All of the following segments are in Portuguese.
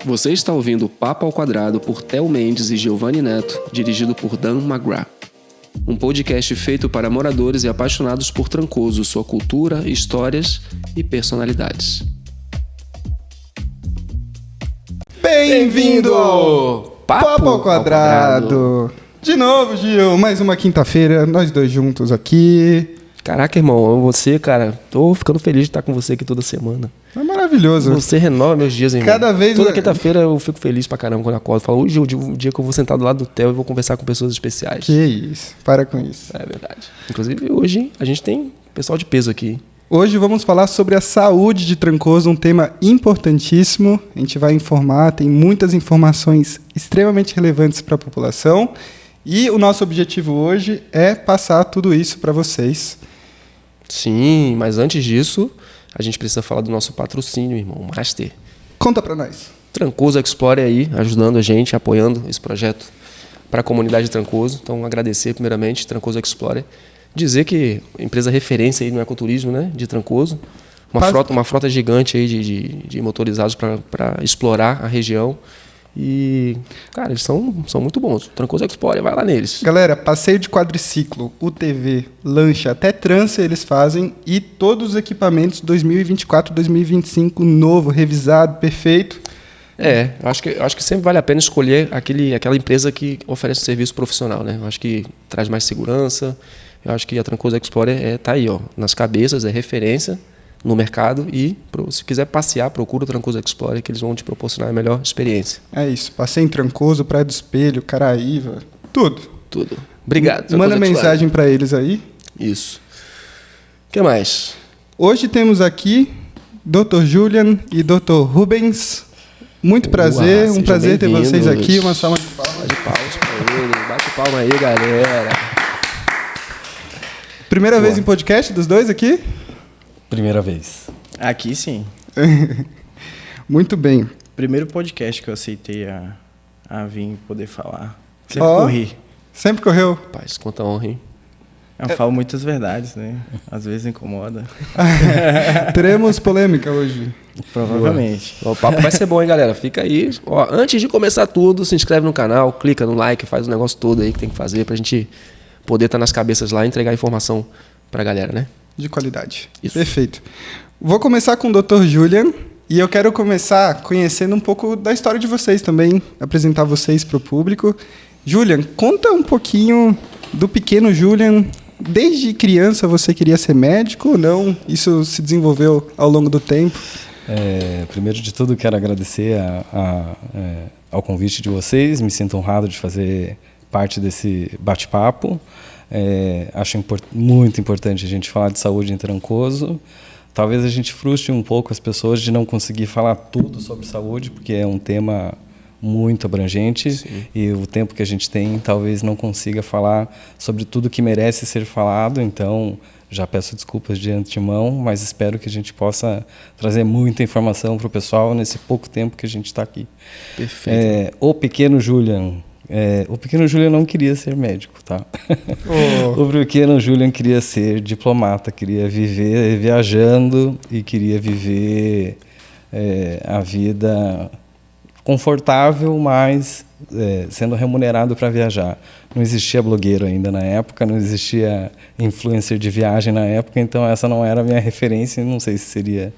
Você está ouvindo Papo ao Quadrado por Theo Mendes e Giovanni Neto, dirigido por Dan McGrath. Um podcast feito para moradores e apaixonados por Trancoso, sua cultura, histórias e personalidades. Bem-vindo ao Papo ao Quadrado! De novo, Gil, mais uma quinta-feira, nós dois juntos aqui. Caraca, irmão, você, cara, tô ficando feliz de estar com você aqui toda semana. É maravilhoso. Você renova meus dias, irmão. Cada vez... Toda quinta-feira eu fico feliz pra caramba quando eu acordo. Falo, hoje é o dia que eu vou sentar do lado do Theo e vou conversar com pessoas especiais. Que isso, para com isso. É verdade. Inclusive, hoje a gente tem pessoal de peso aqui. Hoje vamos falar sobre a saúde de Trancoso, um tema importantíssimo. A gente vai informar, tem muitas informações extremamente relevantes para a população. E o nosso objetivo hoje é passar tudo isso para vocês. Sim, mas antes disso, a gente precisa falar do nosso patrocínio, irmão, Master. Conta para nós. Trancoso Explorer aí, ajudando a gente, apoiando esse projeto para a comunidade de Trancoso. Então, agradecer primeiramente Trancoso Explorer. Dizer que empresa referência aí no ecoturismo, né, de Trancoso. Uma frota gigante aí de motorizados para explorar a região. E, cara, eles são muito bons. Trancoso Explorer, vai lá neles. Galera, passeio de quadriciclo, UTV, lancha, até trança eles fazem. E todos os equipamentos 2024, 2025, novo, revisado, perfeito. Acho que sempre vale a pena escolher aquela empresa que oferece serviço profissional, né? Eu acho que traz mais segurança. Eu acho que a Trancoso Explorer tá aí, ó, nas cabeças, é referência no mercado e se quiser passear, procura o Trancoso Explorer que eles vão te proporcionar a melhor experiência. É isso, passeio em Trancoso, Praia do Espelho, Caraíva, tudo. Obrigado. Manda mensagem para eles aí. Isso. O que mais? Hoje temos aqui Dr. Julian e Dr. Rubens. Muito prazer, um prazer ter vocês aqui. Uma salva de palmas. Bate palmas para eles, bate palma aí, galera. Primeira vez em podcast dos dois aqui? Primeira vez. Aqui sim. Muito bem. Primeiro podcast que eu aceitei a vir poder falar. Sempre corri. Sempre correu? Rapaz, quanta honra, hein? Eu falo muitas verdades, né? Às vezes incomoda. Teremos polêmica hoje. Provavelmente. O papo vai ser bom, hein, galera? Fica aí. Ó, antes de começar tudo, se inscreve no canal, clica no like, faz o negócio todo aí que tem que fazer pra gente poder estar nas cabeças lá e entregar informação pra galera, né? De qualidade. Isso. Perfeito. Vou começar com o Dr. Julian e eu quero começar conhecendo um pouco da história de vocês também, apresentar vocês para o público. Julian, conta um pouquinho do pequeno Julian. Desde criança você queria ser médico ou não? Isso se desenvolveu ao longo do tempo? Primeiro de tudo, quero agradecer ao convite de vocês. Me sinto honrado de fazer parte desse bate-papo. Acho muito importante a gente falar de saúde em Trancoso. Talvez a gente frustre um pouco as pessoas de não conseguir falar tudo sobre saúde, porque é um tema muito abrangente. Sim. E o tempo que a gente tem talvez não consiga falar sobre tudo que merece ser falado. Então, já peço desculpas de antemão, mas espero que a gente possa trazer muita informação para o pessoal nesse pouco tempo que a gente está aqui. Perfeito. O pequeno Julian... o pequeno Julian não queria ser médico, tá? O pequeno Julian queria ser diplomata, queria viver viajando e queria viver a vida confortável, mas sendo remunerado para viajar. Não existia blogueiro ainda na época, não existia influencer de viagem na época, então essa não era a minha referência, não sei se seria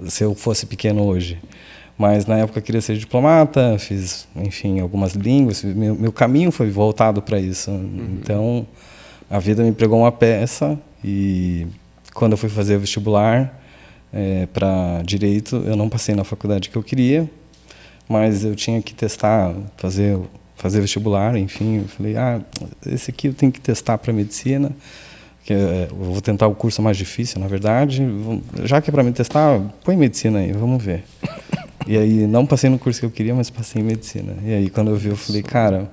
se eu fosse pequeno hoje. Mas na época eu queria ser diplomata, fiz, enfim, algumas línguas, meu caminho foi voltado para isso. Então, a vida me pregou uma peça e quando eu fui fazer o vestibular para Direito, eu não passei na faculdade que eu queria, mas eu tinha que testar, fazer vestibular, enfim. Eu falei, esse aqui eu tenho que testar para Medicina, que eu vou tentar o curso mais difícil, na verdade. Já que é para me testar, põe Medicina aí, vamos ver. E aí, não passei no curso que eu queria, mas passei em Medicina. E aí, quando eu vi, eu falei, cara,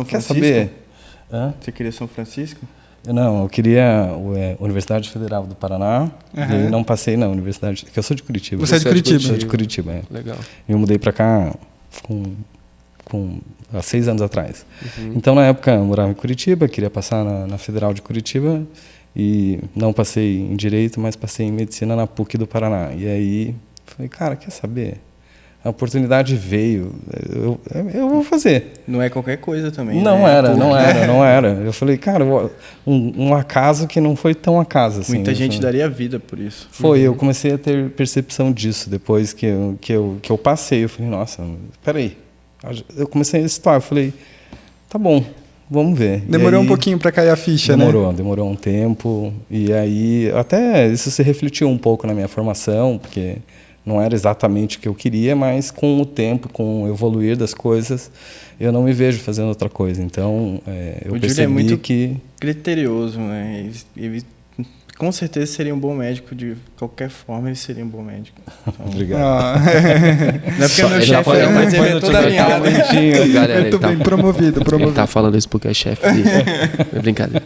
quer saber? Você queria São Francisco? Não, eu queria a Universidade Federal do Paraná. E aí não passei na universidade, porque eu sou de Curitiba. Você é de Curitiba? Sou de Curitiba, é. Legal. E eu mudei para cá há 6 anos atrás. Então, na época, eu morava em Curitiba, queria passar na Federal de Curitiba. E não passei em Direito, mas passei em Medicina na PUC do Paraná. E aí, falei, cara, quer saber? A oportunidade veio, eu vou fazer. Não é qualquer coisa também. Não né? não era. Eu falei, cara, um acaso que não foi tão acaso assim. Muita gente daria vida por isso. Foi, eu comecei a ter percepção disso depois que eu passei. Eu falei, nossa, peraí. Eu comecei a situar, eu falei, tá bom, vamos ver. Demorou um pouquinho para cair a ficha, né? Demorou um tempo. E aí, até isso se refletiu um pouco na minha formação, porque não era exatamente o que eu queria, mas com o tempo, com o evoluir das coisas, eu não me vejo fazendo outra coisa. Então, eu percebi é muito que... criterioso, né? Ele com certeza seria um bom médico, de qualquer forma ele seria um bom médico. Então, Obrigado. não é porque meu chefe é, mas ele é toda minha área. Galera, Muito bem, promovido. Ele tá falando isso porque é chefe dele. É brincadeira.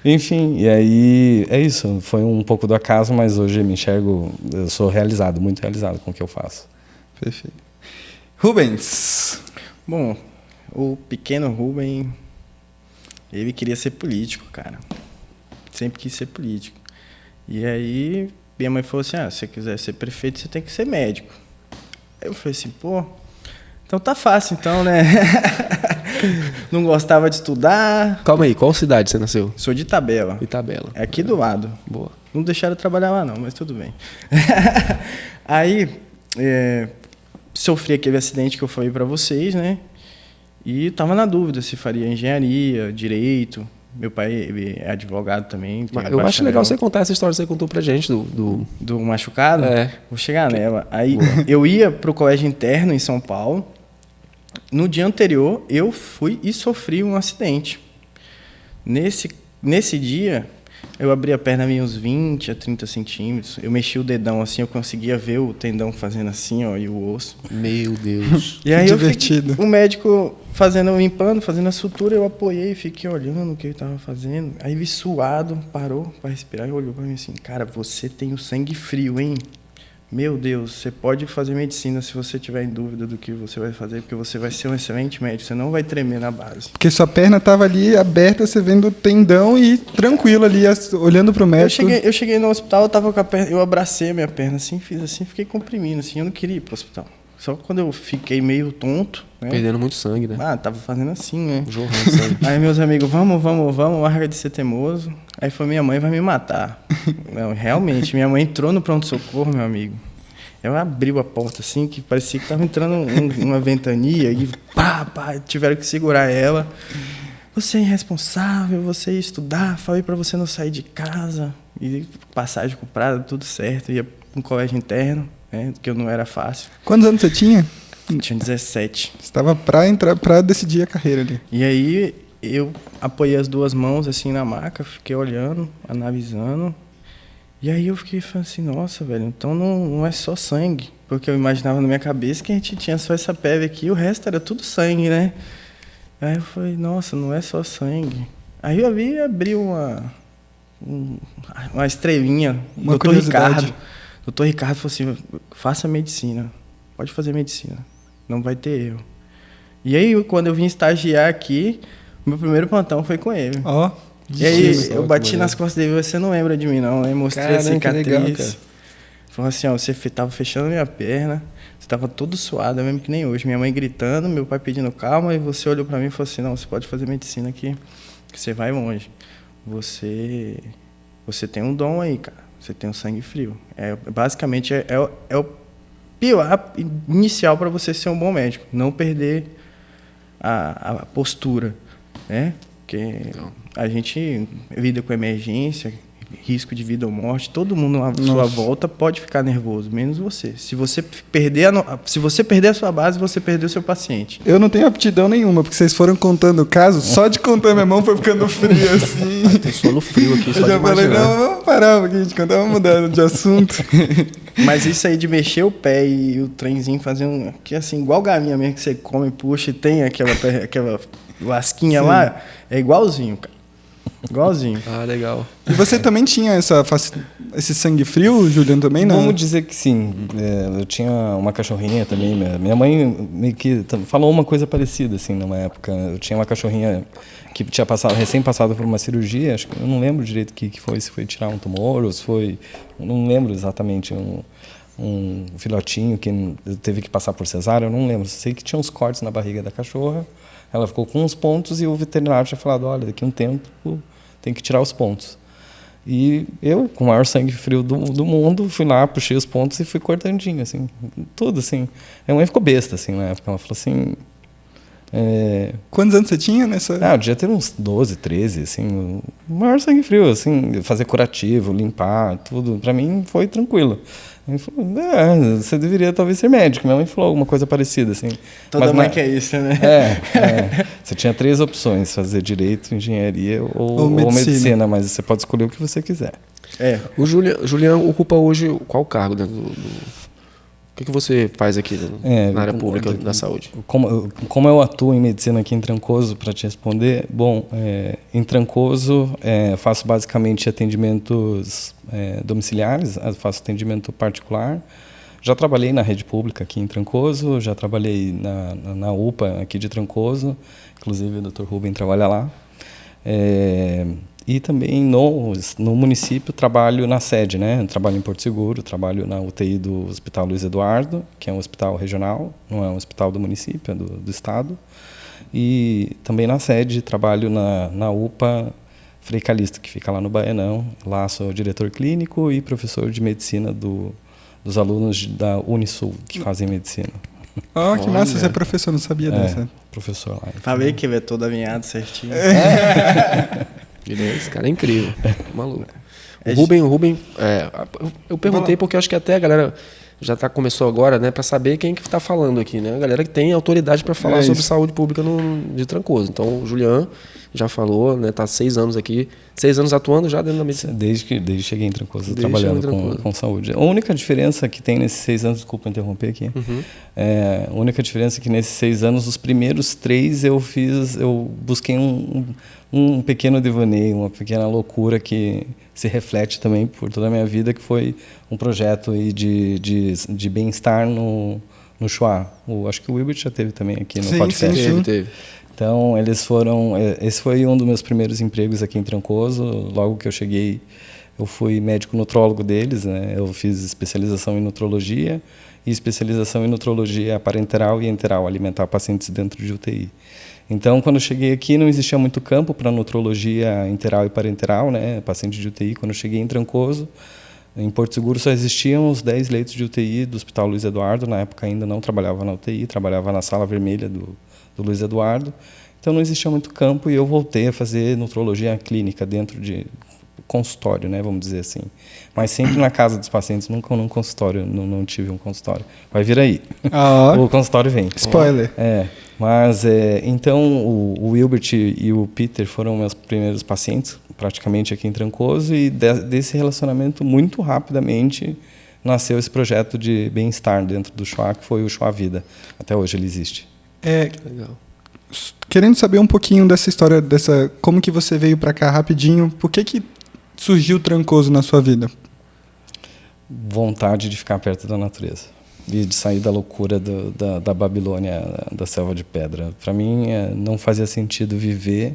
Enfim, e aí é isso. Foi um pouco do acaso, mas hoje eu me enxergo, eu sou realizado, muito realizado com o que eu faço. Perfeito. Rubens. Bom, o pequeno Rubem, ele queria ser político, cara. Sempre quis ser político. E aí, minha mãe falou assim, se você quiser ser prefeito, você tem que ser médico. Aí eu falei assim, pô, então tá fácil então, né? Não gostava de estudar. Calma aí, qual cidade você nasceu? Sou de Itabela. Itabela. É aqui do lado. Boa. Não deixaram eu trabalhar lá não, mas tudo bem. Aí, sofri aquele acidente que eu falei pra vocês, né? E tava na dúvida se faria engenharia, direito. Meu pai, ele é advogado também. Eu acho legal você contar essa história que você contou pra gente do machucado. Vou chegar nela. Aí eu ia pro colégio interno em São Paulo. No dia anterior, eu fui e sofri um acidente. Nesse dia, eu abri a perna uns 20 a 30 centímetros. Eu mexi o dedão assim, eu conseguia ver o tendão fazendo assim, ó, e o osso. Meu Deus. E aí divertido. O médico limpando, fazendo a sutura, eu apoiei, fiquei olhando o que ele estava fazendo. Aí ele suado, parou para respirar e olhou para mim assim, cara, você tem o sangue frio, hein? Meu Deus, você pode fazer medicina se você tiver em dúvida do que você vai fazer, porque você vai ser um excelente médico, você não vai tremer na base. Porque sua perna estava ali aberta, você vendo o tendão e tranquilo ali, olhando pro médico. Eu cheguei no hospital, eu tava com a perna, eu abracei a minha perna assim, fiz assim, fiquei comprimindo assim, eu não queria ir pro hospital. Só quando eu fiquei meio tonto, né? Perdendo muito sangue, né? Tava fazendo assim, né? Jorrando sangue. Aí meus amigos, vamos, larga de ser teimoso. Aí foi, minha mãe vai me matar. Não, realmente, minha mãe entrou no pronto-socorro, meu amigo. Ela abriu a porta assim, que parecia que tava entrando uma ventania e tiveram que segurar ela. Você é irresponsável, você ia estudar, falei pra você não sair de casa. E passagem comprada, tudo certo. Ia pra um colégio interno, né? Que eu não era fácil. Quantos anos você tinha? Tinha 17. Você estava pra decidir a carreira ali. E aí eu apoiei as duas mãos assim na maca, fiquei olhando, analisando. E aí eu fiquei falando assim, nossa, velho, então não é só sangue. Porque eu imaginava na minha cabeça que a gente tinha só essa pele aqui e o resto era tudo sangue, né? Aí eu falei, nossa, não é só sangue. Aí eu vi e abri uma estrelinha. Uma Doutor curiosidade. Ricardo. Doutor Ricardo falou assim, faça medicina. Pode fazer medicina. Não vai ter erro. E aí, quando eu vim estagiar aqui, meu primeiro plantão foi com ele. Ó. E aí, eu bati nas costas dele, você não lembra de mim, não, né? Mostrei a cicatriz. Legal, cara. Falou assim, você tava fechando minha perna, você tava todo suado, mesmo que nem hoje. Minha mãe gritando, meu pai pedindo calma, e você olhou pra mim e falou assim, não, você pode fazer medicina aqui, que você vai longe. Você tem um dom aí, cara. Você tem um sangue frio. Basicamente, é o pilar inicial para você ser um bom médico. Não perder a postura, né? Porque a gente lida com emergência, risco de vida ou morte. Todo mundo à sua volta pode ficar nervoso, menos você. Se você perder a sua base, você perdeu o seu paciente. Eu não tenho aptidão nenhuma, porque vocês foram contando o caso, só de contar minha mão foi ficando frio, assim. Tem sono frio aqui, só Eu já de falei, imaginar. não, vamos parar um pouquinho de contar, vamos mudar de assunto. Mas isso aí de mexer o pé e o trenzinho fazer que assim, igual galinha mesmo, que você come, puxa e tem aquela lasquinha lá, é igualzinho, cara. Igualzinho. Ah, legal. E você também tinha esse sangue frio, Juliano, também, não? Vamos dizer que sim. Eu tinha uma cachorrinha também. Minha mãe meio que falou uma coisa parecida, assim, numa época. Eu tinha uma cachorrinha que tinha recém passado por uma cirurgia, acho que eu não lembro direito o que foi, se foi tirar um tumor ou se foi... Não lembro exatamente um filhotinho que teve que passar por cesárea, eu não lembro. Sei que tinha uns cortes na barriga da cachorra, ela ficou com uns pontos e o veterinário tinha falado, olha, daqui a um tempo tem que tirar os pontos. E eu, com o maior sangue frio do mundo, fui lá, puxei os pontos e fui cortandinho, assim, tudo, assim. A mãe ficou besta, assim, na época. Ela falou assim... Quantos anos você tinha nessa... eu devia ter uns 12, 13, assim, o maior sangue frio, assim, fazer curativo, limpar, tudo, pra mim foi tranquilo. Ele falou, você deveria talvez ser médico. Minha mãe falou alguma coisa parecida, assim. Toda mãe quer isso, né? Você tinha 3 opções, fazer direito, engenharia ou medicina, mas você pode escolher o que você quiser. O Julian ocupa hoje qual cargo dentro do... O que você faz aqui na área pública da saúde? Como eu atuo em medicina aqui em Trancoso, para te responder, bom, em Trancoso faço basicamente atendimentos domiciliares, faço atendimento particular. Já trabalhei na rede pública aqui em Trancoso, já trabalhei na UPA aqui de Trancoso, inclusive o Dr. Rubem trabalha lá. E também no município trabalho na sede, né? Trabalho em Porto Seguro, trabalho na UTI do Hospital Luiz Eduardo, que é um hospital regional, não é um hospital do município, é do estado. E também na sede trabalho na UPA Frei Calixto, que fica lá no Baianão. Lá sou diretor clínico e professor de medicina dos alunos da Unisul, que fazem medicina. Que massa, você é professor, não sabia dessa. Professor lá. Falei que veio todo alinhado certinho. Esse cara é incrível. Maluco. O Rubem, eu perguntei porque eu acho que até a galera já começou agora, né, para saber quem que está falando aqui, né? A galera que tem autoridade para falar sobre saúde pública de Trancoso. Então, o Julian já falou, né, tá 6 anos aqui, 6 anos atuando já dentro da medicina. Desde que cheguei em Trancoso, trabalhando com saúde. A única diferença que tem nesses 6 anos, desculpa interromper aqui, a única diferença é que nesses 6 anos, os primeiros 3 eu busquei um pequeno devaneio, uma pequena loucura que se reflete também por toda a minha vida, que foi um projeto aí de bem-estar no Chuá. Acho que o Wilbert já teve também aqui no podcast. Sim. Teve. Então, esse foi um dos meus primeiros empregos aqui em Trancoso. Logo que eu cheguei, eu fui médico nutrólogo deles, né? Eu fiz especialização em nutrologia e especialização em nutrologia parenteral e enteral, alimentar pacientes dentro de UTI. Então, quando eu cheguei aqui, não existia muito campo para nutrologia enteral e parenteral, né? Paciente de UTI. Quando eu cheguei em Trancoso, em Porto Seguro, só existiam os 10 leitos de UTI do Hospital Luiz Eduardo. Na época ainda não trabalhava na UTI, trabalhava na sala vermelha do Luiz Eduardo. Então, não existia muito campo e eu voltei a fazer nutrologia clínica dentro de consultório, né? Vamos dizer assim. Mas sempre na casa dos pacientes, nunca num consultório. Não tive um consultório. Vai vir aí. O consultório vem. Spoiler. Mas, então, o Wilbert e o Peter foram meus primeiros pacientes, praticamente aqui em Trancoso, e desse relacionamento, muito rapidamente, nasceu esse projeto de bem-estar dentro do Chuá, que foi o Chuá Vida. Até hoje ele existe. Legal. Querendo saber um pouquinho dessa história, como que você veio para cá rapidinho, por que surgiu Trancoso na sua vida? Vontade de ficar perto da natureza. E de sair da loucura da Babilônia, da selva de pedra. Para mim, não fazia sentido viver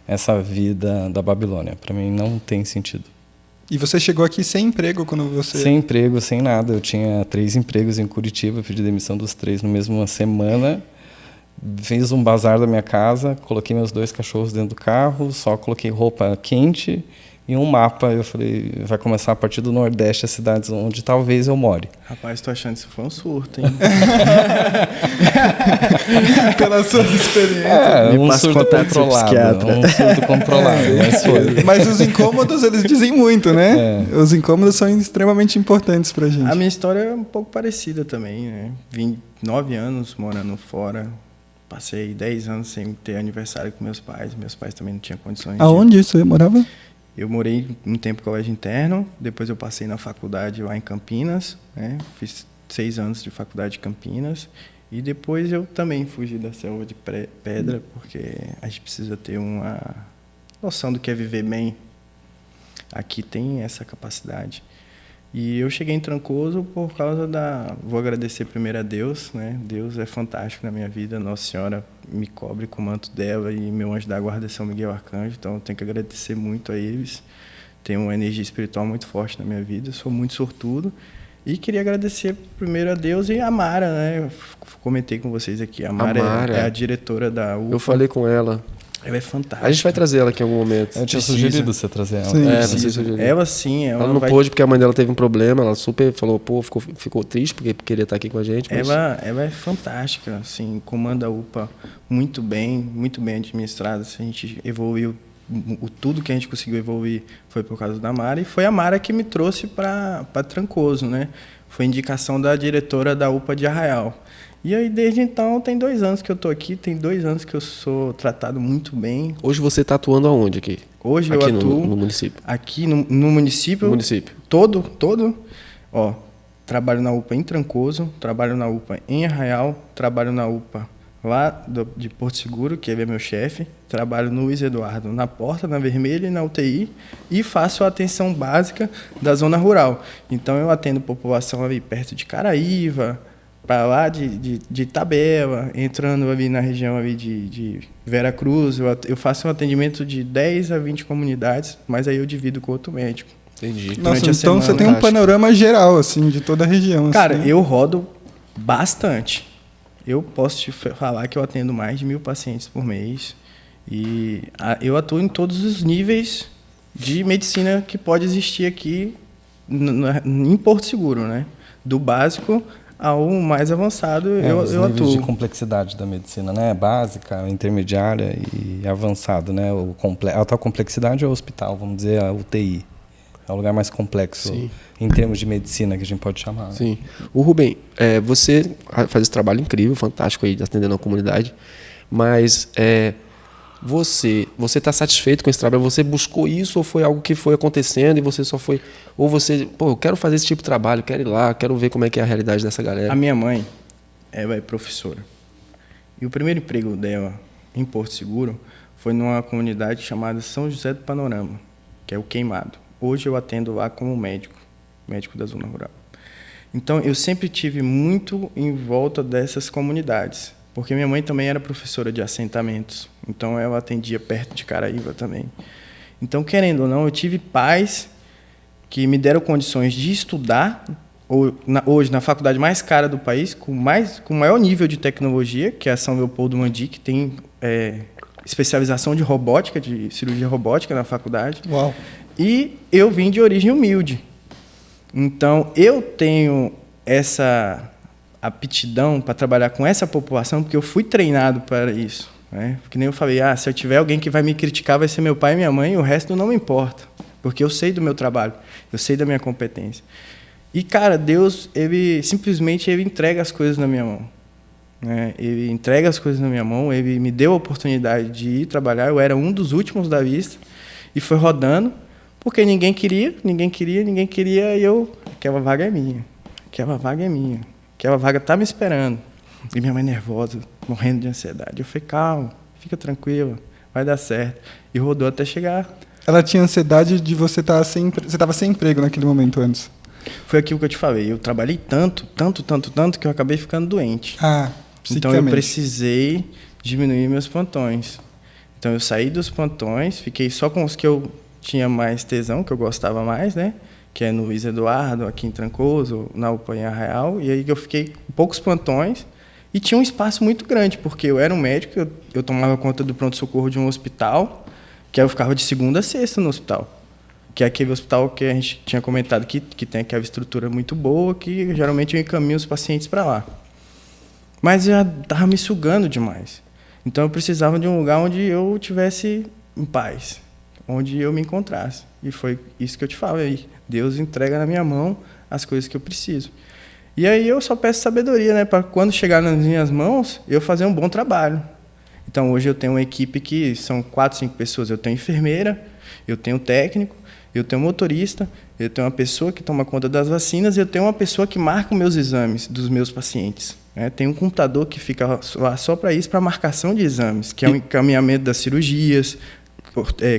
essa vida da Babilônia. Para mim, não tem sentido. E você chegou aqui sem emprego quando você... Sem emprego, sem nada. Eu tinha 3 empregos em Curitiba, pedi demissão dos 3 na mesma semana. Fiz um bazar da minha casa, coloquei meus 2 cachorros dentro do carro, só coloquei roupa quente e um mapa. Eu falei, vai começar a partir do Nordeste, as cidades onde talvez eu more. Rapaz, tô achando que isso foi um surto, hein? Pelas suas experiências. Um surto controlado. Mas foi. Mas os incômodos, eles dizem muito, né? Os incômodos são extremamente importantes pra gente. A minha história é um pouco parecida também, né? Vim 9 anos morando fora. Passei 10 anos sem ter aniversário com meus pais. Meus pais também não tinham condições. Aonde você morava? Eu morei um tempo no colégio interno, depois eu passei na faculdade lá em Campinas, né? Fiz 6 anos de faculdade em Campinas, e depois eu também fugi da selva de pedra, porque a gente precisa ter uma noção do que é viver bem. Aqui tem essa capacidade. E eu cheguei em Trancoso por causa vou agradecer primeiro a Deus, né? Deus é fantástico na minha vida, Nossa Senhora me cobre com o manto dela e meu anjo da guarda é São Miguel Arcanjo, então eu tenho que agradecer muito a eles. Tenho uma energia espiritual muito forte na minha vida, sou muito sortudo. E queria agradecer primeiro a Deus e a Mara, né? Eu comentei com vocês aqui. A Mara é a diretora da UPA. Eu falei com ela. Ela é fantástica. A gente vai trazer ela aqui em algum momento. Eu tinha sugerido você trazer ela. Sim. Você sugeriu. Ela sim. Ela não pôde porque a mãe dela teve um problema. Ela super falou, pô, ficou triste porque queria estar aqui com a gente. Mas... Ela é fantástica, assim, comanda a UPA muito bem administrada. A gente evoluiu, tudo que a gente conseguiu evoluir foi por causa da Mara. E foi a Mara que me trouxe para Trancoso, né? Foi indicação da diretora da UPA de Arraial. E aí, desde então, tem 2 anos que eu tô aqui, tem 2 anos que eu sou tratado muito bem. Hoje você está atuando aonde aqui? Hoje aqui eu atuo no município. Aqui no município. No município. Todo. Ó, trabalho na UPA em Trancoso, trabalho na UPA em Arraial, trabalho na UPA lá de Porto Seguro, que ele é meu chefe. Trabalho no Luiz Eduardo, na Porta, na Vermelha e na UTI. E faço a atenção básica da zona rural. Então, eu atendo população ali perto de Caraíva, para lá de Itabela, entrando ali na região ali de Vera Cruz. Eu faço um atendimento de 10 a 20 comunidades, mas aí eu divido com outro médico. Entendi. Nossa, então você tem um panorama geral, assim, de toda a região. Cara, assim, né? eu rodo bastante. Eu posso te falar que eu atendo mais de 1.000 pacientes por mês. E eu atuo em todos os níveis de medicina que pode existir aqui em Porto Seguro, né? Do básico ao mais avançado, eu atuo. De complexidade da medicina, né? Básica, intermediária e avançado, né? Alta complexidade é o hospital, vamos dizer, a UTI. É o lugar mais complexo, sim, em termos de medicina, que a gente pode chamar. Sim. O Rubem, você faz esse trabalho incrível, fantástico aí, atendendo a comunidade, mas você está satisfeito com esse trabalho? Você buscou isso ou foi algo que foi acontecendo e você só foi... Ou você, eu quero fazer esse tipo de trabalho, quero ir lá, quero ver como é que é a realidade dessa galera. A minha mãe, ela é professora. E o primeiro emprego dela em Porto Seguro foi numa comunidade chamada São José do Panorama, que é o Queimado. Hoje eu atendo lá como médico da zona rural. Então, eu sempre tive muito em volta dessas comunidades, porque minha mãe também era professora de assentamentos, então ela atendia perto de Caraíva também. Então, querendo ou não, eu tive pais que me deram condições de estudar, hoje na faculdade mais cara do país, com maior nível de tecnologia, que é a São Leopoldo Mandi, que tem especialização de robótica, de cirurgia robótica na faculdade. Uau. E eu vim de origem humilde. Então, eu tenho essa aptidão para trabalhar com essa população, porque eu fui treinado para isso, né? Porque nem eu falei, se eu tiver alguém que vai me criticar, vai ser meu pai e minha mãe, e o resto não me importa, porque eu sei do meu trabalho, eu sei da minha competência. E, cara, Deus, ele simplesmente entrega as coisas na minha mão, né? Ele entrega as coisas na minha mão, ele me deu a oportunidade de ir trabalhar, eu era um dos últimos da lista, e foi rodando, porque ninguém queria, e aquela vaga é minha, aquela vaga tá me esperando. E minha mãe nervosa, morrendo de ansiedade. Eu falei, calma, fica tranquila, vai dar certo. E rodou até chegar. Ela tinha ansiedade de você estar sem... Você estava sem emprego naquele momento antes. Foi aquilo que eu te falei. Eu trabalhei tanto, que eu acabei ficando doente. Então eu precisei diminuir meus plantões. Então eu saí dos plantões, fiquei só com os que eu tinha mais tesão, que eu gostava mais, né? Que é no Luiz Eduardo, aqui em Trancoso, na UPA em Arraial. E aí eu fiquei com poucos plantões e tinha um espaço muito grande, porque eu era um médico, eu tomava conta do pronto-socorro de um hospital, que aí eu ficava de segunda a sexta no hospital. Que é aquele hospital que a gente tinha comentado que tem aquela estrutura muito boa, que geralmente eu encaminho os pacientes para lá. Mas já estava me sugando demais. Então eu precisava de um lugar onde eu tivesse em paz, onde eu me encontrasse. E foi isso que eu te falei. Deus entrega na minha mão as coisas que eu preciso. E aí eu só peço sabedoria, né, para quando chegar nas minhas mãos, eu fazer um bom trabalho. Então hoje eu tenho uma equipe que são 4, 5 pessoas. Eu tenho enfermeira, eu tenho técnico, eu tenho motorista, eu tenho uma pessoa que toma conta das vacinas e eu tenho uma pessoa que marca os meus exames dos meus pacientes. Tem um computador que fica lá só para isso, para marcação de exames, que é o encaminhamento das cirurgias,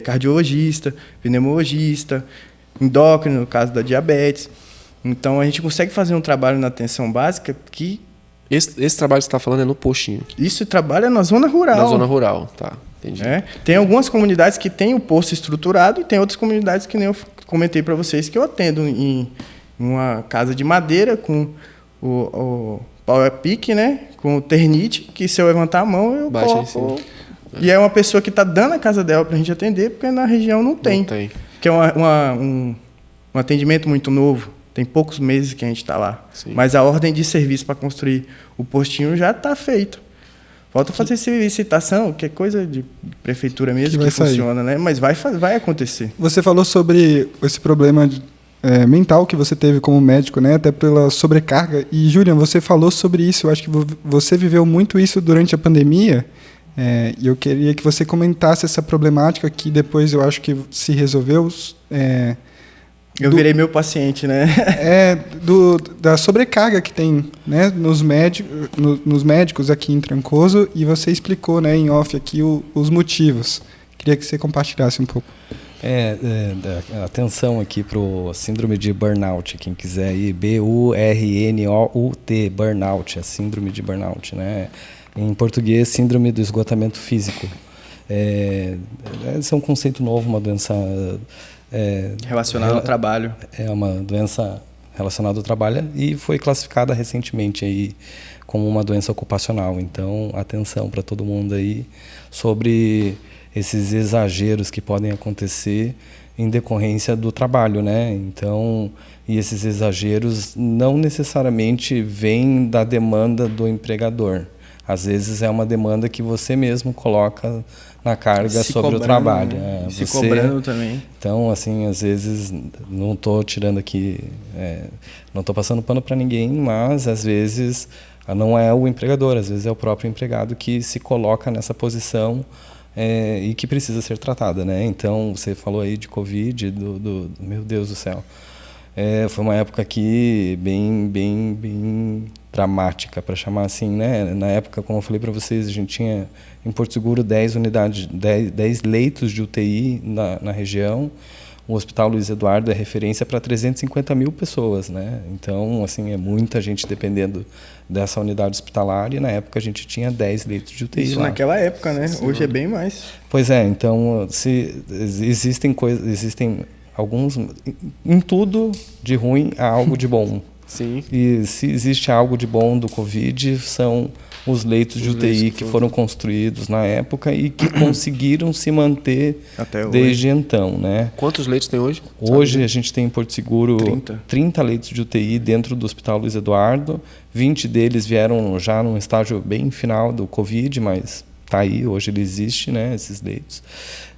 cardiologista, pneumologista, endócrino, no caso da diabetes. Então, a gente consegue fazer um trabalho na atenção básica que... Esse trabalho que você está falando é no postinho? Isso trabalha na zona rural. Na zona rural, tá. Entendi. Tem algumas comunidades que têm o posto estruturado e tem outras comunidades que nem eu comentei para vocês que eu atendo uma casa de madeira com o power pick, né? Com o Ternite, que se eu levantar a mão, eu Baixa em coloco. E é uma pessoa que está dando a casa dela para a gente atender, porque na região não tem. Não tem. Que é um atendimento muito novo. Tem poucos meses que a gente está lá. Sim. Mas a ordem de serviço para construir o postinho já está feita. Falta fazer essa licitação, que é coisa de prefeitura mesmo que funciona, né? Mas vai acontecer. Você falou sobre esse problema mental que você teve como médico, né? Até pela sobrecarga. E, Julian, você falou sobre isso. Eu acho que você viveu muito isso durante a pandemia. E eu queria que você comentasse essa problemática que depois eu acho que se resolveu. Eu virei meu paciente, né? Da sobrecarga que tem, né, nos médicos aqui em Trancoso, e você explicou, né, em off aqui os motivos. Queria que você compartilhasse um pouco. Atenção aqui para o síndrome de burnout, quem quiser aí, BURNOUT, burnout, a síndrome de burnout, né? Em português, síndrome do esgotamento físico. Esse é um conceito novo, uma doença... relacionada ao trabalho. É uma doença relacionada ao trabalho e foi classificada recentemente aí como uma doença ocupacional. Então, atenção para todo mundo aí sobre esses exageros que podem acontecer em decorrência do trabalho, né? Então, e esses exageros não necessariamente vêm da demanda do empregador. Às vezes é uma demanda que você mesmo coloca na carga sobre o trabalho. Né? Se cobrando também. Então, assim, às vezes, não estou tirando aqui, não estou passando pano para ninguém, mas às vezes não é o empregador, às vezes é o próprio empregado que se coloca nessa posição e que precisa ser tratada, né? Então, você falou aí de Covid, meu Deus do céu. Foi uma época aqui bem dramática, para chamar assim, né? Na época, como eu falei para vocês, a gente tinha em Porto Seguro 10 leitos de UTI na região. O Hospital Luiz Eduardo é referência para 350 mil pessoas, né? Então, assim, é muita gente dependendo dessa unidade hospitalar, e na época a gente tinha 10 leitos de UTI. Isso lá. Naquela época, né? Sim. Hoje é bem mais. Pois é, então existem alguns, em tudo de ruim há algo de bom. Sim. E se existe algo de bom do Covid, são os leitos de UTI que foram construídos na época e que conseguiram se manter até desde então, né? Quantos leitos tem hoje? Hoje a gente tem em Porto Seguro 30 leitos de UTI dentro do Hospital Luiz Eduardo. 20 deles vieram já num estágio bem final do Covid, mas está aí, hoje ele existe, né, esses leitos.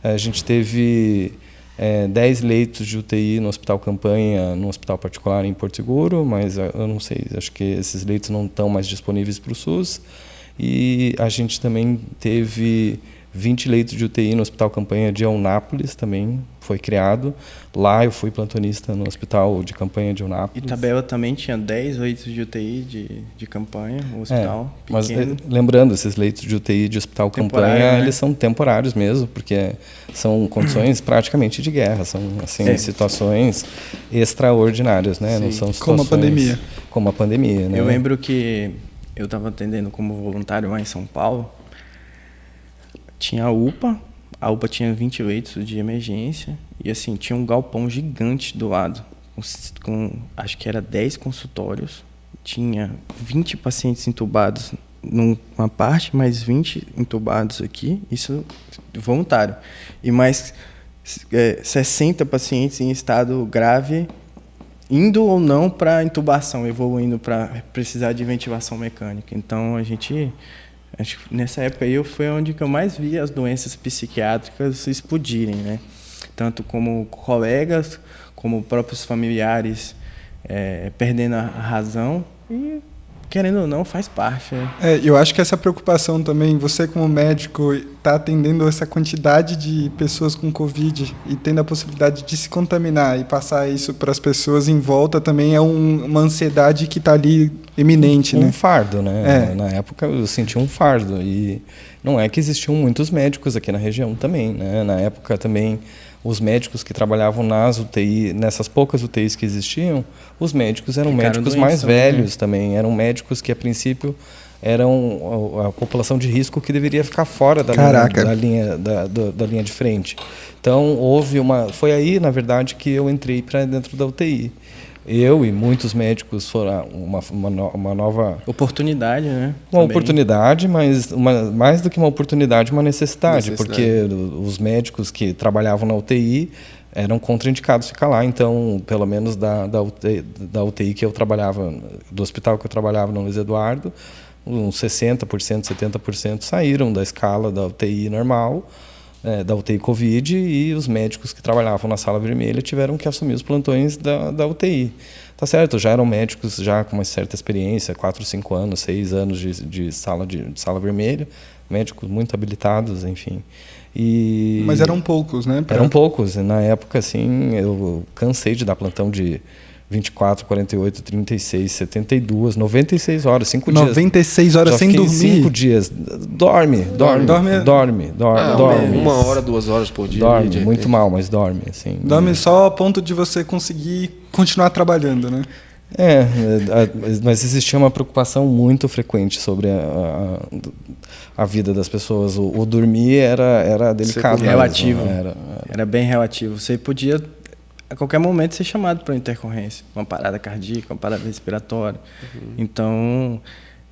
A gente teve 10 leitos de UTI no Hospital Campanha, no hospital particular em Porto Seguro, mas eu não sei, acho que esses leitos não estão mais disponíveis para o SUS. E a gente também teve 20 leitos de UTI no Hospital Campanha de Eunápolis, também foi criado. Lá eu fui plantonista no Hospital de Campanha de Eunápolis. Itabela também tinha 10 leitos de UTI de campanha, um hospital pequeno. Mas lembrando, esses leitos de UTI de Hospital Campanha, né? Eles são temporários mesmo, porque são condições praticamente de guerra, são assim, situações extraordinárias, né? Não são situações como a pandemia, né? Eu lembro que eu estava atendendo como voluntário lá em São Paulo. Tinha a UPA tinha 20 leitos de emergência e assim, tinha um galpão gigante do lado, com acho que era 10 consultórios, tinha 20 pacientes entubados numa parte, mais 20 entubados aqui, isso voluntário, e mais 60 pacientes em estado grave, indo ou não para intubação, evoluindo para precisar de ventilação mecânica. Então, acho que nessa época aí foi onde que eu mais vi as doenças psiquiátricas explodirem, né? Tanto como colegas, como próprios familiares perdendo a razão e, querendo ou não, faz parte. Né? Eu acho que essa preocupação também, você como médico está atendendo essa quantidade de pessoas com Covid e tendo a possibilidade de se contaminar e passar isso para as pessoas em volta também é uma ansiedade que está ali eminente, né? Um fardo, né? Na época eu senti um fardo e não é que existiam muitos médicos aqui na região também, né? Na época também os médicos que trabalhavam nas UTI, nessas poucas UTIs que existiam, os médicos eram médicos mais velhos também, eram médicos que a princípio eram a população de risco que deveria ficar fora da linha de frente. Então foi aí, na verdade, que eu entrei para dentro da UTI. eu e muitos médicos foram uma nova Oportunidade, né? uma Também. oportunidade, mas mais do que uma oportunidade, uma necessidade, porque os médicos que trabalhavam na UTI eram contraindicados ficar lá. Então, pelo menos da UTI que eu trabalhava, do hospital que eu trabalhava no Luiz Eduardo, uns 60%, 70% saíram da escala da UTI normal, da UTI Covid, e os médicos que trabalhavam na sala vermelha tiveram que assumir os plantões da UTI. Tá certo, já eram médicos já com uma certa experiência, 4, 5 anos, 6 anos de sala vermelha, médicos muito habilitados, enfim. Mas eram poucos, né? Eram poucos. Na época, assim, eu cansei de dar plantão de 24, 48, 36, 72, 96 horas, 5 dias. 96 horas sem dormir? 5 dias. Dorme. Uma hora, 2 horas por dia. Dorme, muito mal, mas dorme. Assim, dorme só a ponto de você conseguir continuar trabalhando, né? Mas existia uma preocupação muito frequente sobre a vida das pessoas. O dormir era delicado. Relativo. Era bem relativo. Você podia, a qualquer momento, ser chamado para uma intercorrência, uma parada cardíaca, uma parada respiratória. Então,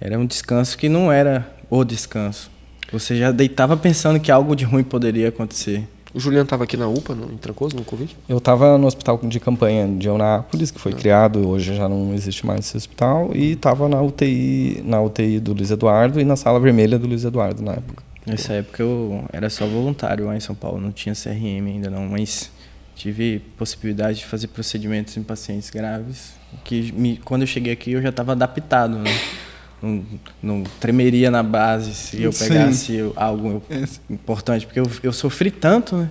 era um descanso que não era o descanso. Você já deitava pensando que algo de ruim poderia acontecer. O Juliano estava aqui na UPA, em Trancoso, no Covid? Eu estava no hospital de campanha de Eunápolis, que foi criado, hoje já não existe mais esse hospital, e estava na UTI do Luiz Eduardo e na sala vermelha do Luiz Eduardo na época. Nessa época eu era só voluntário lá em São Paulo, não tinha CRM ainda não, mas tive possibilidade de fazer procedimentos em pacientes graves, quando eu cheguei aqui eu já estava adaptado, né? Não tremeria na base se eu pegasse algo importante, porque eu sofri tanto, né?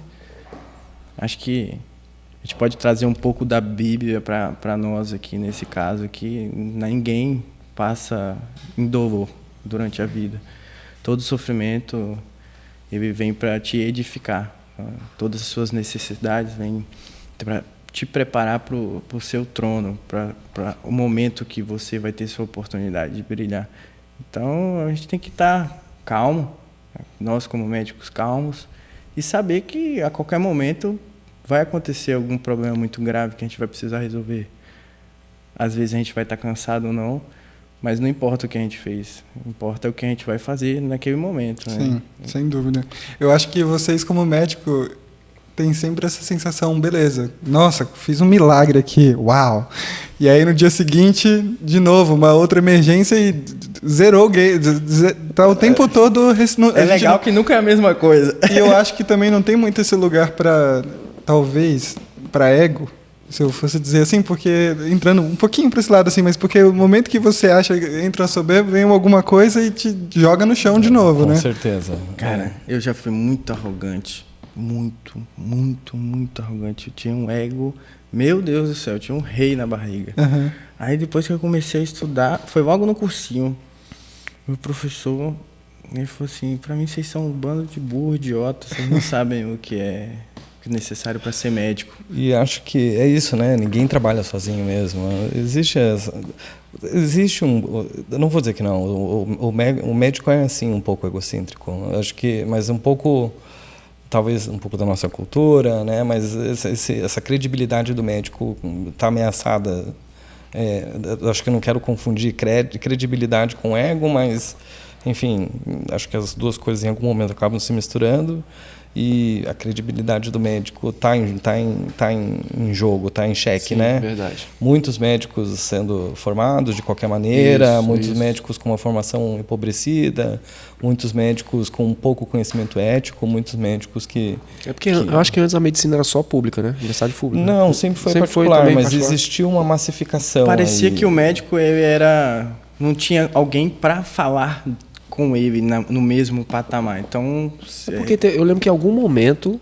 Acho que a gente pode trazer um pouco da Bíblia para nós aqui, nesse caso, que ninguém passa indolor durante a vida. Todo sofrimento, ele vem para te edificar. Todas as suas necessidades vêm para te preparar para o seu trono, para o momento que você vai ter sua oportunidade de brilhar. Então, a gente tem que estar calmo, nós como médicos calmos, e saber que a qualquer momento vai acontecer algum problema muito grave que a gente vai precisar resolver. Às vezes a gente vai estar cansado ou não, mas não importa o que a gente fez, importa o que a gente vai fazer naquele momento. Né? Sim, sem dúvida. Eu acho que vocês como médico tem sempre essa sensação, beleza, nossa, fiz um milagre aqui, uau. E aí no dia seguinte, de novo, uma outra emergência e zerou o game, tá o tempo todo... É legal que nunca é a mesma coisa. E eu acho que também não tem muito esse lugar para, talvez, para ego, se eu fosse dizer assim, porque, entrando um pouquinho para esse lado assim, mas porque o momento que você acha, entra a soberba, vem alguma coisa e te joga no chão de novo, né? Com certeza. Cara, eu já fui muito arrogante. Muito arrogante. Eu tinha um ego, meu Deus do céu, eu tinha um rei na barriga. Uhum. Aí depois que eu comecei a estudar, foi logo no cursinho, meu professor, ele falou assim, pra mim vocês são um bando de burro, idiota, vocês não sabem o que é necessário para ser médico. E acho que é isso, né? Ninguém trabalha sozinho mesmo. Existe um... Eu não vou dizer que não. O médico é, assim, um pouco egocêntrico. Acho que... Mas um pouco... Talvez um pouco da nossa cultura, né? Mas essa credibilidade do médico está ameaçada. Eu acho que eu não quero confundir credibilidade com ego, mas, enfim, acho que as duas coisas em algum momento acabam se misturando. E a credibilidade do médico está em jogo, está em xeque, sim, né? Verdade. Muitos médicos sendo formados de qualquer maneira, muitos médicos com uma formação empobrecida, muitos médicos com pouco conhecimento ético, muitos médicos que... porque eu acho que antes a medicina era só pública, né? Universidade pública. Não, sempre foi particular, mas existiu uma massificação. Parecia aí. Que o médico não tinha alguém para falar com ele no mesmo patamar. Então, porque eu lembro que em algum momento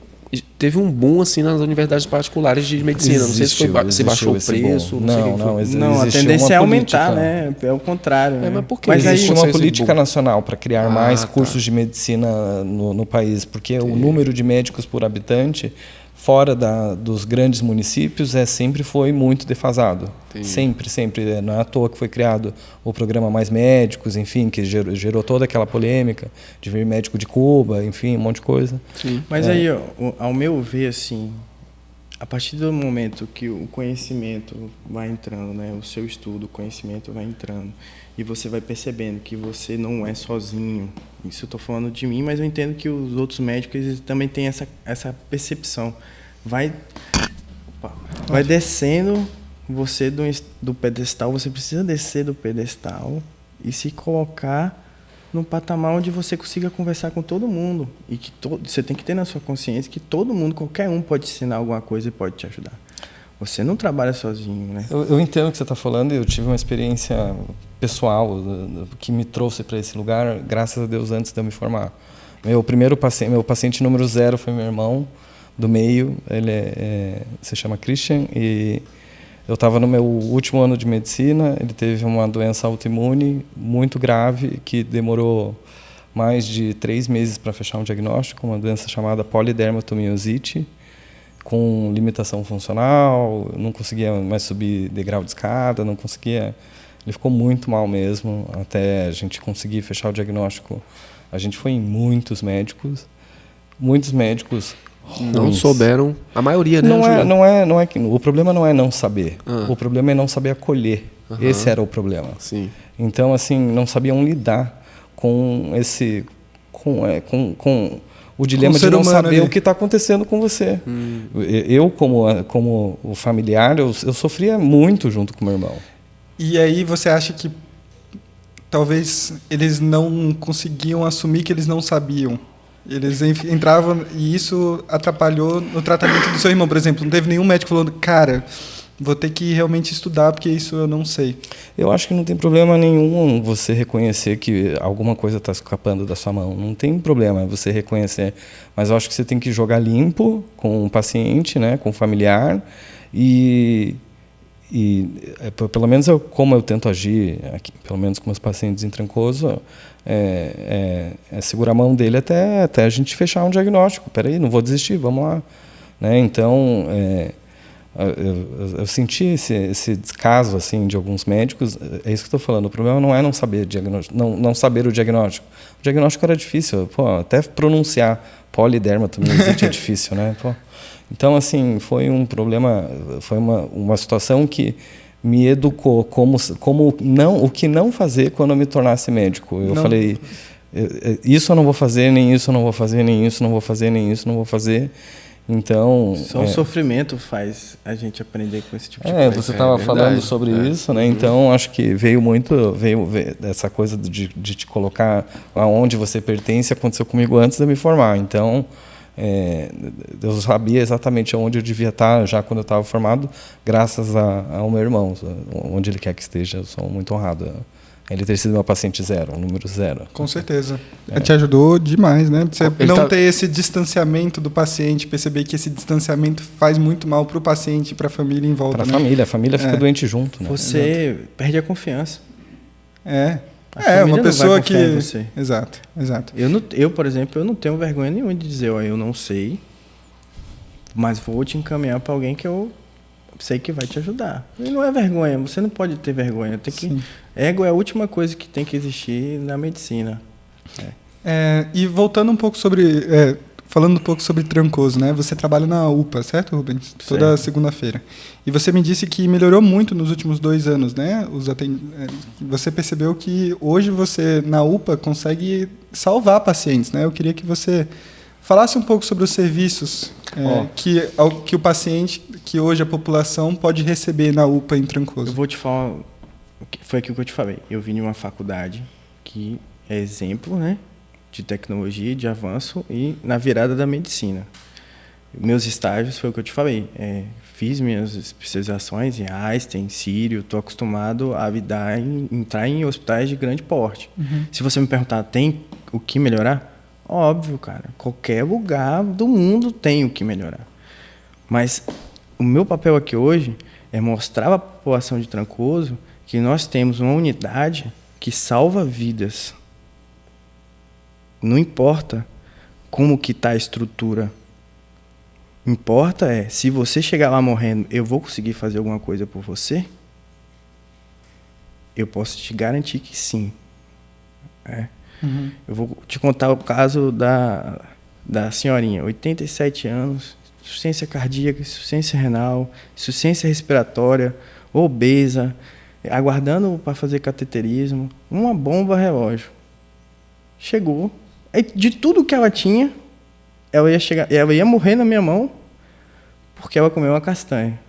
teve um boom assim nas universidades particulares de medicina. Não sei se baixou o preço. Não, a tendência é aumentar, né? É o contrário. Mas por que? Mas existe uma política nacional para criar mais cursos de medicina no país, porque o número de médicos por habitante fora dos grandes municípios sempre foi muito defasado. Entendi. Sempre. Não é à toa que foi criado o programa Mais Médicos, enfim, que gerou toda aquela polêmica de vir médico de Cuba, enfim, um monte de coisa. Sim. Mas aí, ao meu ver, assim, A partir do momento que o conhecimento vai entrando, né, o seu estudo, o conhecimento vai entrando, e você vai percebendo que você não é sozinho. Isso eu estou falando de mim, mas eu entendo que os outros médicos eles também têm essa percepção. Vai descendo você do pedestal, você precisa descer do pedestal e se colocar num patamar onde você consiga conversar com todo mundo. E que você tem que ter na sua consciência que todo mundo, qualquer um pode te ensinar alguma coisa e pode te ajudar. Você não trabalha sozinho, né? Eu entendo o que você está falando. Eu tive uma experiência pessoal que me trouxe para esse lugar, graças a Deus, antes de eu me formar. Meu paciente número 0 foi meu irmão do meio. Ele se chama Christian e eu estava no meu último ano de medicina. Ele teve uma doença autoimune muito grave que demorou mais de 3 meses para fechar um diagnóstico, uma doença chamada polidermatomiosite, com limitação funcional, não conseguia mais subir degrau de escada, não conseguia. Ele ficou muito mal mesmo, até a gente conseguir fechar o diagnóstico. A gente foi em muitos médicos Não ruins. souberam, a maioria, né? Não é que o problema não é não saber. O problema é não saber acolher. Esse era o problema. Sim. Então, assim, não sabiam lidar com o dilema de não saber ali o que está acontecendo com você. Eu, como o familiar, eu sofria muito junto com meu irmão. E aí você acha que talvez eles não conseguiam assumir que eles não sabiam? Eles entravam e isso atrapalhou no tratamento do seu irmão, por exemplo. Não teve nenhum médico falando, cara, vou ter que realmente estudar porque isso eu não sei. Eu acho que não tem problema nenhum você reconhecer que alguma coisa está escapando da sua mão. Não tem problema você reconhecer. Mas eu acho que você tem que jogar limpo com o paciente, né, com o familiar. E pelo menos como eu tento agir, aqui, pelo menos com meus pacientes em Trancoso, segurar a mão dele até a gente fechar um diagnóstico. Peraí, não vou desistir, vamos lá. Né? Então, eu senti esse descaso assim, de alguns médicos. É isso que eu estou falando. O problema não é não saber não saber o diagnóstico. O diagnóstico era difícil. Até pronunciar polidermatomiosite é difícil, né? Então, assim, foi um problema, foi uma situação que me educou o que não fazer quando eu me tornasse médico. Eu falei, isso eu não vou fazer, nem isso eu não vou fazer, nem isso eu não vou fazer, nem isso eu não vou fazer. Então, só o sofrimento faz a gente aprender com esse tipo de coisa. Você estava falando sobre isso, né? Então acho que veio essa coisa de te colocar aonde você pertence. Aconteceu comigo antes de eu me formar. Então eu sabia exatamente onde eu devia estar já quando eu estava formado, graças ao meu irmão. Onde ele quer que esteja, eu sou muito honrado. Ele ter sido meu paciente 0, número 0. Com certeza. Te ajudou demais, né? Você não ter esse distanciamento do paciente, perceber que esse distanciamento faz muito mal para o paciente e para a família em volta. Para a família fica doente junto. Né? Você perde a confiança. Uma pessoa que... Você. Exato. Eu, por exemplo, eu não tenho vergonha nenhuma de dizer, eu não sei, mas vou te encaminhar para alguém que eu sei que vai te ajudar. E não é vergonha, você não pode ter vergonha. Ego é a última coisa que tem que existir na medicina. E voltando um pouco falando um pouco sobre Trancoso, né? Você trabalha na UPA, certo, Rubens? Toda segunda-feira. E você me disse que melhorou muito nos últimos 2 anos, né? Você percebeu que hoje você, na UPA, consegue salvar pacientes, né? Eu queria que você falasse um pouco sobre os serviços que o paciente, que hoje a população pode receber na UPA em Trancoso. Eu vou te falar, foi aquilo que eu te falei. Eu vim de uma faculdade que é exemplo, né, de tecnologia, de avanço e na virada da medicina. Meus estágios foi o que eu te falei. Fiz minhas especializações em Einstein, Sírio, estou acostumado a entrar em hospitais de grande porte. Se você me perguntar, tem o que melhorar? Óbvio, cara. Qualquer lugar do mundo tem o que melhorar. Mas o meu papel aqui hoje é mostrar à população de Trancoso que nós temos uma unidade que salva vidas. Não importa como que está a estrutura. Importa se você chegar lá morrendo, eu vou conseguir fazer alguma coisa por você? Eu posso te garantir que sim. Eu vou te contar o caso da senhorinha, 87 anos, insuficiência cardíaca, insuficiência renal, insuficiência respiratória, obesa, aguardando para fazer cateterismo, uma bomba relógio. Chegou, aí, de tudo que ela tinha, ela ia morrer na minha mão porque ela comeu uma castanha.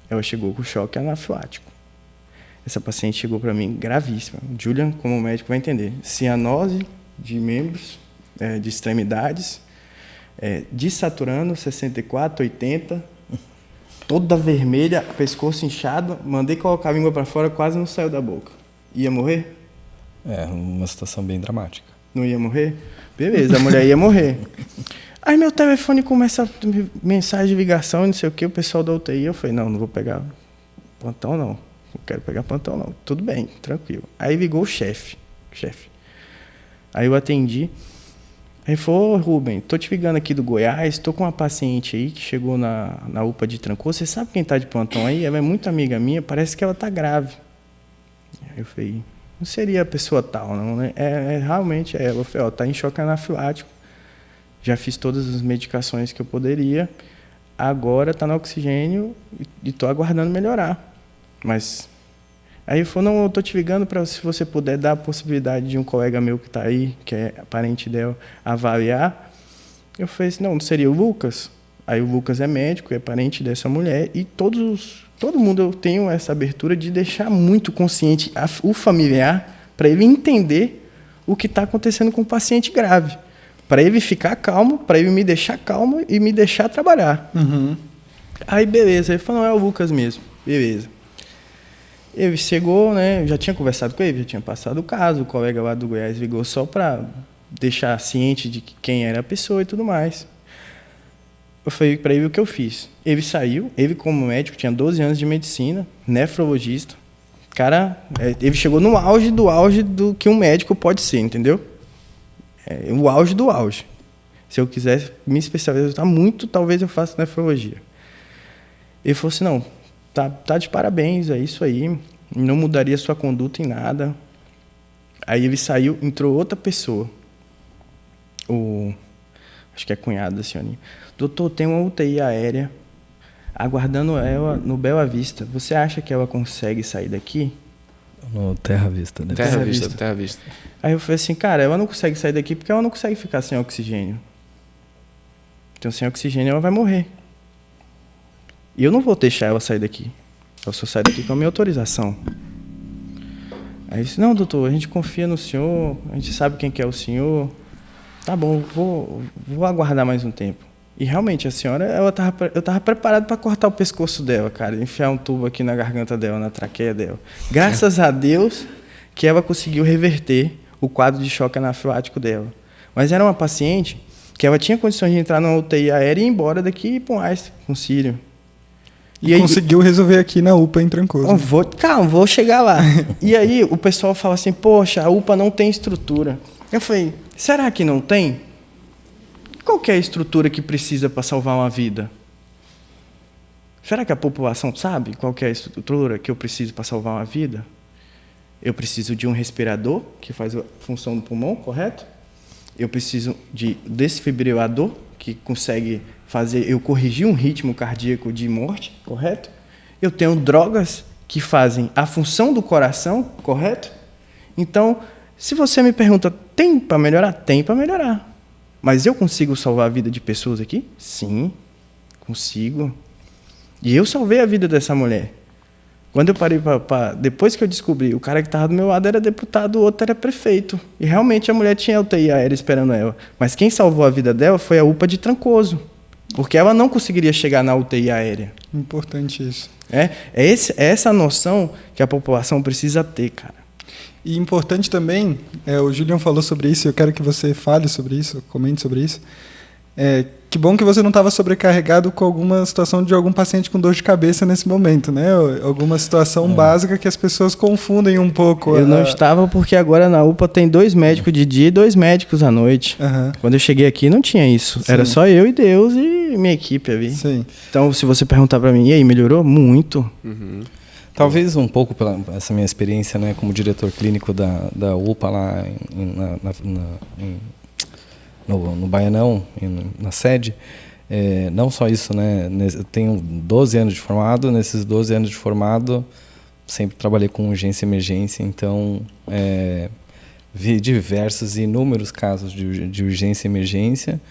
Ela chegou com choque anafilático. Essa paciente chegou para mim gravíssima. O Julian, como médico, vai entender. Cianose de membros, de extremidades, desaturando, 64, 80, toda vermelha, pescoço inchado. Mandei colocar a língua para fora, quase não saiu da boca. Ia morrer? Uma situação bem dramática. Não ia morrer? Beleza, a mulher ia morrer. Aí meu telefone começa a mensagem de ligação, não sei o que, o pessoal da UTI. Eu falei, não vou pegar plantão, não. Não quero pegar plantão, não. Tudo bem, tranquilo. Aí ligou o chefe. Aí eu atendi. Aí falou, Rubem, tô te ligando aqui do Goiás, tô com uma paciente aí que chegou na UPA de Trancoso. Você sabe quem tá de plantão aí? Ela é muito amiga minha, parece que ela tá grave. Aí eu falei, não seria a pessoa tal, não, né? Realmente é ela. Eu falei, tá em choque anafilático. Já fiz todas as medicações que eu poderia. Agora tá no oxigênio e tô aguardando melhorar. Mas aí ele falou, não, eu tô te ligando para se você puder dar a possibilidade de um colega meu que tá aí, que é parente dela, avaliar. Eu falei assim, não seria o Lucas? Aí o Lucas é médico, é parente dessa mulher e todo mundo eu tenho essa abertura de deixar muito consciente o familiar para ele entender o que está acontecendo com o paciente grave. Para ele ficar calmo, para ele me deixar calmo e me deixar trabalhar. Uhum. Aí, beleza. Ele falou, não, é o Lucas mesmo. Beleza. Ele chegou, né? Eu já tinha conversado com ele, já tinha passado o caso. O colega lá do Goiás ligou só para deixar ciente de quem era a pessoa e tudo mais. Eu falei para ele o que eu fiz. Ele saiu, ele como médico, tinha 12 anos de medicina, nefrologista. Cara, ele chegou no auge do que um médico pode ser, entendeu? O auge do auge. Se eu quiser me especializar muito, talvez eu faça nefrologia. Ele falou assim, não, tá de parabéns, é isso aí, não mudaria sua conduta em nada. Aí ele saiu, entrou outra pessoa, acho que é cunhado da senhorinha. Doutor, tem uma UTI aérea, aguardando ela no Bela Vista, você acha que ela consegue sair daqui? No Terra Vista, né? Terra Vista. Aí eu falei assim, cara, ela não consegue sair daqui porque ela não consegue ficar sem oxigênio. Então, sem oxigênio, ela vai morrer. E eu não vou deixar ela sair daqui. Eu só saio daqui com a minha autorização. Aí eu disse, não, doutor, a gente confia no senhor, a gente sabe quem que é o senhor. Tá bom, vou aguardar mais um tempo. E realmente, a senhora, eu estava preparado para cortar o pescoço dela, cara, enfiar um tubo aqui na garganta dela, na traqueia dela. Graças a Deus que ela conseguiu reverter o quadro de choque anafilático dela. Mas era uma paciente que ela tinha condições de entrar numa UTI aérea e ir embora daqui para um Einstein, com Sírio. E aí, conseguiu resolver aqui na UPA em Trancoso. Vou chegar lá. E aí o pessoal fala assim, poxa, a UPA não tem estrutura. Eu falei, será que não tem? Qual que é a estrutura que precisa para salvar uma vida? Será que a população sabe qual que é a estrutura que eu preciso para salvar uma vida? Eu preciso de um respirador, que faz a função do pulmão, correto? Eu preciso de desfibrilador, que consegue fazer eu corrigir um ritmo cardíaco de morte, correto? Eu tenho drogas que fazem a função do coração, correto? Então, se você me pergunta, tem para melhorar? Tem para melhorar. Mas eu consigo salvar a vida de pessoas aqui? Sim, consigo. E eu salvei a vida dessa mulher. Quando eu parei depois que eu descobri, o cara que estava do meu lado era deputado, o outro era prefeito. E realmente a mulher tinha UTI aérea esperando ela. Mas quem salvou a vida dela foi a UPA de Trancoso. Porque ela não conseguiria chegar na UTI aérea. Importante isso. É essa noção que a população precisa ter, cara. E importante também, o Julian falou sobre isso, eu quero que você fale sobre isso, comente sobre isso. Que bom que você não estava sobrecarregado com alguma situação de algum paciente com dor de cabeça nesse momento, né? Alguma situação básica que as pessoas confundem um pouco. Eu não estava porque agora na UPA tem 2 médicos de dia e 2 médicos à noite. Uhum. Quando eu cheguei aqui não tinha isso. Sim. Era só eu e Deus e minha equipe ali. Sim. Então, se você perguntar para mim, e aí, melhorou? Muito. Uhum. Talvez um pouco pela essa minha experiência, né, como diretor clínico da UPA lá no Baianão, na sede, Não só isso, né? Eu tenho 12 anos de formado, nesses 12 anos de formado sempre trabalhei com urgência e emergência, então vi diversos e inúmeros casos de urgência e emergência,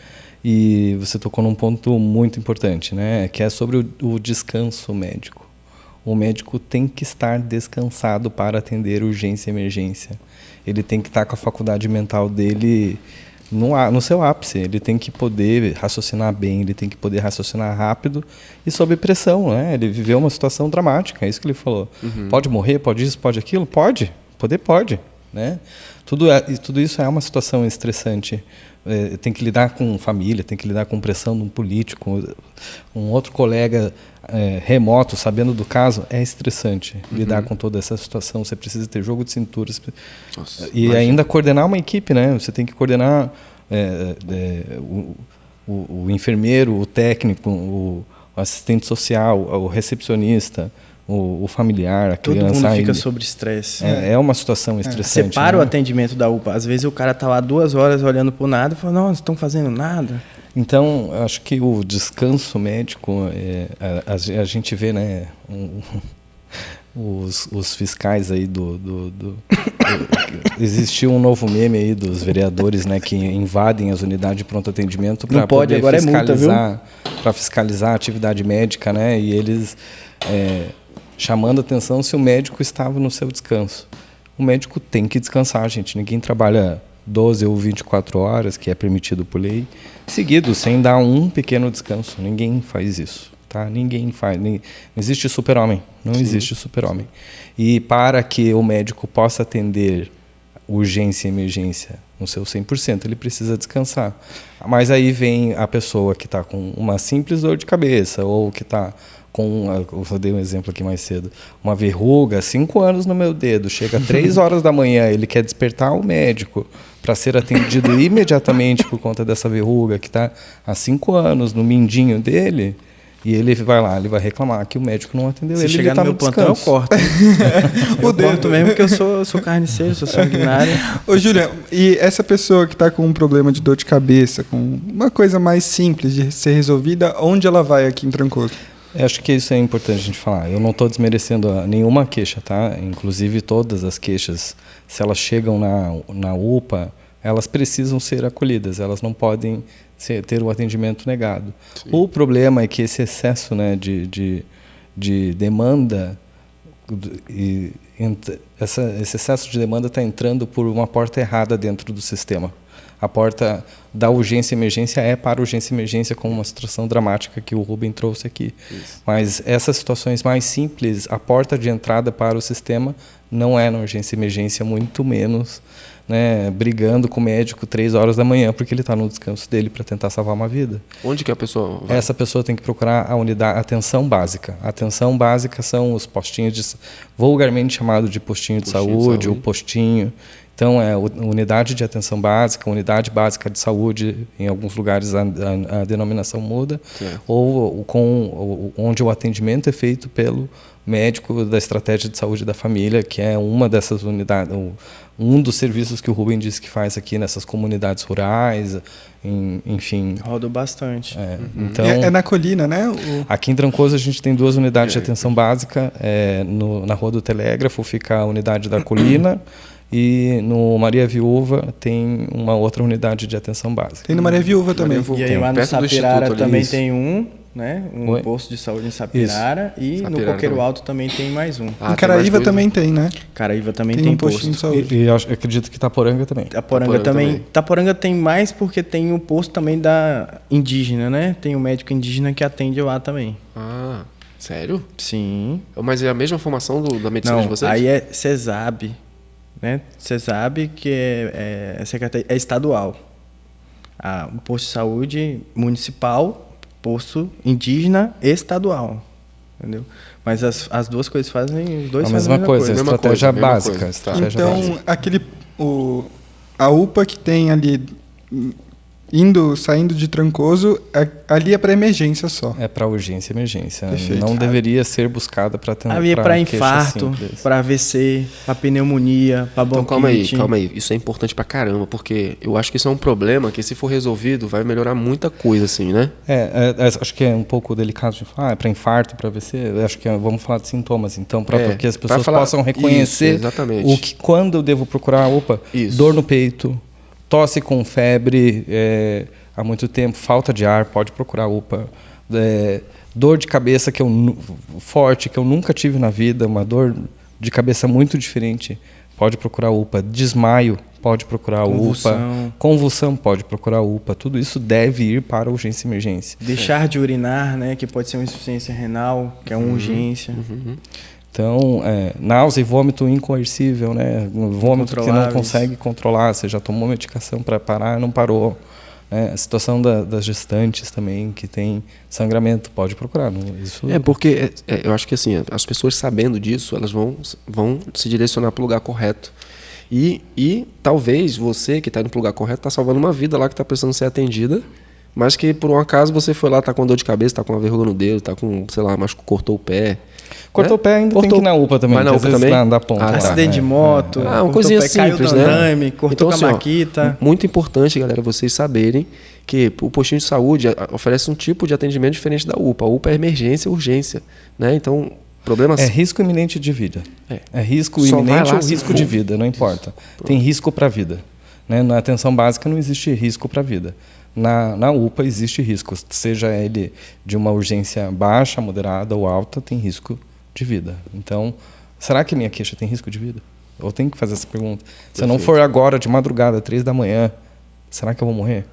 e você tocou num ponto muito importante, né? Que é sobre o descanso médico. O médico tem que estar descansado para atender urgência e emergência. Ele tem que estar com a faculdade mental dele no seu ápice. Ele tem que poder raciocinar bem, ele tem que poder raciocinar rápido e sob pressão, né? Ele viveu uma situação dramática, é isso que ele falou. Pode morrer, pode isso, pode aquilo? Pode. Poder pode, né? Tudo isso é uma situação estressante. Tem que lidar com família, tem que lidar com pressão de um político, um outro colega remoto, sabendo do caso, é estressante lidar com toda essa situação. Você precisa ter jogo de cintura. Ainda coordenar uma equipe, né? Você tem que coordenar o enfermeiro, o técnico, o assistente social, o recepcionista, o familiar, a criança. Todo mundo fica sob estresse. É uma situação estressante. Separa né? o atendimento da UPA. Às vezes o cara tá lá 2 horas olhando por nada e fala, não, estão fazendo nada. Então, acho que o descanso médico, a gente vê, né, os fiscais aí existiu um novo meme aí dos vereadores, né, que invadem as unidades de pronto atendimento para poder agora fiscalizar, para fiscalizar a atividade médica, né, e eles chamando a atenção se o médico estava no seu descanso. O médico tem que descansar, gente. Ninguém trabalha 12 ou 24 horas, que é permitido por lei, seguido, sem dar um pequeno descanso. Ninguém faz isso, tá? Ninguém faz. Não existe super-homem. Não existe super-homem. E para que o médico possa atender urgência e emergência no seu 100%, ele precisa descansar. Mas aí vem a pessoa que está com uma simples dor de cabeça, ou que está eu dei um exemplo aqui mais cedo, uma verruga, 5 anos no meu dedo, chega 3 horas da manhã, ele quer despertar o médico para ser atendido imediatamente por conta dessa verruga que está há 5 anos no mindinho dele, e ele vai lá, ele vai reclamar que o médico não atendeu ele. Se chegar no meu plantão, eu corto. Eu corto mesmo, porque eu sou carniceiro, sou sanguinário. Ô, Julian, e essa pessoa que está com um problema de dor de cabeça, com uma coisa mais simples de ser resolvida, onde ela vai aqui em Trancoso? Eu acho que isso é importante a gente falar. Eu não estou desmerecendo nenhuma queixa, tá? Inclusive todas as queixas, se elas chegam na UPA, elas precisam ser acolhidas, elas não podem ter o atendimento negado. Sim. O problema é que esse excesso, né, de demanda, esse excesso de demanda está entrando por uma porta errada dentro do sistema. A porta da urgência e emergência é para urgência e emergência, com uma situação dramática que o Rubem trouxe aqui. Isso. Mas essas situações mais simples, a porta de entrada para o sistema não é na urgência e emergência, muito menos, né, brigando com o médico 3 horas da manhã porque ele está no descanso dele para tentar salvar uma vida. Onde que a pessoa vai? Essa pessoa tem que procurar a unidade atenção básica. A atenção básica são os postinhos, vulgarmente chamado de postinho de saúde, o postinho. Então, é unidade de atenção básica, unidade básica de saúde, em alguns lugares a denominação muda, ou onde o atendimento é feito pelo médico da estratégia de saúde da família, que é uma dessas unidades, um dos serviços que o Rubem disse que faz aqui nessas comunidades rurais, enfim. Rodo bastante. Então, é na colina, né? Aqui em Trancoso a gente tem 2 unidades de atenção básica. Na Rua do Telégrafo fica a unidade da colina, e no Maria Viúva tem uma outra unidade de atenção básica. Tem no Maria Viúva também. E aí lá no Sapirara também tem né? Um posto de saúde em Sapirara. Isso. E Sapirara no Coqueiro também. Alto também tem mais um. Em Caraíva também tem, né? Caraíva também tem posto. De saúde. E eu acredito que Itaporanga também. Itaporanga também. Itaporanga tem mais porque tem o posto também da indígena, né? Tem o médico indígena que atende lá também. Ah, sério? Sim. Mas é a mesma formação da medicina de vocês? Aí é CESAB, né? CESAB, que é estadual. O posto de saúde municipal, posto indígena estadual, entendeu? Mas as duas coisas fazem, os dois a fazem mesma coisa. Estratégia básica. Então, a UPA que tem ali saindo de Trancoso, ali é para emergência só. É para urgência e emergência. Perfeito. Não deveria ser buscada para tentar. Ali é para infarto, para AVC, para pneumonia, para bronquite. Então calma aí. Isso é importante pra caramba, porque eu acho que isso é um problema que, se for resolvido, vai melhorar muita coisa, assim, né? Acho que é um pouco delicado de falar, é para infarto, para AVC. Acho que vamos falar de sintomas, então, para que as pessoas possam reconhecer exatamente. quando eu devo procurar, dor no peito, tosse com febre há muito tempo, falta de ar, pode procurar UPA. Dor de cabeça forte, que eu nunca tive na vida, uma dor de cabeça muito diferente, pode procurar UPA. Desmaio, pode procurar UPA. Convulsão, pode procurar UPA. Tudo isso deve ir para urgência e emergência. Deixar de urinar, né, que pode ser uma insuficiência renal, que é uma urgência. Então, náusea e vômito incoercível, né? Vômito que não consegue controlar, você já tomou medicação para parar, não parou. A situação das gestantes também, que tem sangramento, pode procurar. Isso... Porque eu acho que assim, as pessoas sabendo disso, elas vão se direcionar para o lugar correto. E talvez você que está indo para o lugar correto está salvando uma vida lá que está precisando ser atendida, mas que por um acaso você foi lá, está com dor de cabeça, está com uma verruga no dedo, está com, sei lá, mas cortou o pé. Cortou o pé, ainda tem que ir na UPA também. Vai na UPA também? Dá ponto. Acidente de moto, uma coisinha simples, né? Andame, cortou então, com a maquita. Muito importante, galera, vocês saberem que o postinho de saúde oferece um tipo de atendimento diferente da UPA. A UPA é emergência e urgência, né? Então, problemas... É risco iminente de vida. É risco Só iminente ou risco de vida, não importa. Tem risco para a vida. Né? Na atenção básica não existe risco para a vida. Na UPA existe risco, seja ele de uma urgência baixa, moderada ou alta, tem risco de vida. Então, será que minha queixa tem risco de vida? Eu tenho que fazer essa pergunta. Se eu não for agora, de madrugada, 3 da manhã, será que eu vou morrer?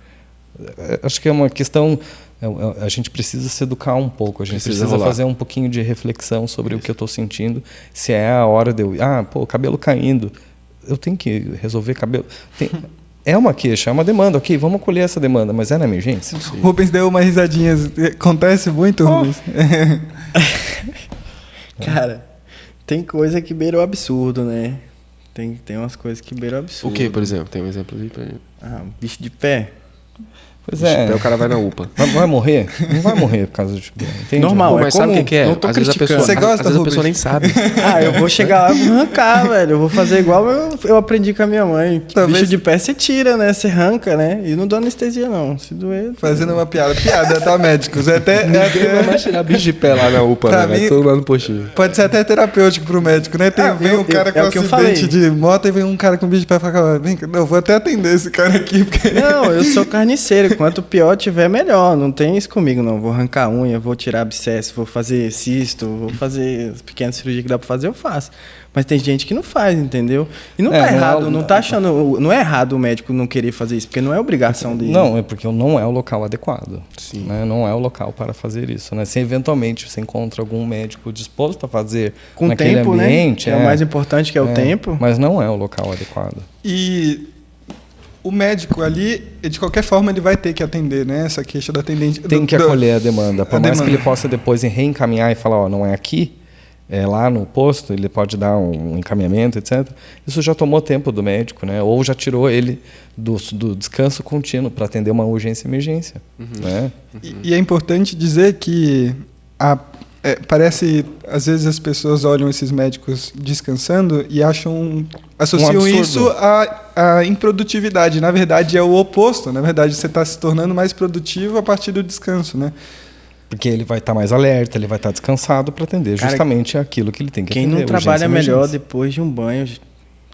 Acho que é uma questão... A gente precisa se educar um pouco, a gente precisa fazer um pouquinho de reflexão sobre o que eu estou sentindo, se é a hora de eu... cabelo caindo, eu tenho que resolver cabelo... É uma queixa, é uma demanda, ok, vamos acolher essa demanda, mas é na emergência? Sim. Rubens deu uma risadinha, acontece muito, Rubens? Cara, tem coisa que beira o absurdo, né? Tem umas coisas que beira o absurdo. O que, por exemplo? Tem um exemplo aí pra gente? Bicho de pé. Pois é. O cara vai na UPA. Vai morrer? Não vai morrer por causa de... Normal, mas sabe o que é? Não tô às vezes criticando. Você gosta, às vezes a Rubens? pessoa nem sabe. Eu vou chegar lá e vou arrancar, velho. Eu vou fazer igual eu aprendi com a minha mãe. Talvez... Bicho de pé você tira, né? Você arranca, né? E não dá anestesia, não. Se doer... Fazendo uma piada, tá, médicos? Ninguém vai tirar bicho de pé lá na UPA, né? Vai todo lá no postinho. Pode ser até terapêutico pro médico, né? Vem um cara com acidente de moto e vem um cara com bicho de pé e fala, eu vou até atender esse cara aqui. Porque... Não, eu sou carniceiro. Quanto pior tiver, melhor. Não tem isso comigo, não. Vou arrancar unha, vou tirar abscesso, vou fazer cisto, vou fazer as pequenas cirurgias que dá pra fazer, eu faço. Mas tem gente que não faz, entendeu? E não tá errado, não tá achando... Não é errado o médico não querer fazer isso, porque não é obrigação dele. Não, é porque não é o local adequado. Sim. Né? Não é o local para fazer isso. Né? Se eventualmente você encontra algum médico disposto a fazer com naquele tempo, ambiente... né? É o mais importante, que é o tempo. Mas não é o local adequado. E... o médico ali, de qualquer forma, ele vai ter que atender, né? Essa queixa do atendente. Tem que acolher a demanda. Por mais que ele possa depois reencaminhar e falar, não é aqui, é lá no posto, ele pode dar um encaminhamento, etc. Isso já tomou tempo do médico, né? Ou já tirou ele do descanso contínuo para atender uma urgência e emergência. Né? E é importante dizer que parece, às vezes as pessoas olham esses médicos descansando e associam isso à improdutividade. Na verdade, é o oposto. Na verdade, você está se tornando mais produtivo a partir do descanso, né? Porque ele vai estar mais alerta, ele vai estar descansado para atender justamente aquilo que ele tem que atender. Quem não trabalha melhor depois de um banho?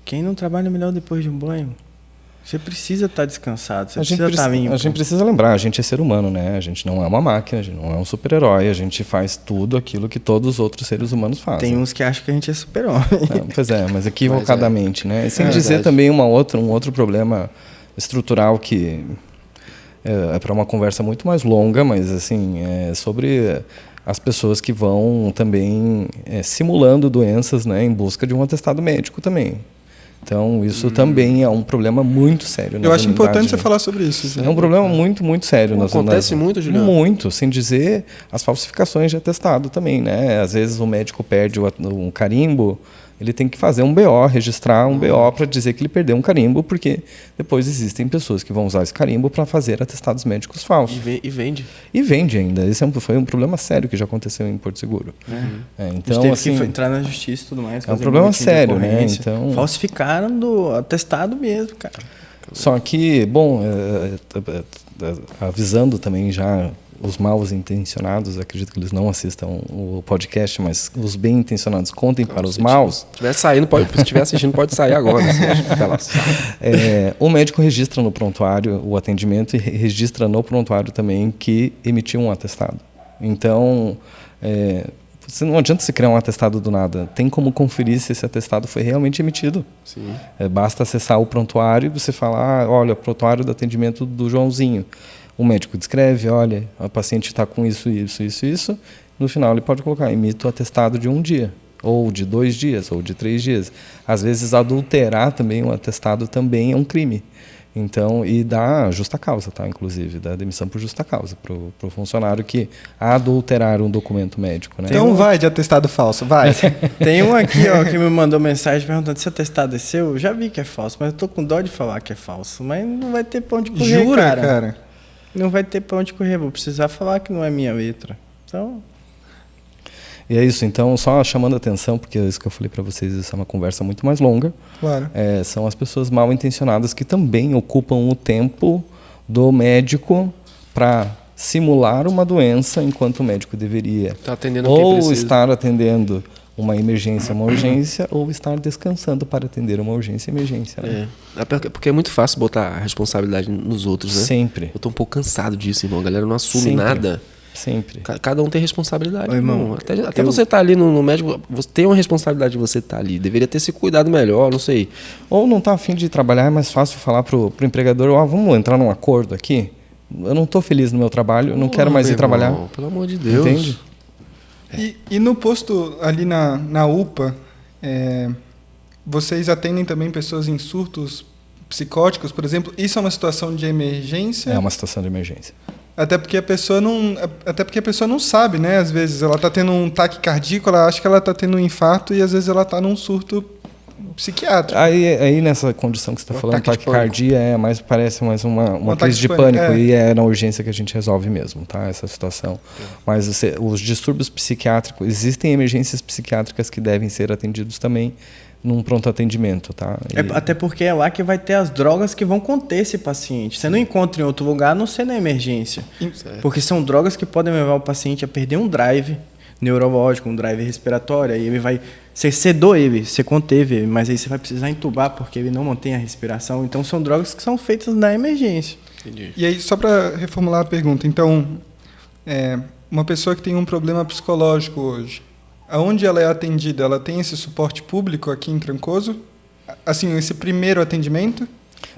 Quem não trabalha melhor depois de um banho? Você precisa estar descansado, você precisa estar limpo. A gente precisa lembrar, a gente é ser humano, né? A gente não é uma máquina, a gente não é um super-herói, a gente faz tudo aquilo que todos os outros seres humanos fazem. Tem uns que acham que a gente é super-homem. Pois é, mas equivocadamente, né? Sem dizer também um outro problema estrutural que é para uma conversa muito mais longa, mas assim, é sobre as pessoas que vão também simulando doenças, né, em busca de um atestado médico também. Então, isso também é um problema muito sério. Eu acho importante você falar sobre isso. É um problema muito, muito sério. Acontece muito, Juliano? Muito, sem dizer as falsificações de atestado também, né? Às vezes o médico perde um carimbo ele tem que fazer um BO, registrar um BO para dizer que ele perdeu um carimbo, porque depois existem pessoas que vão usar esse carimbo para fazer atestados médicos falsos. E vende. E vende ainda. Esse foi um problema sério que já aconteceu em Porto Seguro. Então, a gente assim, teve que entrar na justiça e tudo mais. é um problema sério, né? Então, falsificaram do atestado mesmo, cara. só que, bom, avisando também já os mal intencionados, acredito que eles não assistam o podcast, mas os bem intencionados contem para os maus. Se estiver saindo, se estiver assistindo, pode sair agora. O médico registra no prontuário o atendimento e registra no prontuário também que emitiu um atestado. Então, não adianta você criar um atestado do nada. Tem como conferir se esse atestado foi realmente emitido. Sim. Basta acessar o prontuário e você falar, olha, prontuário do atendimento do Joãozinho. O médico descreve, olha, a paciente está com isso. No final ele pode colocar, emito atestado de 1 dia, ou de 2 dias, ou de 3 dias. Às vezes adulterar também um atestado também é um crime. Então, e dá justa causa, tá? Inclusive, dá demissão por justa causa para o funcionário que adulterar um documento médico, né? Então vai de atestado falso, vai. Tem um aqui, ó, que me mandou mensagem perguntando se o atestado é seu. Eu já vi que é falso, mas eu tô com dó de falar que é falso. Mas não vai ter pra onde correr, Jura, cara? Não vai ter pra onde correr. Vou precisar falar que não é minha letra. Então... E é isso, então, só chamando a atenção, porque é isso que eu falei para vocês, isso é uma conversa muito mais longa. Claro. São as pessoas mal intencionadas que também ocupam o tempo do médico para simular uma doença, enquanto o médico deveria Tá atendendo quem ou precisa. estar atendendo uma emergência, uma urgência, ou estar descansando para atender uma urgência e emergência. Né? Porque é muito fácil botar a responsabilidade nos outros, né? Sempre. Eu tô um pouco cansado disso, irmão. A galera não assume Sempre. nada. Sempre. Cada um tem responsabilidade, Ô, irmão. Até você tá ali no médico, você tem uma responsabilidade de você estar ali. Deveria ter se cuidado melhor, não sei. Ou não está a fim de trabalhar, é mais fácil falar pro empregador, vamos entrar num acordo aqui? Eu não estou feliz no meu trabalho, eu não quero mais ir trabalhar. Pelo amor de Deus. Entende? E no posto ali na UPA, vocês atendem também pessoas em surtos psicóticos, por exemplo? Isso é uma situação de emergência? É uma situação de emergência. Até porque a pessoa não sabe, né? Às vezes ela está tendo um ataque cardíaco, ela acha que ela está tendo um infarto e às vezes ela está num surto psiquiátrico. Aí nessa condição que você está falando, taquicardia parece mais uma crise de pânico e é na urgência que a gente resolve mesmo, tá? Essa situação. Mas os distúrbios psiquiátricos, existem emergências psiquiátricas que devem ser atendidos também num pronto atendimento, tá? Até porque é lá que vai ter as drogas que vão conter esse paciente. Você não encontra em outro lugar, a não ser na emergência. Porque são drogas que podem levar o paciente a perder um drive neurológico, um drive respiratório, aí ele vai... Você sedou ele, você conteve ele, mas aí você vai precisar entubar porque ele não mantém a respiração. Então são drogas que são feitas na emergência. Entendi. E aí, só para reformular a pergunta, então, uma pessoa que tem um problema psicológico hoje, aonde ela é atendida? Ela tem esse suporte público aqui em Trancoso? Assim, esse primeiro atendimento?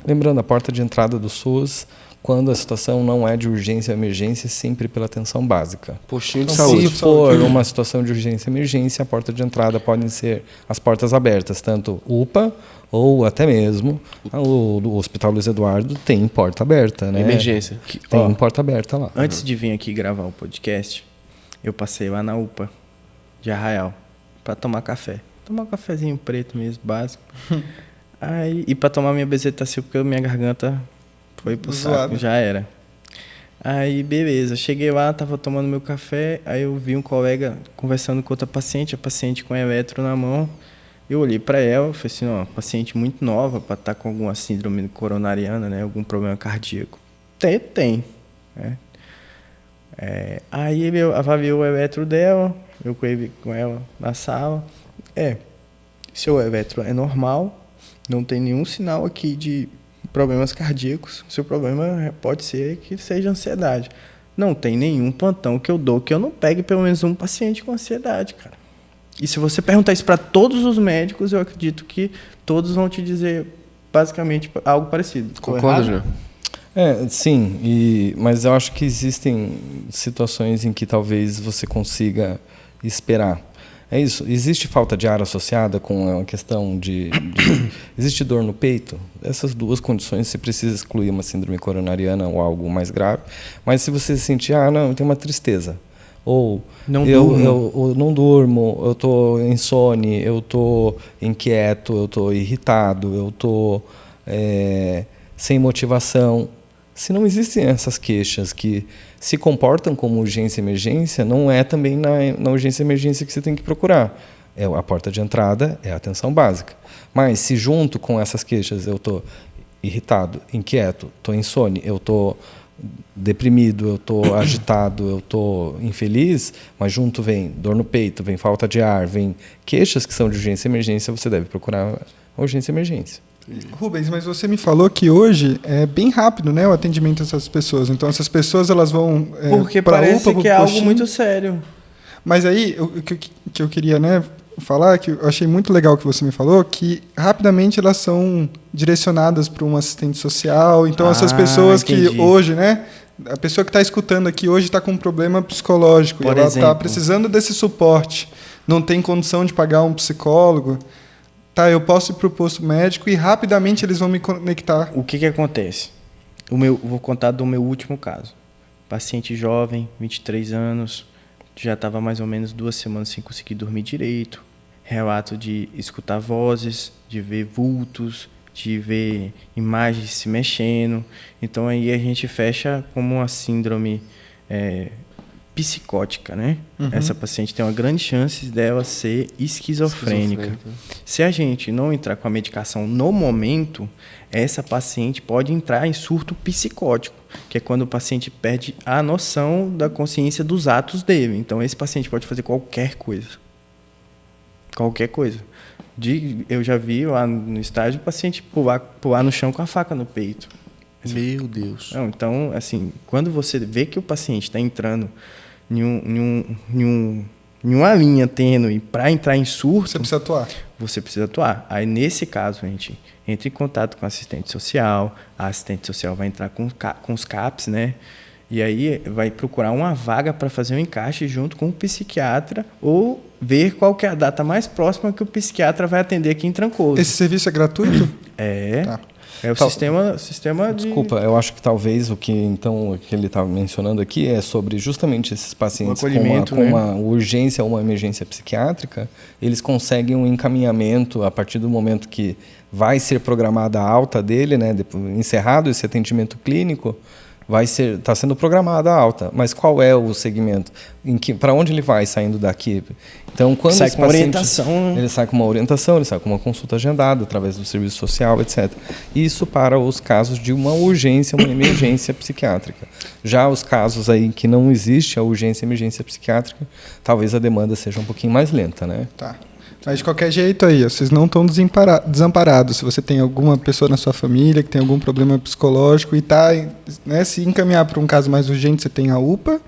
Lembrando, a porta de entrada do SUS, quando a situação não é de urgência ou emergência, sempre pela atenção básica. Postinho de Se saúde. for uma situação de urgência e emergência, a porta de entrada podem ser as portas abertas, tanto UPA ou até mesmo o Hospital Luiz Eduardo tem porta aberta, né? Emergência. Tem porta aberta lá. Antes de vir aqui gravar o podcast, eu passei lá na UPA de Arraial para tomar café. Tomar um cafezinho preto mesmo, básico. Aí, e para tomar minha bezetacil, porque minha garganta foi pro saco, já era. Aí, beleza. Cheguei lá, tava tomando meu café, aí eu vi um colega conversando com outra paciente, a paciente com eletro na mão. Eu olhei para ela, falei assim, ó, paciente muito nova para estar com alguma síndrome coronariana, né, algum problema cardíaco. Tem. Né? Aí ele avaliou o eletro dela, eu com ela na sala. Seu eletro é normal, não tem nenhum sinal aqui de problemas cardíacos. Seu problema pode ser que seja ansiedade. Não tem nenhum plantão que eu dou que eu não pegue pelo menos um paciente com ansiedade, cara. E se você perguntar isso para todos os médicos, eu acredito que todos vão te dizer basicamente algo parecido. Concordo, já. Sim, mas eu acho que existem situações em que talvez você consiga esperar. É isso. Existe falta de ar associada com a questão existe dor no peito? Essas duas condições você precisa excluir uma síndrome coronariana ou algo mais grave. Mas se você sentir, não, tem uma tristeza. Ou Não eu não durmo, eu estou insone, eu estou inquieto, eu estou irritado, eu estou sem motivação. Se não existem essas queixas que se comportam como urgência e emergência, não é também na urgência e emergência que você tem que procurar. A porta de entrada é a atenção básica. Mas se junto com essas queixas eu estou irritado, inquieto, estou insone, eu estou deprimido, eu estou agitado, eu estou infeliz, mas junto vem dor no peito, vem falta de ar, vem queixas que são de urgência e emergência, você deve procurar a urgência e emergência. Rubens, mas você me falou que hoje é bem rápido, né, o atendimento dessas pessoas. Então essas pessoas elas vão porque pra parece UPA, que é algo postinho. muito sério. Mas aí o que eu queria, né, falar, que eu achei muito legal que você me falou, que rapidamente elas são direcionadas para um assistente social. Então essas pessoas entendi. que hoje, né, a pessoa que está escutando aqui hoje está com um problema psicológico, Por e ela exemplo. está precisando desse suporte, não tem condição de pagar um psicólogo. Tá, eu posso ir para o posto médico e rapidamente eles vão me conectar. O que acontece? Vou contar do meu último caso. Paciente jovem, 23 anos, já estava mais ou menos 2 semanas sem conseguir dormir direito. Relato de escutar vozes, de ver vultos, de ver imagens se mexendo. Então aí a gente fecha como uma síndrome psicótica, né? Essa paciente tem uma grande chance dela ser esquizofrênica. Se a gente não entrar com a medicação no momento, essa paciente pode entrar em surto psicótico, que é quando o paciente perde a noção da consciência dos atos dele. Então esse paciente pode fazer qualquer coisa. Qualquer coisa. Eu já vi lá no estágio o paciente pular no chão com a faca no peito. Meu Deus. Não, então, assim, quando você vê que o paciente está entrando em uma linha tênue para entrar em surto, Você precisa atuar. Aí, nesse caso, a gente entra em contato com o assistente social, a assistente social vai entrar com os CAPs, né? E aí vai procurar uma vaga para fazer um encaixe junto com o psiquiatra ou ver qual que é a data mais próxima que o psiquiatra vai atender aqui em Trancoso. Esse serviço é gratuito? Tá. É o sistema de... Desculpa, eu acho que talvez o que ele estava mencionando aqui é sobre justamente esses pacientes com uma urgência ou uma emergência psiquiátrica, eles conseguem um encaminhamento a partir do momento que vai ser programada a alta dele, né, encerrado esse atendimento clínico, está sendo programada a alta. Mas qual é o segmento? Para onde ele vai saindo daqui? Então, quando sai esse com paciente, orientação, ele sai com uma orientação, ele sai com uma consulta agendada através do serviço social, etc. Isso para os casos de uma urgência, uma emergência psiquiátrica. Já os casos aí que não existe a urgência e emergência psiquiátrica, talvez a demanda seja um pouquinho mais lenta, né? Tá. Mas de qualquer jeito aí, vocês não estão desamparados. Se você tem alguma pessoa na sua família que tem algum problema psicológico e está, né, se encaminhar para um caso mais urgente, você tem a UPA.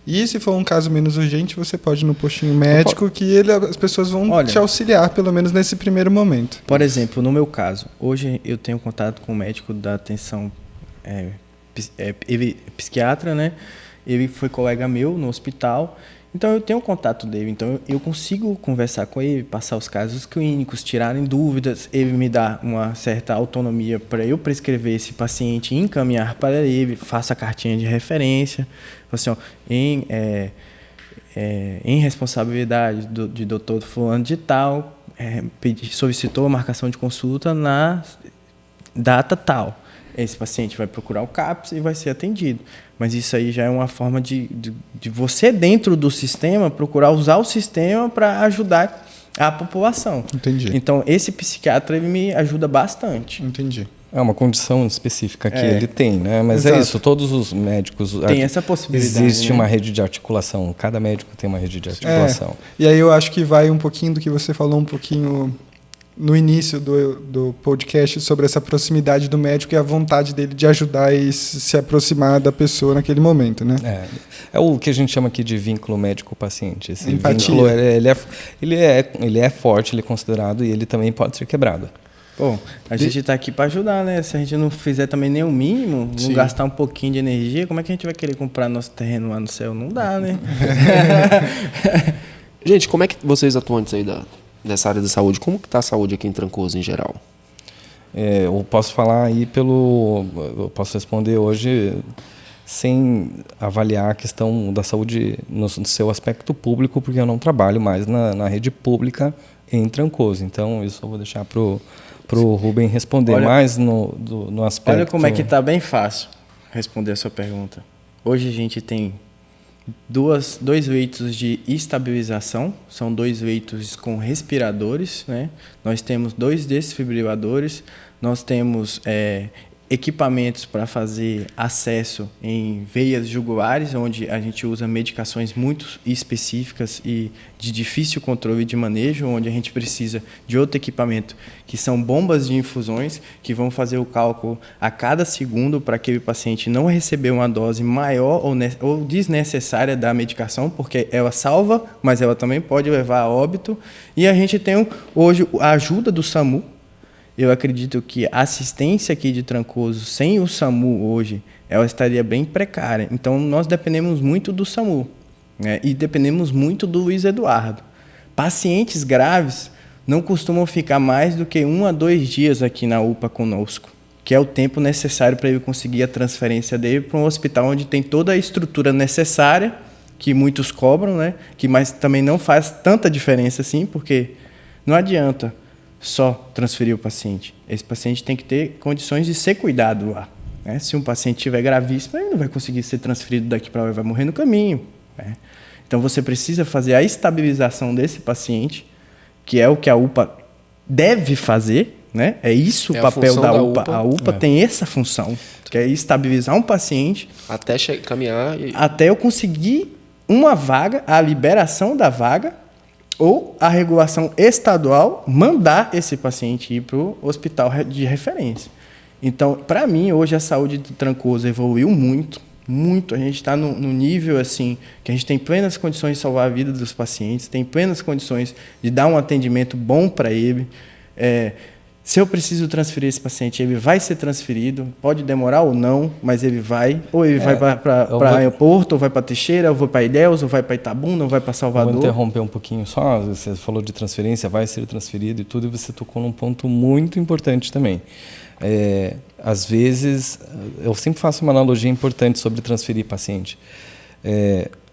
E se for um caso menos urgente, você pode ir no postinho médico, que as pessoas vão te auxiliar, pelo menos nesse primeiro momento. Por exemplo, no meu caso, hoje eu tenho contato com o médico da atenção psiquiatra, né? Ele foi colega meu no hospital, então eu tenho o contato dele, então eu consigo conversar com ele, passar os casos clínicos, tirarem dúvidas, ele me dá uma certa autonomia para eu prescrever esse paciente e encaminhar para ele, faço a cartinha de referência, assim, ó, em responsabilidade de doutor fulano de tal, solicitou a marcação de consulta na data tal. Esse paciente vai procurar o CAPS e vai ser atendido. Mas isso aí já é uma forma de você, dentro do sistema, procurar usar o sistema para ajudar a população. Entendi. Então, esse psiquiatra ele me ajuda bastante. Entendi. É uma condição específica que ele tem, né? Mas Exato. É isso, todos os médicos... Tem essa possibilidade. Existe, né? uma rede de articulação, cada médico tem uma rede de articulação. E aí eu acho que vai um pouquinho do que você falou um pouquinho no início do podcast sobre essa proximidade do médico e a vontade dele de ajudar e se aproximar da pessoa naquele momento, né? É o que a gente chama aqui de vínculo médico-paciente. Esse Empatia. vínculo ele é forte, ele é considerado e ele também pode ser quebrado. Pô, a gente está aqui para ajudar, né? Se a gente não fizer também nem o mínimo, não gastar um pouquinho de energia, como é que a gente vai querer comprar nosso terreno lá no céu? Não dá, né? Gente, como é que vocês atuantes aí dessa área da saúde, como que está a saúde aqui em Trancoso em geral? Eu posso falar aí eu posso responder hoje sem avaliar a questão da saúde no seu aspecto público, porque eu não trabalho mais na rede pública em Trancoso. Então, isso eu vou deixar para o Rubem responder mais no aspecto... Olha como é que está bem fácil responder a sua pergunta. Hoje a gente tem dois leitos de estabilização, são 2 leitos com respiradores, né? Nós temos 2 desfibriladores, nós temos equipamentos para fazer acesso em veias jugulares, onde a gente usa medicações muito específicas e de difícil controle de manejo, onde a gente precisa de outro equipamento, que são bombas de infusões, que vão fazer o cálculo a cada segundo para aquele paciente não receber uma dose maior ou desnecessária da medicação, porque ela salva, mas ela também pode levar a óbito. E a gente tem hoje a ajuda do SAMU. Eu acredito que a assistência aqui de Trancoso, sem o SAMU hoje, ela estaria bem precária. Então, nós dependemos muito do SAMU, né? E dependemos muito do Luiz Eduardo. Pacientes graves não costumam ficar mais do que 1 a 2 dias aqui na UPA conosco, que é o tempo necessário para ele conseguir a transferência dele para um hospital onde tem toda a estrutura necessária, que muitos cobram, né? Mas também não faz tanta diferença assim, porque não adianta só transferir o paciente. Esse paciente tem que ter condições de ser cuidado lá, né? Se um paciente estiver gravíssimo, ele não vai conseguir ser transferido daqui para lá, ele vai morrer no caminho, né? Então, você precisa fazer a estabilização desse paciente, que é o que a UPA deve fazer, né? É isso o papel da UPA. A UPA tem essa função, que é estabilizar um paciente até caminhar até eu conseguir uma vaga, a liberação da vaga, ou a regulação estadual mandar esse paciente ir para o hospital de referência. Então, para mim, hoje a saúde de Trancoso evoluiu muito. A gente está no nível assim, que a gente tem plenas condições de salvar a vida dos pacientes, tem plenas condições de dar um atendimento bom para ele. Se eu preciso transferir esse paciente, ele vai ser transferido, pode demorar ou não, mas ele vai. Ou ele vai para aeroporto, ou vai para Teixeira, ou vai para Ilhéus, ou vai para Itabuna, ou vai para Salvador. Vou interromper um pouquinho só. Você falou de transferência, vai ser transferido e tudo, e você tocou num ponto muito importante também. Às vezes, eu sempre faço uma analogia importante sobre transferir paciente.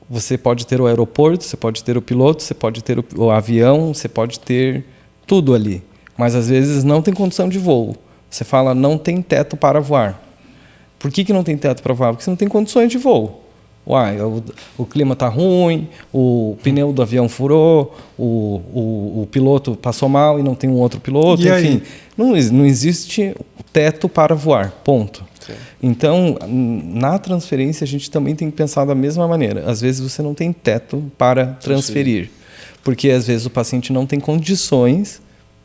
Você pode ter o aeroporto, você pode ter o piloto, você pode ter o avião, você pode ter tudo ali. Mas, às vezes, não tem condição de voo. Você fala, não tem teto para voar. Por que não tem teto para voar? Porque você não tem condições de voo. O clima está ruim, o pneu do avião furou, o piloto passou mal e não tem um outro piloto. E enfim, não existe teto para voar, ponto. Sim. Então, na transferência, a gente também tem que pensar da mesma maneira. Às vezes, você não tem teto para transferir. Porque, às vezes, o paciente não tem condições,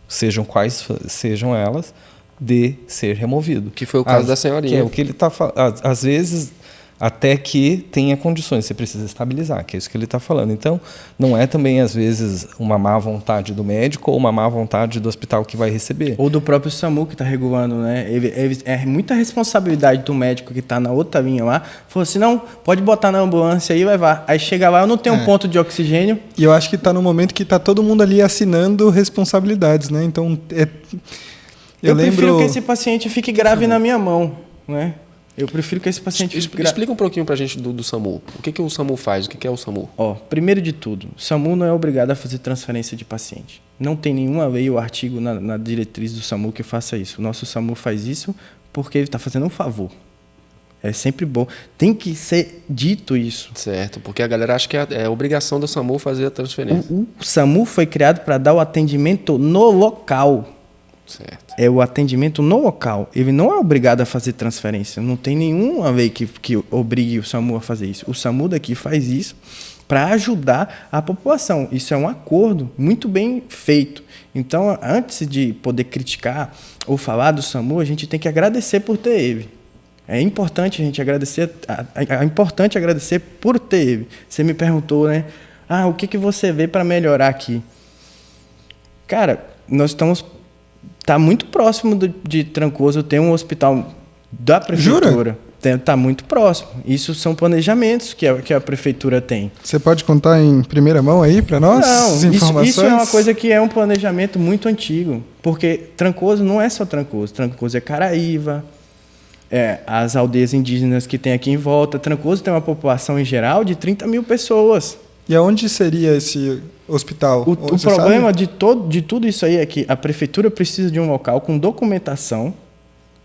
sejam quais sejam elas, de ser removido. Que foi o caso da senhorinha. Que é o que ele está falando. Às vezes, até que tenha condições, você precisa estabilizar, que é isso que ele está falando. Então, não é também, às vezes, uma má vontade do médico ou uma má vontade do hospital que vai receber. Ou do próprio SAMU que está regulando, né? É muita responsabilidade do médico que está na outra linha lá. Falou assim, não, pode botar na ambulância aí e levar. Aí chega lá, eu não tenho um ponto de oxigênio. E eu acho que está no momento que está todo mundo ali assinando responsabilidades, né? Então, eu prefiro que esse paciente fique grave na minha mão, né? Eu prefiro que esse paciente... Explica um pouquinho pra gente do SAMU. O que o SAMU faz? O que é o SAMU? Primeiro de tudo, o SAMU não é obrigado a fazer transferência de paciente. Não tem nenhuma lei ou artigo na diretriz do SAMU que faça isso. O nosso SAMU faz isso porque ele está fazendo um favor. É sempre bom. Tem que ser dito isso. Certo, porque a galera acha que é obrigação do SAMU fazer a transferência. O SAMU foi criado para dar o atendimento no local. Certo. É o atendimento no local. Ele não é obrigado a fazer transferência. Não tem nenhuma lei que obrigue o SAMU a fazer isso. O SAMU daqui faz isso para ajudar a população. Isso é um acordo muito bem feito. Então, antes de poder criticar ou falar do SAMU, a gente tem que agradecer por ter ele. É importante a gente agradecer, é importante agradecer por ter ele. Você me perguntou, né? O que você vê para melhorar aqui? Cara, nós estamos... Está muito próximo de Trancoso, tem um hospital da prefeitura. Jura? Está muito próximo. Isso são planejamentos que a prefeitura tem. Você pode contar em primeira mão aí para nós? Não, isso é uma coisa que é um planejamento muito antigo. Porque Trancoso não é só Trancoso. Trancoso é Caraíva, as aldeias indígenas que tem aqui em volta. Trancoso tem uma população em geral de 30 mil pessoas. E aonde seria esse hospital? O problema de tudo isso aí é que a prefeitura precisa de um local com documentação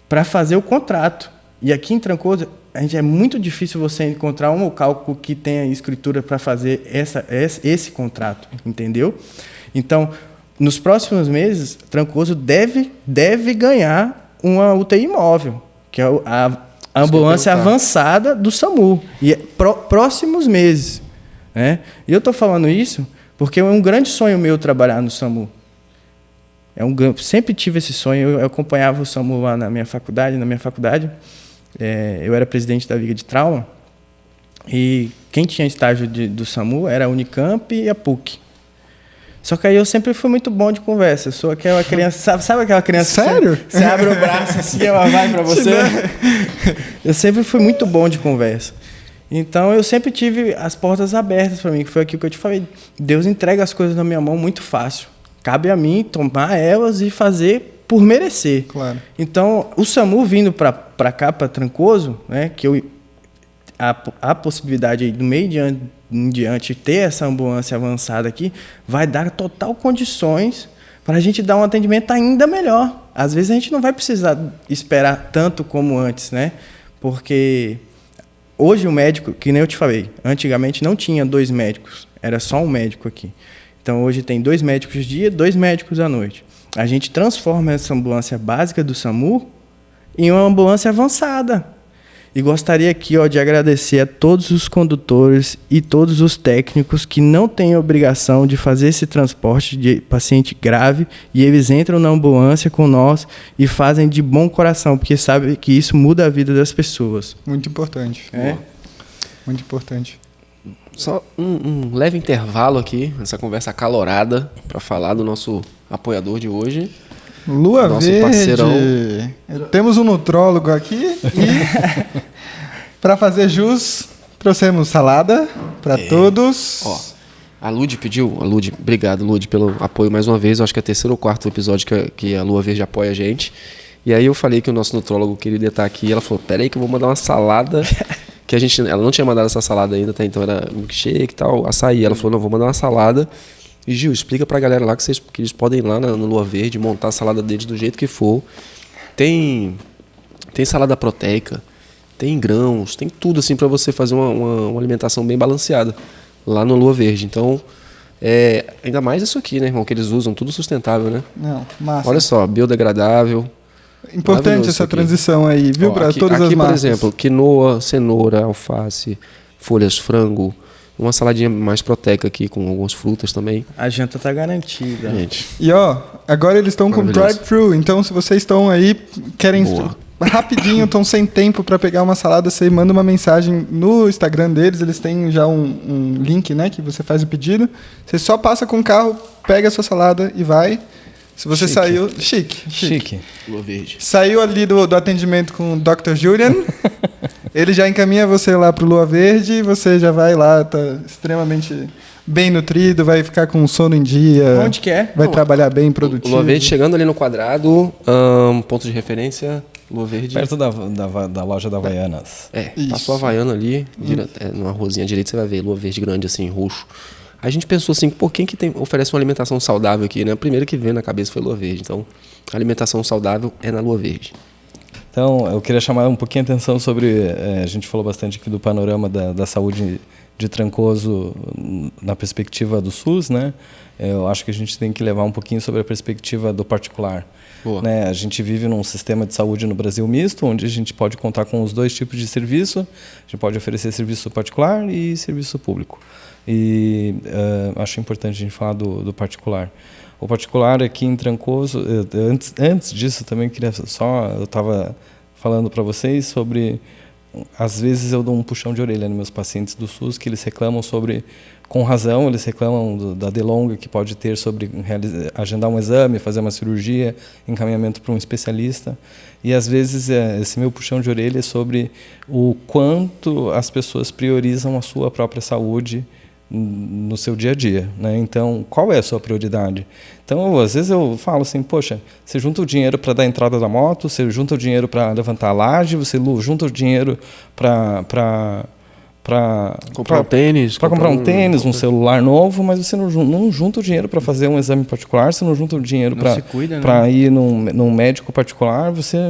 para fazer o contrato. E aqui em Trancoso, é muito difícil você encontrar um local que tenha escritura para fazer esse contrato, entendeu? Então, nos próximos meses, Trancoso deve ganhar uma UTI móvel, que é a ambulância avançada do SAMU. E próximos meses. Né? E eu estou falando isso porque é um grande sonho meu trabalhar no SAMU. Sempre tive esse sonho. Eu acompanhava o SAMU lá na minha faculdade. Eu era presidente da Liga de Trauma. E quem tinha estágio do SAMU era a Unicamp e a PUC. Só que aí eu sempre fui muito bom de conversa. Eu sou aquela criança... Sabe aquela criança... Sério? Você abre o braço assim e ela vai para você? Eu sempre fui muito bom de conversa. Então, eu sempre tive as portas abertas para mim, que foi aquilo que eu te falei. Deus entrega as coisas na minha mão muito fácil. Cabe a mim tomar elas e fazer por merecer. Claro. Então, o SAMU vindo para cá, para Trancoso, né, que a possibilidade aí, do meio em diante ter essa ambulância avançada aqui, vai dar total condições para a gente dar um atendimento ainda melhor. Às vezes a gente não vai precisar esperar tanto como antes, né? Porque hoje o médico, que nem eu te falei, antigamente não tinha 2 médicos, era só um médico aqui. Então hoje tem 2 médicos de dia, 2 médicos à noite. A gente transforma essa ambulância básica do SAMU em uma ambulância avançada. E gostaria aqui de agradecer a todos os condutores e todos os técnicos que não têm a obrigação de fazer esse transporte de paciente grave, e eles entram na ambulância com nós e fazem de bom coração, porque sabem que isso muda a vida das pessoas. Muito importante. Muito importante. Só um leve intervalo aqui, nessa conversa acalorada, para falar do nosso apoiador de hoje. Lua nosso Verde. Parceirão. Temos um nutrólogo aqui e para fazer jus, trouxemos salada para todos. A Lud pediu, obrigado Lud pelo apoio mais uma vez, eu acho que é o 3º ou 4º episódio que a Lua Verde apoia a gente. E aí eu falei que o nosso nutrólogo queria estar aqui, e ela falou, peraí que eu vou mandar uma salada, que ela não tinha mandado essa salada ainda, tá? Então era milkshake e tal, açaí. Ela falou, não, vou mandar uma salada. E Gil, explica pra galera lá que eles podem ir lá no Lua Verde, montar a salada deles do jeito que for. Tem salada proteica, tem grãos, tem tudo assim para você fazer uma alimentação bem balanceada lá no Lua Verde. Então, ainda mais isso aqui, né, irmão, que eles usam, tudo sustentável, né? Não, massa. Olha só, biodegradável. Importante essa transição aí, viu, para todas as aqui, marcas. por exemplo, quinoa, cenoura, alface, folhas, frango. Uma saladinha mais proteica aqui, com algumas frutas também. A janta tá garantida. Gente. E agora eles estão com drive-thru, então se vocês estão aí, querem rapidinho, estão sem tempo para pegar uma salada, você manda uma mensagem no Instagram deles, eles têm já um link, né, que você faz o pedido. Você só passa com o carro, pega a sua salada e vai. Se você saiu... Chique. Lua Verde. Saiu ali do atendimento com o Dr. Julian, ele já encaminha você lá pro Lua Verde e você já vai lá, tá extremamente bem nutrido, vai ficar com sono em dia. Onde que é? Vai trabalhar bem, produtivo. Lua Verde chegando ali no quadrado, ponto de referência, Lua Verde. Perto da loja da Havaianas. Passou a Havaiana ali, numa ruazinha direita você vai ver Lua Verde grande assim, roxo. A gente pensou assim, quem que oferece uma alimentação saudável aqui, né? O primeiro que veio na cabeça foi Lua Verde. Então, a alimentação saudável é na Lua Verde. Então, eu queria chamar um pouquinho a atenção sobre... a gente falou bastante aqui do panorama da saúde de Trancoso na perspectiva do SUS, né? Eu acho que a gente tem que levar um pouquinho sobre a perspectiva do particular. Né? A gente vive num sistema de saúde no Brasil misto, onde a gente pode contar com os 2 tipos de serviço. A gente pode oferecer serviço particular e serviço público. E acho importante a gente falar do particular. O particular aqui em Trancoso, antes disso também eu estava falando para vocês sobre, às vezes eu dou um puxão de orelha nos meus pacientes do SUS, que eles reclamam sobre, com razão, eles reclamam da delonga que pode ter sobre agendar um exame, fazer uma cirurgia, encaminhamento para um especialista. E às vezes esse meu puxão de orelha é sobre o quanto as pessoas priorizam a sua própria saúde no seu dia a dia, né? Então, qual é a sua prioridade? Então, às vezes eu falo assim, poxa, você junta o dinheiro para dar a entrada da moto, você junta o dinheiro para levantar a laje, você junta o dinheiro para comprar um tênis, para comprar um tênis, um celular novo, mas você não junta o dinheiro para fazer um exame particular, você não junta o dinheiro para ir num médico particular, você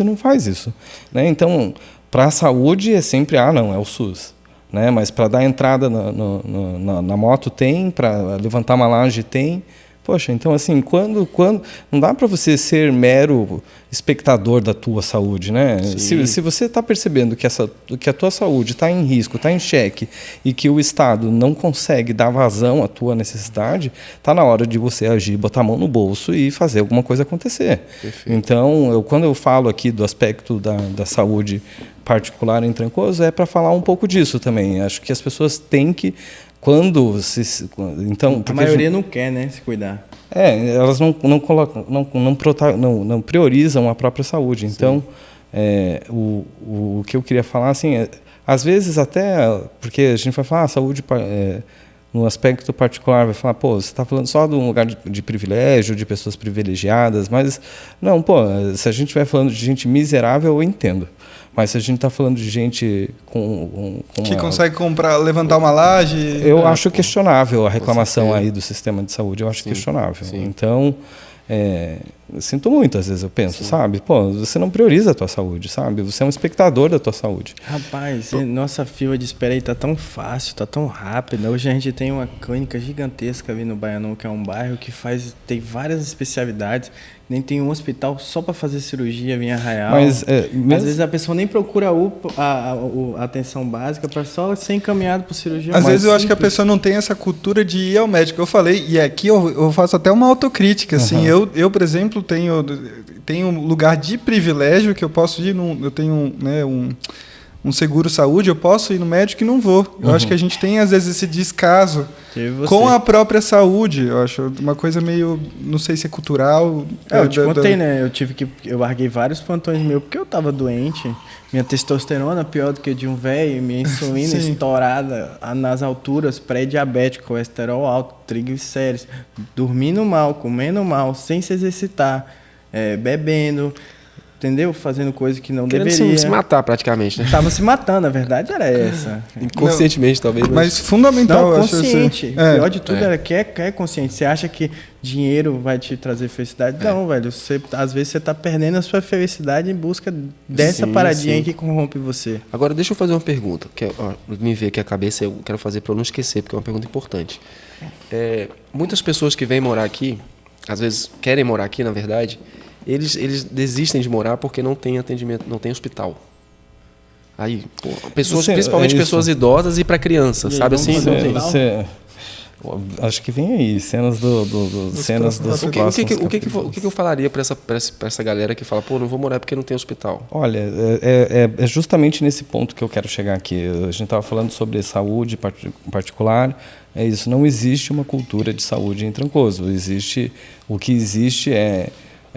não faz isso, né? Então, para a saúde é sempre, não, é o SUS. Né? Mas para dar entrada na moto tem, para levantar uma laje tem. Poxa, então assim, quando não dá para você ser mero espectador da tua saúde, né? Se você está percebendo que a tua saúde está em risco, está em xeque e que o Estado não consegue dar vazão à tua necessidade, está na hora de você agir, botar a mão no bolso e fazer alguma coisa acontecer. Perfeito. Então, quando eu falo aqui do aspecto da saúde particular em Trancoso, é para falar um pouco disso também. Acho que as pessoas têm que então, a maioria não quer, né, se cuidar. Elas não priorizam a própria saúde. Então, o que eu queria falar, assim, às vezes até, porque a gente vai falar saúde no aspecto particular, vai falar, pô, você está falando só de um lugar de privilégio, de pessoas privilegiadas, mas não, pô, se a gente estiver falando de gente miserável, eu entendo. Mas se a gente está falando de gente que consegue levantar uma laje... Eu acho questionável a reclamação aí do sistema de saúde, eu acho questionável. Sim. Então, eu sinto muito, às vezes eu penso, sabe? Pô, você não prioriza a tua saúde, sabe? Você é um espectador da tua saúde. Rapaz, nossa fila de espera aí tá tão fácil, tá tão rápida. Hoje a gente tem uma clínica gigantesca ali no Baianão, que é um bairro que tem várias especialidades. Nem tem um hospital só para fazer cirurgia em Arraial. Mas, às vezes a pessoa nem procura a atenção básica para só ser encaminhado para cirurgia. Às vezes eu acho que a pessoa não tem essa cultura de ir ao médico. Eu falei, e aqui eu faço até uma autocrítica. Assim, eu, por exemplo, tenho um lugar de privilégio que eu posso ir, eu tenho um seguro saúde, eu posso ir no médico e não vou. Eu acho que a gente tem, às vezes, esse descaso com a própria saúde. Eu acho uma coisa meio, não sei se é cultural. Eu te contei, né? Eu larguei vários plantões meus porque eu tava doente. Minha testosterona pior do que a de um velho, minha insulina estourada nas alturas, pré-diabético, colesterol alto, triglicéridos, dormindo mal, comendo mal, sem se exercitar, bebendo... Entendeu? Fazendo coisa que não deveria. Se matar praticamente, né? Tava se matando, a verdade era essa. Inconscientemente, talvez. Mas fundamental, não, consciente. O pior de tudo era que é consciente. Você acha que dinheiro vai te trazer felicidade? Não, velho. Às vezes você tá perdendo a sua felicidade em busca dessa paradinha aí que corrompe você. Agora, deixa eu fazer uma pergunta. Me veio aqui a cabeça, eu quero fazer para eu não esquecer, porque é uma pergunta importante. Muitas pessoas que vêm morar aqui, às vezes querem morar aqui, na verdade... Eles desistem de morar porque não tem atendimento, não tem hospital. Aí, principalmente pessoas idosas e para crianças, sabe assim? Acho que vem aí cenas cenas dos próximos. O que eu falaria para essa galera que fala, pô, não vou morar porque não tem hospital? Olha, é justamente nesse ponto que eu quero chegar aqui. A gente estava falando sobre saúde particular. É isso. Não existe uma cultura de saúde em Trancoso. O que existe é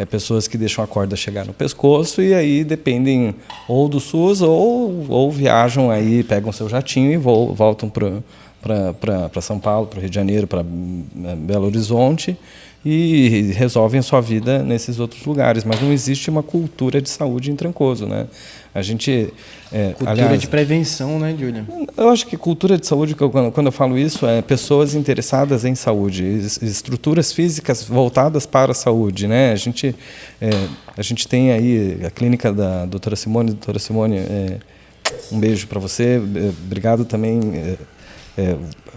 pessoas que deixam a corda chegar no pescoço e aí dependem ou do SUS ou viajam aí, pegam seu jatinho e voltam para São Paulo, para o Rio de Janeiro, para Belo Horizonte e resolvem a sua vida nesses outros lugares. Mas não existe uma cultura de saúde em Trancoso, né? A gente... cultura de prevenção, né, Júlia? Eu acho que cultura de saúde, quando eu falo isso, é pessoas interessadas em saúde, estruturas físicas voltadas para a saúde, né? A gente tem aí a clínica da doutora Simone. Doutora Simone, um beijo para você. Obrigado também...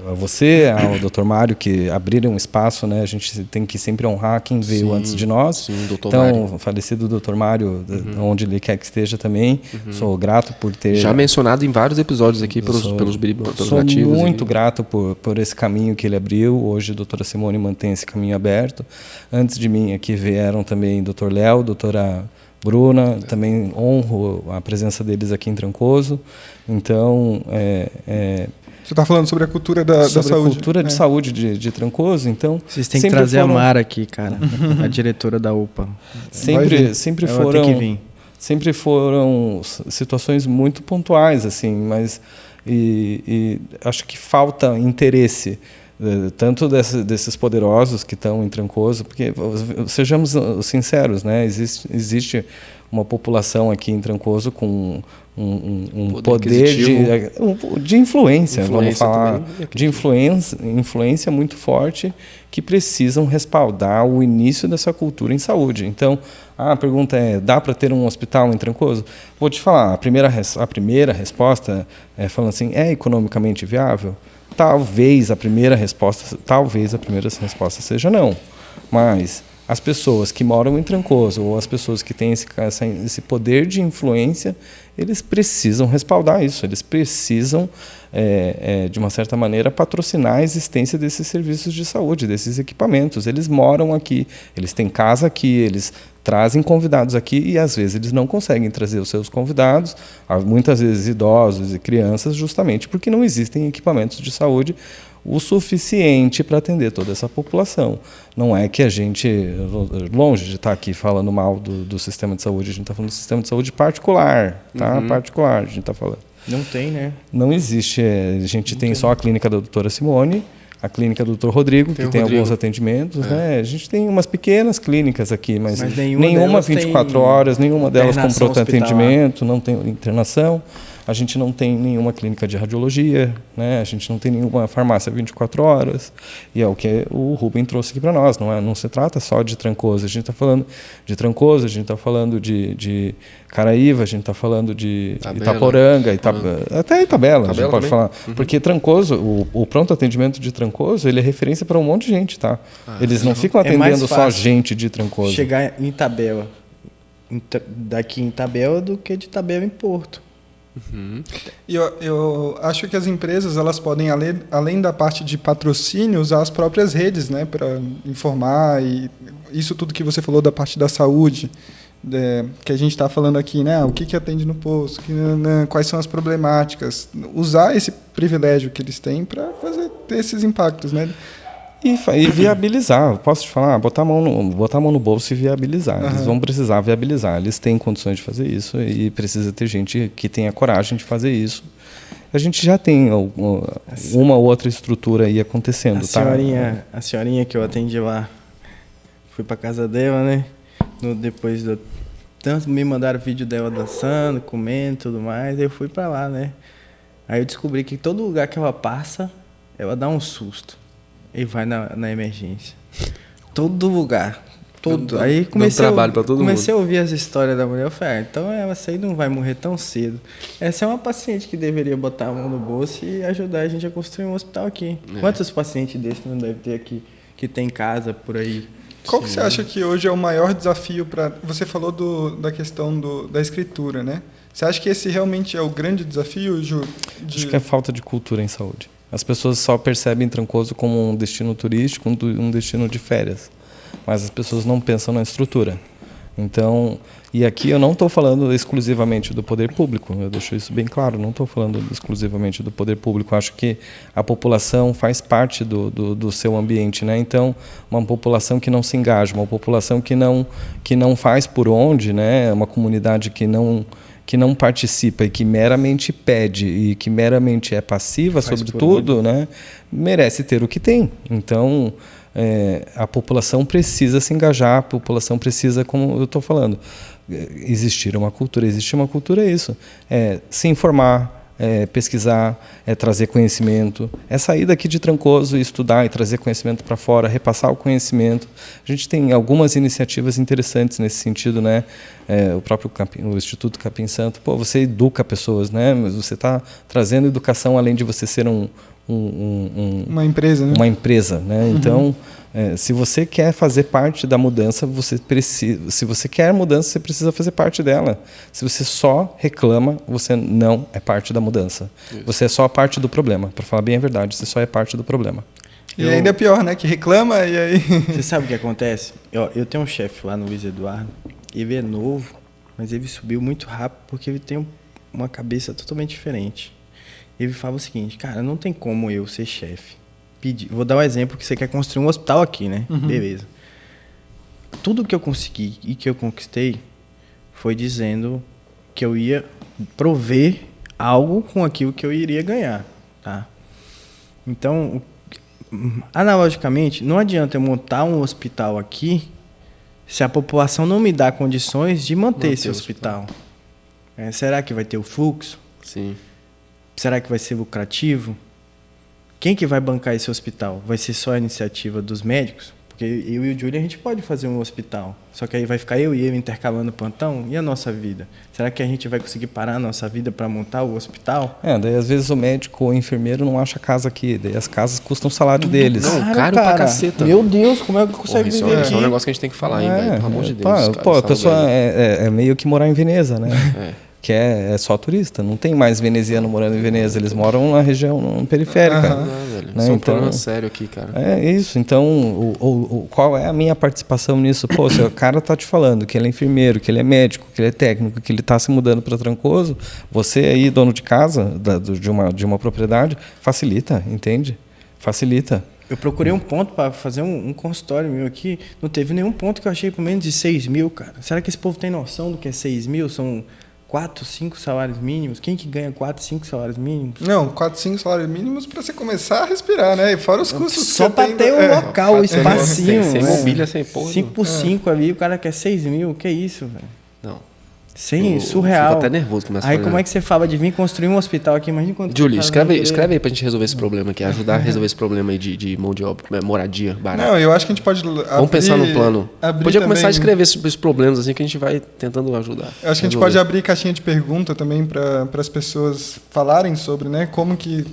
a você, ao Dr. Mário, que abriram um espaço, né? A gente tem que sempre honrar quem veio antes de nós. Sim, Dr. Então, Mário. Falecido Dr. Mário, onde ele quer que esteja também, sou grato por ter... Já mencionado em vários episódios aqui pelos nativos. Sou muito grato por esse caminho que ele abriu. Hoje a doutora Simone mantém esse caminho aberto. Antes de mim aqui vieram também Dr. Léo, doutora Bruna, também honro a presença deles aqui em Trancoso. Então, você está falando sobre a cultura da saúde. Sobre a cultura de saúde de Trancoso, então... Vocês têm que trazer a Mara aqui, cara, a diretora da UPA. Sempre foram situações muito pontuais, assim, mas e acho que falta interesse tanto desses poderosos que estão em Trancoso, porque sejamos sinceros, né? Existe uma população aqui em Trancoso com um poder de influência, vamos falar, de influência muito forte, que precisam respaldar o início dessa cultura em saúde. Então, a pergunta é, dá para ter um hospital em Trancoso? Vou te falar, a primeira resposta é falando assim, é economicamente viável? Talvez a primeira resposta seja não. Mas as pessoas que moram em Trancoso ou as pessoas que têm esse poder de influência, eles precisam respaldar isso. Eles precisam, de uma certa maneira, patrocinar a existência desses serviços de saúde, desses equipamentos. Eles moram aqui, eles têm casa aqui, eles trazem convidados aqui e, às vezes, eles não conseguem trazer os seus convidados, muitas vezes idosos e crianças, justamente porque não existem equipamentos de saúde o suficiente para atender toda essa população. Não é que a gente, longe de estar aqui falando mal do sistema de saúde, a gente está falando do sistema de saúde particular, tá? Particular, a gente está falando. Não tem, né? Não existe. A gente tem só a clínica da doutora Simone, a clínica do Dr. Rodrigo, que tem alguns atendimentos. Né? A gente tem umas pequenas clínicas aqui, mas nenhuma 24 horas, nenhuma delas com pronto atendimento, não tem internação. A gente não tem nenhuma clínica de radiologia, né? A gente não tem nenhuma farmácia 24 horas. E é o que o Rubem trouxe aqui para nós. Não se trata só de Trancoso. A gente está falando de Trancoso, a gente está falando de Caraíva, a gente está falando de Itaporanga, até Itabela, a gente pode falar. Porque Trancoso, o pronto atendimento de Trancoso, ele é referência para um monte de gente, tá? Eles não ficam atendendo só gente de Trancoso. Chegar em Itabela, daqui em Itabela, do que de Itabela em Porto. E eu acho que as empresas elas podem, além da parte de patrocínio, usar as próprias redes, né, para informar, e isso tudo que você falou da parte da saúde, que a gente está falando aqui, né, o que atende no posto, quais são as problemáticas, usar esse privilégio que eles têm para ter esses impactos, né? E viabilizar, posso te falar, botar a mão no bolso e viabilizar. Eles vão precisar viabilizar, eles têm condições de fazer isso e precisa ter gente que tenha coragem de fazer isso. A gente já tem uma ou outra estrutura aí acontecendo, A senhorinha que eu atendi lá, fui pra casa dela, né? Tanto me mandaram vídeo dela dançando, comendo e tudo mais, eu fui pra lá, né? Aí eu descobri que todo lugar que ela passa, ela dá um susto. E vai na emergência. Todo lugar. Todo. Aí comecei a ouvir as histórias da mulher. Eu falei, então essa aí não vai morrer tão cedo. Essa é uma paciente que deveria botar a mão no bolso e ajudar a gente a construir um hospital aqui. Quantos pacientes desses não deve ter aqui, que tem casa por aí? Qual que você acha que hoje é o maior desafio para... Você falou da questão da escritura, né? Você acha que esse realmente é o grande desafio, Ju? Acho que é falta de cultura em saúde. As pessoas só percebem Trancoso como um destino turístico, um destino de férias. Mas as pessoas não pensam na estrutura. Então, e aqui eu não estou falando exclusivamente do poder público, eu deixo isso bem claro, não estou falando exclusivamente do poder público. Acho que a população faz parte do seu ambiente, né? Então, uma população que não se engaja, uma população que não faz por onde, né? Uma comunidade que não participa e que meramente pede e que meramente é passiva, sobretudo, né, merece ter o que tem. Então, a população precisa se engajar, a população precisa, como eu estou falando, existir uma cultura. Existir uma cultura é isso, se informar, pesquisar, trazer conhecimento, sair daqui de Trancoso e estudar e trazer conhecimento para fora, repassar o conhecimento. A gente tem algumas iniciativas interessantes nesse sentido, né? O próprio o Instituto Capim Santo, você educa pessoas, né? Mas você está trazendo educação além de você ser uma empresa, né? Uma empresa, né? Então, se você quer fazer parte da mudança, se você quer mudança, você precisa fazer parte dela. Se você só reclama, você não é parte da mudança. Isso. Você é só parte do problema. Para falar bem a verdade, você só é parte do problema. E ainda é pior, né? Que reclama e aí... Você sabe o que acontece? Eu tenho um chefe lá no Luiz Eduardo, ele é novo, mas ele subiu muito rápido porque ele tem uma cabeça totalmente diferente. Ele fala o seguinte, cara, não tem como eu ser chefe. Vou dar um exemplo que você quer construir um hospital aqui, né? Beleza. Tudo que eu consegui e que eu conquistei foi dizendo que eu ia prover algo com aquilo que eu iria ganhar, tá? Então, analogicamente, não adianta eu montar um hospital aqui se a população não me dá condições de manter esse hospital. Será que vai ter o fluxo? Sim. Será que vai ser lucrativo? Quem que vai bancar esse hospital? Vai ser só a iniciativa dos médicos? Porque eu e o Júlio, a gente pode fazer um hospital. Só que aí vai ficar eu e ele intercalando plantão. E a nossa vida? Será que a gente vai conseguir parar a nossa vida para montar o hospital? Daí às vezes o médico ou o enfermeiro não acha casa aqui. Daí as casas custam o salário deles. Não, caro pra caceta. Meu Deus, como é que consegue viver aqui? Isso é um negócio que a gente tem que falar, hein, velho? Pelo amor de Deus. A pessoa é meio que morar em Veneza, né? Que é só turista. Não tem mais veneziano morando em Veneza. Eles moram na região periférica. Velho. Isso é um problema sério aqui, cara. É isso. Então, qual é a minha participação nisso? Pô, se o cara tá te falando que ele é enfermeiro, que ele é médico, que ele é técnico, que ele tá se mudando para Trancoso, você aí, dono de casa, de uma propriedade, facilita, entende? Facilita. Eu procurei um ponto para fazer um consultório meu aqui. Não teve nenhum ponto que eu achei por menos de 6 mil, cara. Será que esse povo tem noção do que é 6 mil? São 4, 5 salários mínimos? Quem que ganha 4, 5 salários mínimos? Não, 4, 5 salários mínimos para você começar a respirar, né? E fora os custos só que para ter o local, o espacinho. Sem mobília, sem porra. 5 por 5 ali, o cara quer 6 mil. Que isso, velho? Não. Surreal. Fico até nervoso com essa Aí como é que você fala de vir construir um hospital aqui? Imagina quanto... Júlio, escreve aí pra gente resolver esse problema aqui. Ajudar a resolver esse problema aí de mão de obra, moradia, barata. Não, eu acho que a gente pode Vamos pensar no plano. Podia começar também... a escrever esses problemas assim que a gente vai tentando ajudar. Eu acho que a gente pode abrir caixinha de pergunta também para as pessoas falarem sobre, né? Como que...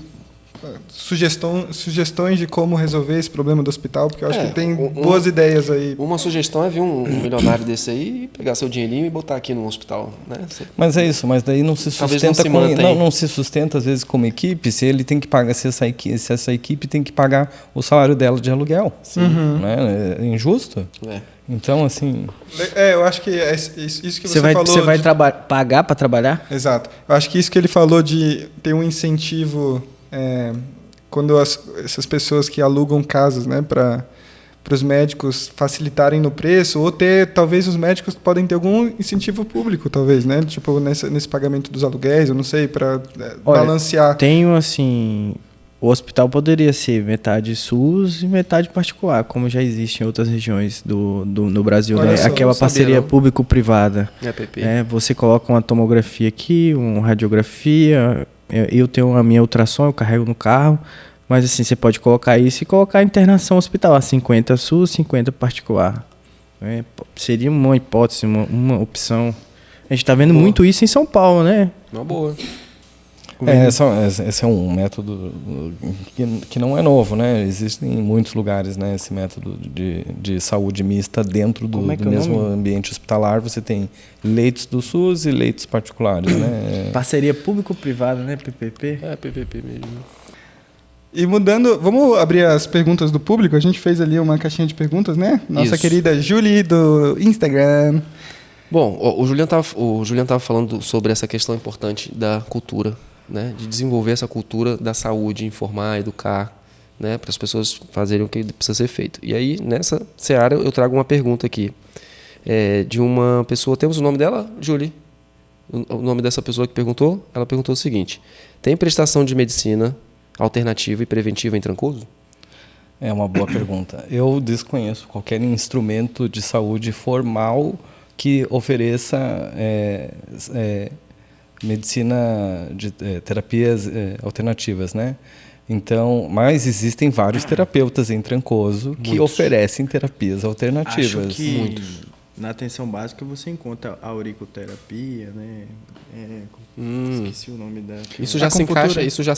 Sugestões de como resolver esse problema do hospital, porque eu acho que tem boas ideias aí. Uma sugestão é vir um milionário desse aí, pegar seu dinheirinho e botar aqui no hospital, né? Mas é isso, mas daí não se sustenta não se sustenta às vezes como equipe, se ele tem que pagar, se essa equipe tem que pagar o salário dela de aluguel. Sim. Né? É injusto. Então, assim... eu acho que é isso que você falou... Você vai pagar para trabalhar? Exato. Eu acho que isso que ele falou de ter um incentivo... quando essas pessoas que alugam casas, né, para os médicos facilitarem no preço, ou talvez os médicos podem ter algum incentivo público, talvez, né, tipo nesse pagamento dos aluguéis, eu não sei, para balancear. Tenho assim, o hospital poderia ser metade SUS e metade particular, como já existe em outras regiões no Brasil, né? Aquela parceria público-privada. Você coloca uma tomografia aqui, uma radiografia. Eu tenho a minha ultrassom, eu carrego no carro, mas assim, você pode colocar isso e colocar a internação hospitalar, 50 SUS, 50 particular. Seria uma hipótese, uma opção. A gente está vendo muito isso em São Paulo, né? Uma boa. Esse é um método que não é novo, né? Existe em muitos lugares, né, esse método de saúde mista dentro do mesmo ambiente hospitalar. Você tem leitos do SUS e leitos particulares, né? Parceria público-privada, né? PPP? PPP mesmo. E mudando, vamos abrir as perguntas do público. A gente fez ali uma caixinha de perguntas, né? Nossa querida Julie, do Instagram. Bom, o Julian estava falando sobre essa questão importante da cultura, né, de desenvolver essa cultura da saúde, informar, educar, né, para as pessoas fazerem o que precisa ser feito. E aí, nessa seara, eu trago uma pergunta aqui, de uma pessoa. Temos o nome dela, Julie? O nome dessa pessoa que perguntou? Ela perguntou o seguinte: tem prestação de medicina alternativa e preventiva em Trancoso? É uma boa pergunta. Eu desconheço qualquer instrumento de saúde formal que ofereça medicina de terapias alternativas, né? Então, mas existem vários terapeutas em Trancoso que oferecem terapias alternativas. Acho que na atenção básica você encontra a auriculoterapia, né? Esqueci o nome da... Isso já se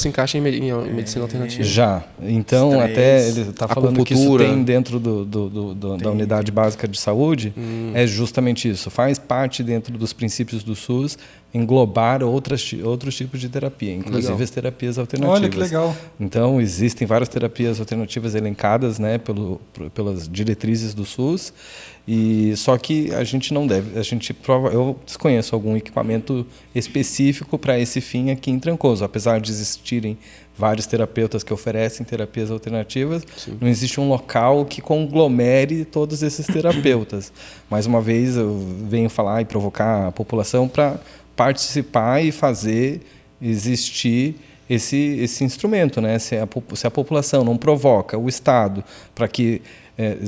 encaixa em medicina alternativa. Já. Então, até ele está falando que isso tem dentro da unidade básica de saúde, é justamente isso. Faz parte dentro dos princípios do SUS englobar outros tipos de terapia, inclusive as terapias alternativas. Olha que legal. Então, existem várias terapias alternativas elencadas, né, pelas diretrizes do SUS. E só que a gente não deve, eu desconheço algum equipamento específico para esse fim aqui em Trancoso, apesar de existirem vários terapeutas que oferecem terapias alternativas. Sim. Não existe um local que conglomere todos esses terapeutas. Mais uma vez eu venho falar e provocar a população para participar e fazer existir esse instrumento, né? Se a população não provoca o Estado para que,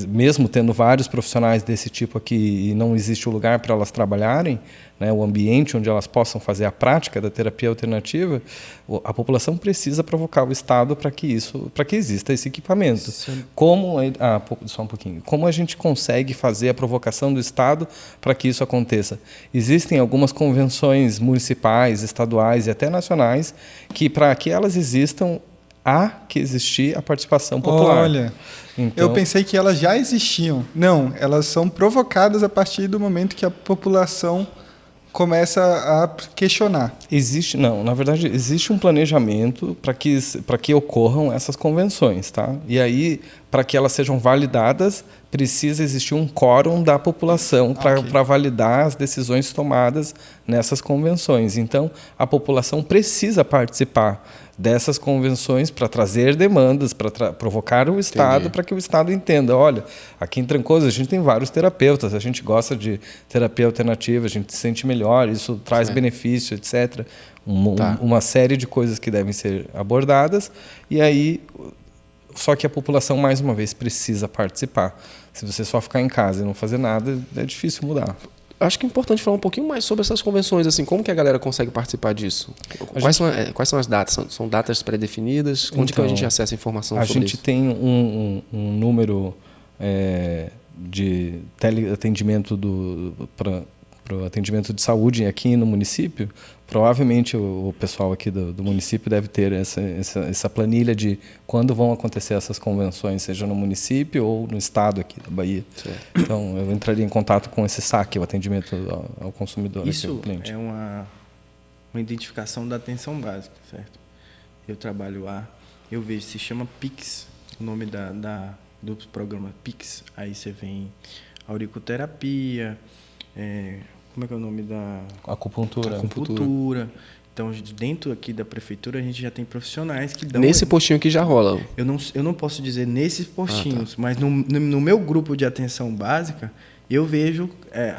mesmo tendo vários profissionais desse tipo aqui e não existe o lugar para elas trabalharem, né, o ambiente onde elas possam fazer a prática da terapia alternativa, a população precisa provocar o Estado para que exista esse equipamento. Só um pouquinho. Como a gente consegue fazer a provocação do Estado para que isso aconteça? Existem algumas convenções municipais, estaduais e até nacionais que, para que elas existam, há que existir a participação popular. Olha, então, eu pensei que elas já existiam. Não, elas são provocadas a partir do momento que a população começa a questionar. Na verdade, existe um planejamento para que ocorram essas convenções, tá? E aí, para que elas sejam validadas, precisa existir um quórum da população para validar as decisões tomadas nessas convenções. Então, a população precisa participar dessas convenções para trazer demandas, para provocar o Estado, para que o Estado entenda, olha, aqui em Trancoso a gente tem vários terapeutas, a gente gosta de terapia alternativa, a gente se sente melhor, isso traz benefício, etc. Uma série de coisas que devem ser abordadas, e aí, só que a população, mais uma vez, precisa participar. Se você só ficar em casa e não fazer nada, é difícil mudar. Acho que é importante falar um pouquinho mais sobre essas convenções, assim, como que a galera consegue participar disso? Quais são as datas? São datas pré-definidas? Onde que a gente acessa informação sobre isso? A gente tem um número de teleatendimento para o atendimento de saúde aqui no município. Provavelmente o pessoal aqui do município deve ter essa planilha de quando vão acontecer essas convenções, seja no município ou no estado aqui da Bahia. Certo. Então, eu entraria em contato com esse SAC, o atendimento ao consumidor. Isso aqui, ao cliente. É uma identificação da atenção básica, certo? Eu trabalho lá, eu vejo, se chama PIX, o nome do programa PIX. Aí você vem auriculoterapia, como é que é o nome da... Acupuntura. Então, dentro aqui da prefeitura, a gente já tem profissionais que dão... Nesse postinho aqui já rola? Eu não posso dizer nesses postinhos, mas no meu grupo de atenção básica, eu vejo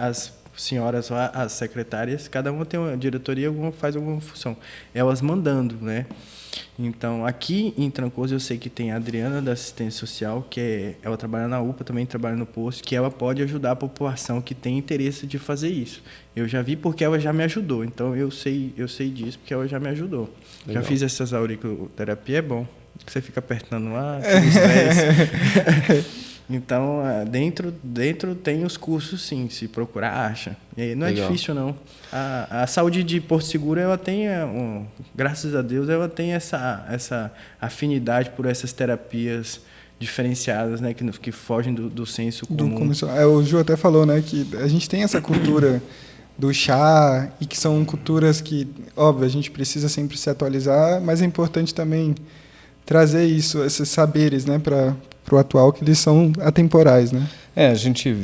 as senhoras lá, as secretárias, cada uma tem uma diretoria, faz alguma função. Elas mandando, né? Então, aqui em Trancoso, eu sei que tem a Adriana da assistência social, ela trabalha na UPA, também trabalha no posto, que ela pode ajudar a população que tem interesse de fazer isso. Eu já vi porque ela já me ajudou, então eu sei disso porque ela já me ajudou. Legal. Já fiz essas auriculoterapia, é bom. Você fica apertando lá, tira estresse. Então, dentro tem os cursos, sim, se procurar, acha. E aí não é difícil, não. A saúde de Porto Seguro, ela tem, graças a Deus, ela tem essa afinidade por essas terapias diferenciadas, né, que fogem do senso comum. O Ju até falou, né, que a gente tem essa cultura do chá e que são culturas que, óbvio, a gente precisa sempre se atualizar, mas é importante também trazer esses saberes, né, para o atual, que eles são atemporais, né? A gente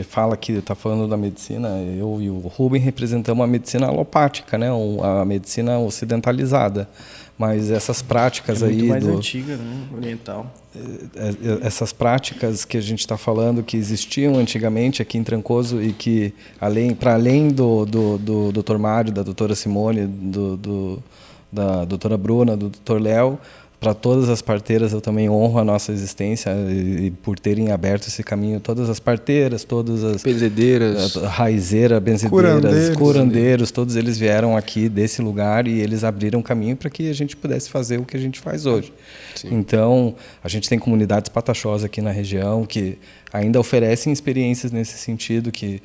fala aqui, está falando da medicina, eu e o Rubem representamos a medicina alopática, né, a medicina ocidentalizada, mas essas práticas muito mais antiga, né, oriental. Essas práticas que a gente está falando, que existiam antigamente aqui em Trancoso e que, para além do Dr. Mário, da doutora Simone, da doutora Bruna, do Dr. Léo, para todas as parteiras eu também honro a nossa existência e por terem aberto esse caminho, todas as parteiras, todas as benzedeiras, raizeira, benzedeiras, curandeiros, todos eles vieram aqui desse lugar e eles abriram caminho para que a gente pudesse fazer o que a gente faz hoje. Sim. Então, a gente tem comunidades pataxós aqui na região que ainda oferecem experiências nesse sentido, que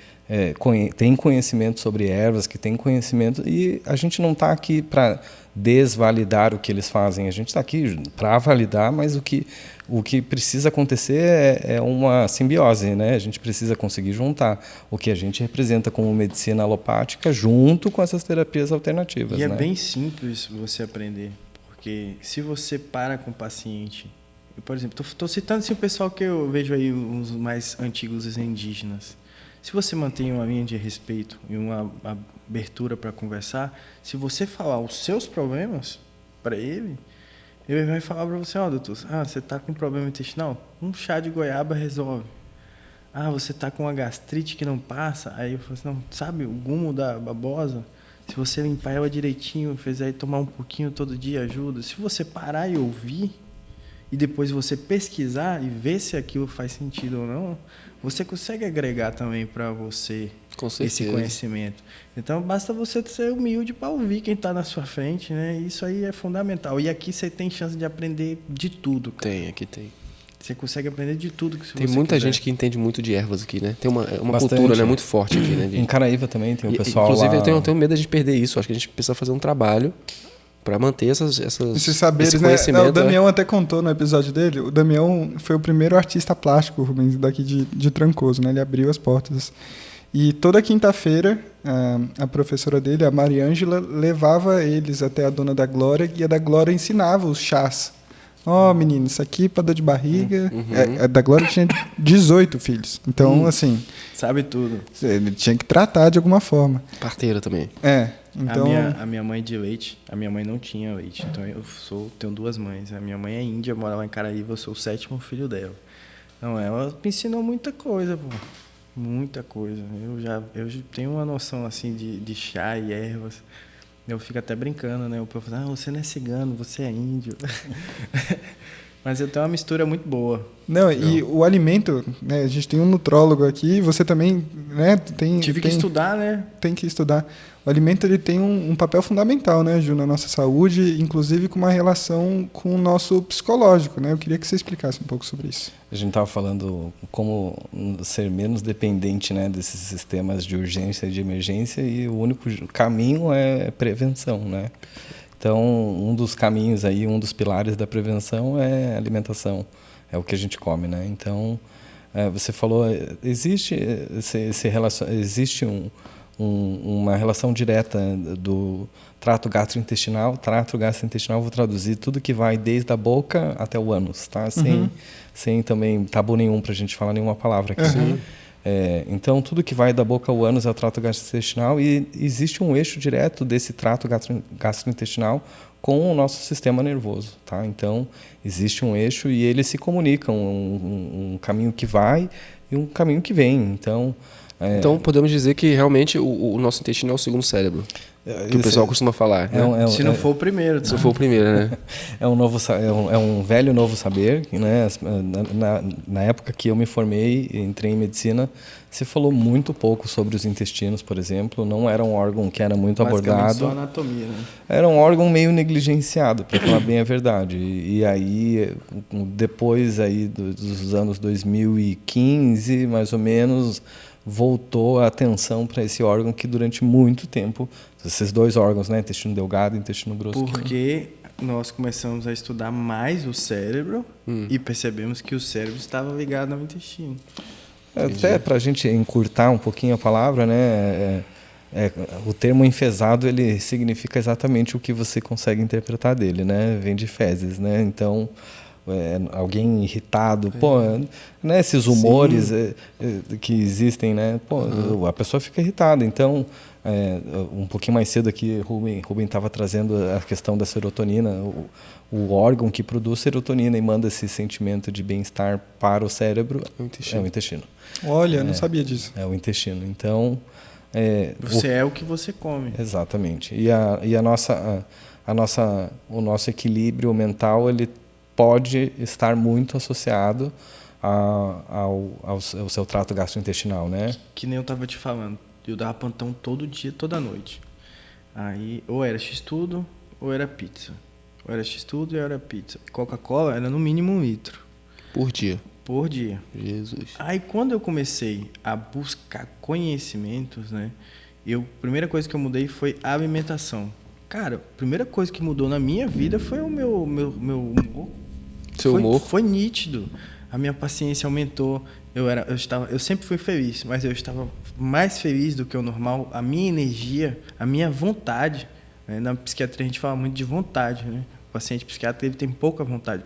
tem conhecimento sobre ervas, que tem conhecimento, e a gente não está aqui para desvalidar o que eles fazem, a gente está aqui para validar, mas o que precisa acontecer é uma simbiose, né? A gente precisa conseguir juntar o que a gente representa como medicina alopática junto com essas terapias alternativas. E né? É bem simples você aprender, porque se você para com o paciente... Eu, por exemplo, estou citando assim, o pessoal que eu vejo aí, os mais antigos, os indígenas. Se você mantém uma linha de respeito e uma abertura para conversar, se você falar os seus problemas para ele vai falar para você, doutor, você está com problema intestinal? Um chá de goiaba resolve. Você está com uma gastrite que não passa? Aí eu falo assim, não, sabe o gumo da babosa? Se você limpar ela direitinho, fizer tomar um pouquinho todo dia, ajuda. Se você parar e ouvir, e depois você pesquisar e ver se aquilo faz sentido ou não, você consegue agregar também para você esse conhecimento. Então, basta você ser humilde para ouvir quem está na sua frente, né? Isso aí é fundamental. E aqui você tem chance de aprender de tudo, cara. Aqui tem. Você consegue aprender de tudo que você Tem muita quiser. gente que entende muito de ervas aqui, né? Tem uma Bastante. cultura, né, muito forte aqui, né? Em Caraíva também tem um pessoal inclusive, lá... eu tenho medo de perder isso. Acho que a gente precisa fazer um trabalho para manter Esses saberes, esse né? conhecimento. Não, o Damião até contou no episódio dele. O Damião foi o primeiro artista plástico, Rubens, daqui de Trancoso, né? Ele abriu as portas. E toda quinta-feira, a professora dele, a Mariângela, levava eles até a Dona da Glória, e a da Glória ensinava os chás. Menino, isso aqui para dor de barriga. A da Glória tinha 18 filhos. Então, assim... Sabe tudo. Ele tinha que tratar de alguma forma. Parteira também. Então... A minha mãe de leite, a minha mãe não tinha leite. Então, tenho 2 mães. A minha mãe é índia, mora lá em Caraíva, eu sou o 7º filho dela. Então, ela me ensinou muita coisa, pô. Muita coisa. Eu tenho uma noção, assim, de chá e ervas. Eu fico até brincando, né? O professor, você não é cigano, você é índio. Mas eu tenho uma mistura muito boa. Não, e o alimento, né? A gente tem um nutrólogo aqui, você também, né? Tive que estudar, né? Tem que estudar. O alimento, ele tem um papel fundamental, né, Ju, na nossa saúde, inclusive com uma relação com o nosso psicológico, né? Eu queria que você explicasse um pouco sobre isso. A gente estava falando como ser menos dependente, né, desses sistemas de urgência e de emergência, e o único caminho é prevenção, né? Então, um dos caminhos aí, um dos pilares da prevenção é a alimentação, é o que a gente come, né? Então, você falou, existe uma relação direta do trato gastrointestinal. Trato gastrointestinal, vou traduzir tudo que vai desde a boca até o ânus, tá? Sem também tabu nenhum para a gente falar nenhuma palavra aqui. Então, tudo que vai da boca ao ânus é o trato gastrointestinal, e existe um eixo direto desse trato gastrointestinal com o nosso sistema nervoso, tá? Então, existe um eixo e eles se comunicam, um caminho que vai e um caminho que vem. Então, podemos dizer que realmente o nosso intestino é o segundo cérebro, que o pessoal costuma falar. Se não for o primeiro. Se for o primeiro, né? É um velho novo saber, né? Na época que eu me formei, entrei em medicina, se falou muito pouco sobre os intestinos, por exemplo. Não era um órgão que era muito abordado. Só anatomia, né? Era um órgão meio negligenciado, para falar bem a verdade. E aí, depois aí dos anos 2015, mais ou menos, voltou a atenção para esse órgão que durante muito tempo, esses 2 órgãos, né, intestino delgado e intestino grosso. Porque nós começamos a estudar mais o cérebro e percebemos que o cérebro estava ligado ao intestino. Até para a gente encurtar um pouquinho a palavra, né, o termo enfesado, ele significa exatamente o que você consegue interpretar dele, né? Vem de fezes, né? Então, alguém irritado, né, esses humores que existem, né, a pessoa fica irritada. Então, um pouquinho mais cedo aqui, Rubem estava trazendo a questão da serotonina, o órgão que produz serotonina e manda esse sentimento de bem-estar para o cérebro é o intestino. Olha, eu não sabia disso. É o intestino. Então, você é o que você come. Exatamente. O nosso equilíbrio mental, ele pode estar muito associado ao seu trato gastrointestinal, né? Que nem eu estava te falando. Eu dava plantão todo dia, toda noite. Aí, ou era x-tudo, ou era pizza. Ou era x-tudo, ou era pizza. Coca-Cola era no mínimo 1 litro. Por dia. Por dia. Jesus. Aí, quando eu comecei a buscar conhecimentos, né? A primeira coisa que eu mudei foi a alimentação. Cara, a primeira coisa que mudou na minha vida foi o meu humor. Seu humor? Foi nítido. A minha paciência aumentou. Eu sempre fui feliz, mas eu estava mais feliz do que o normal. A minha energia, a minha vontade, né? Na psiquiatria a gente fala muito de vontade, né? O paciente psiquiatra, ele tem pouca vontade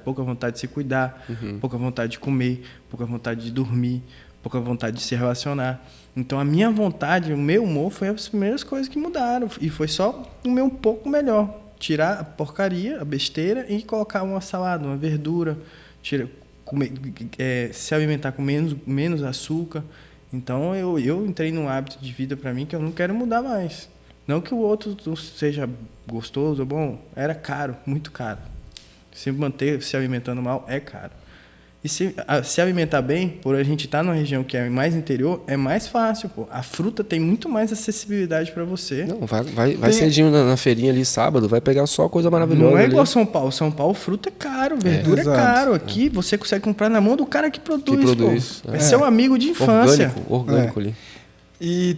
de se cuidar, pouca vontade de comer, pouca vontade de dormir, pouca vontade de se relacionar. Então a minha vontade, o meu humor foi as primeiras coisas que mudaram, e foi só o meu um pouco melhor. Tirar a porcaria, a besteira, e colocar uma salada, uma verdura, se alimentar com menos açúcar. Então eu entrei num hábito de vida para mim que eu não quero mudar mais. Não que o outro não seja gostoso ou bom, era caro, muito caro. Se manter se alimentando mal é caro. E se alimentar bem, por a gente estar numa região que é mais interior, é mais fácil, pô. A fruta tem muito mais acessibilidade para você. Não, vai cedinho na feirinha ali sábado, vai pegar só coisa maravilhosa. Não é ali. igual São Paulo. São Paulo, fruta é caro, verdura é caro. Aqui você consegue comprar na mão do cara que produz. Pô. É seu amigo de infância. Orgânico ali. E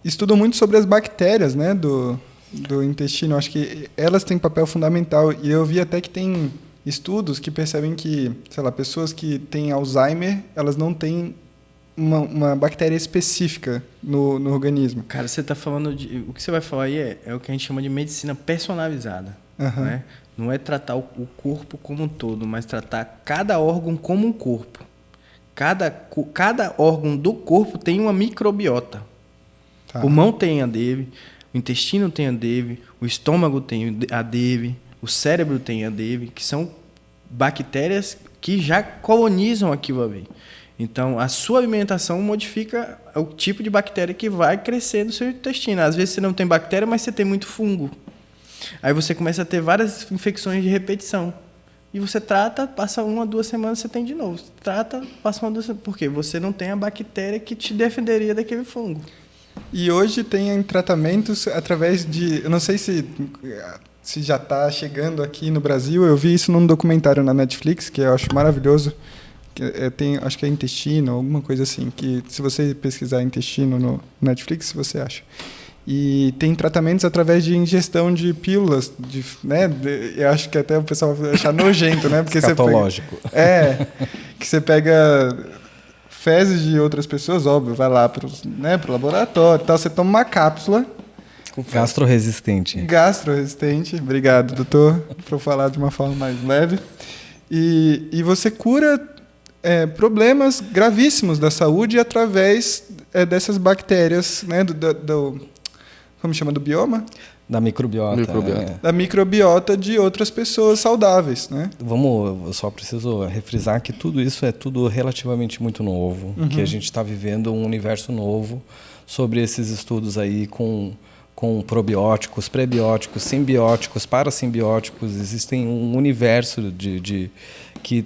estudam muito sobre as bactérias, né, do intestino. Acho que elas têm papel fundamental. E eu vi até que tem estudos que percebem que, sei lá, pessoas que têm Alzheimer, elas não têm uma bactéria específica no organismo. Cara, você está falando de... O que você vai falar aí é o que a gente chama de medicina personalizada. Né? Não é tratar o corpo como um todo, mas tratar cada órgão como um corpo. Cada órgão do corpo tem uma microbiota. Tá. O pulmão tem a dele, o intestino tem a dele, o estômago tem a dele, o cérebro tem a dele, que são bactérias que já colonizam aquilo ali. Então, a sua alimentação modifica o tipo de bactéria que vai crescer no seu intestino. Às vezes você não tem bactéria, mas você tem muito fungo. Aí você começa a ter várias infecções de repetição. E você trata, passa 1 a 2 semanas, você tem de novo. Trata, passa 1 a 2 semanas. Por quê? Você não tem a bactéria que te defenderia daquele fungo. E hoje tem tratamentos através de... Eu não sei se já está chegando aqui no Brasil. Eu vi isso num documentário na Netflix, que eu acho maravilhoso. Acho que é intestino, alguma coisa assim. Que se você pesquisar intestino no Netflix, você acha. E tem tratamentos através de ingestão de pílulas. Né? Eu acho que até o pessoal vai achar nojento, né? Porque escatológico. Que você pega fezes de outras pessoas, óbvio, vai lá pro laboratório e tal. Você toma uma cápsula... Gastroresistente. Obrigado, doutor, por falar de uma forma mais leve. E você cura problemas gravíssimos da saúde através dessas bactérias, né, como chama, do bioma? Da microbiota. Da microbiota de outras pessoas saudáveis, né? Eu só preciso refrisar que tudo isso é tudo relativamente muito novo, que a gente está vivendo um universo novo sobre esses estudos aí com probióticos, prebióticos, simbióticos, parasimbióticos. Existem um universo que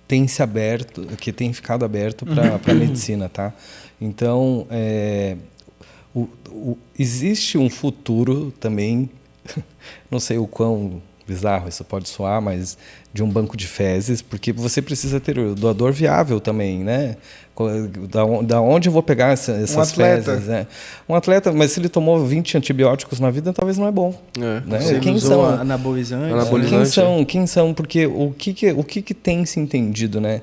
tem se aberto, que tem ficado aberto para a medicina, tá? Então, existe um futuro também, não sei o quão bizarro isso pode soar, mas de um banco de fezes, porque você precisa ter o doador viável também, né? Da onde eu vou pegar essas fezes? Né? Um atleta, mas se ele tomou 20 antibióticos na vida, talvez não é bom. Né? Quem são anabolizantes? Quem são? Porque o que tem se entendido, né?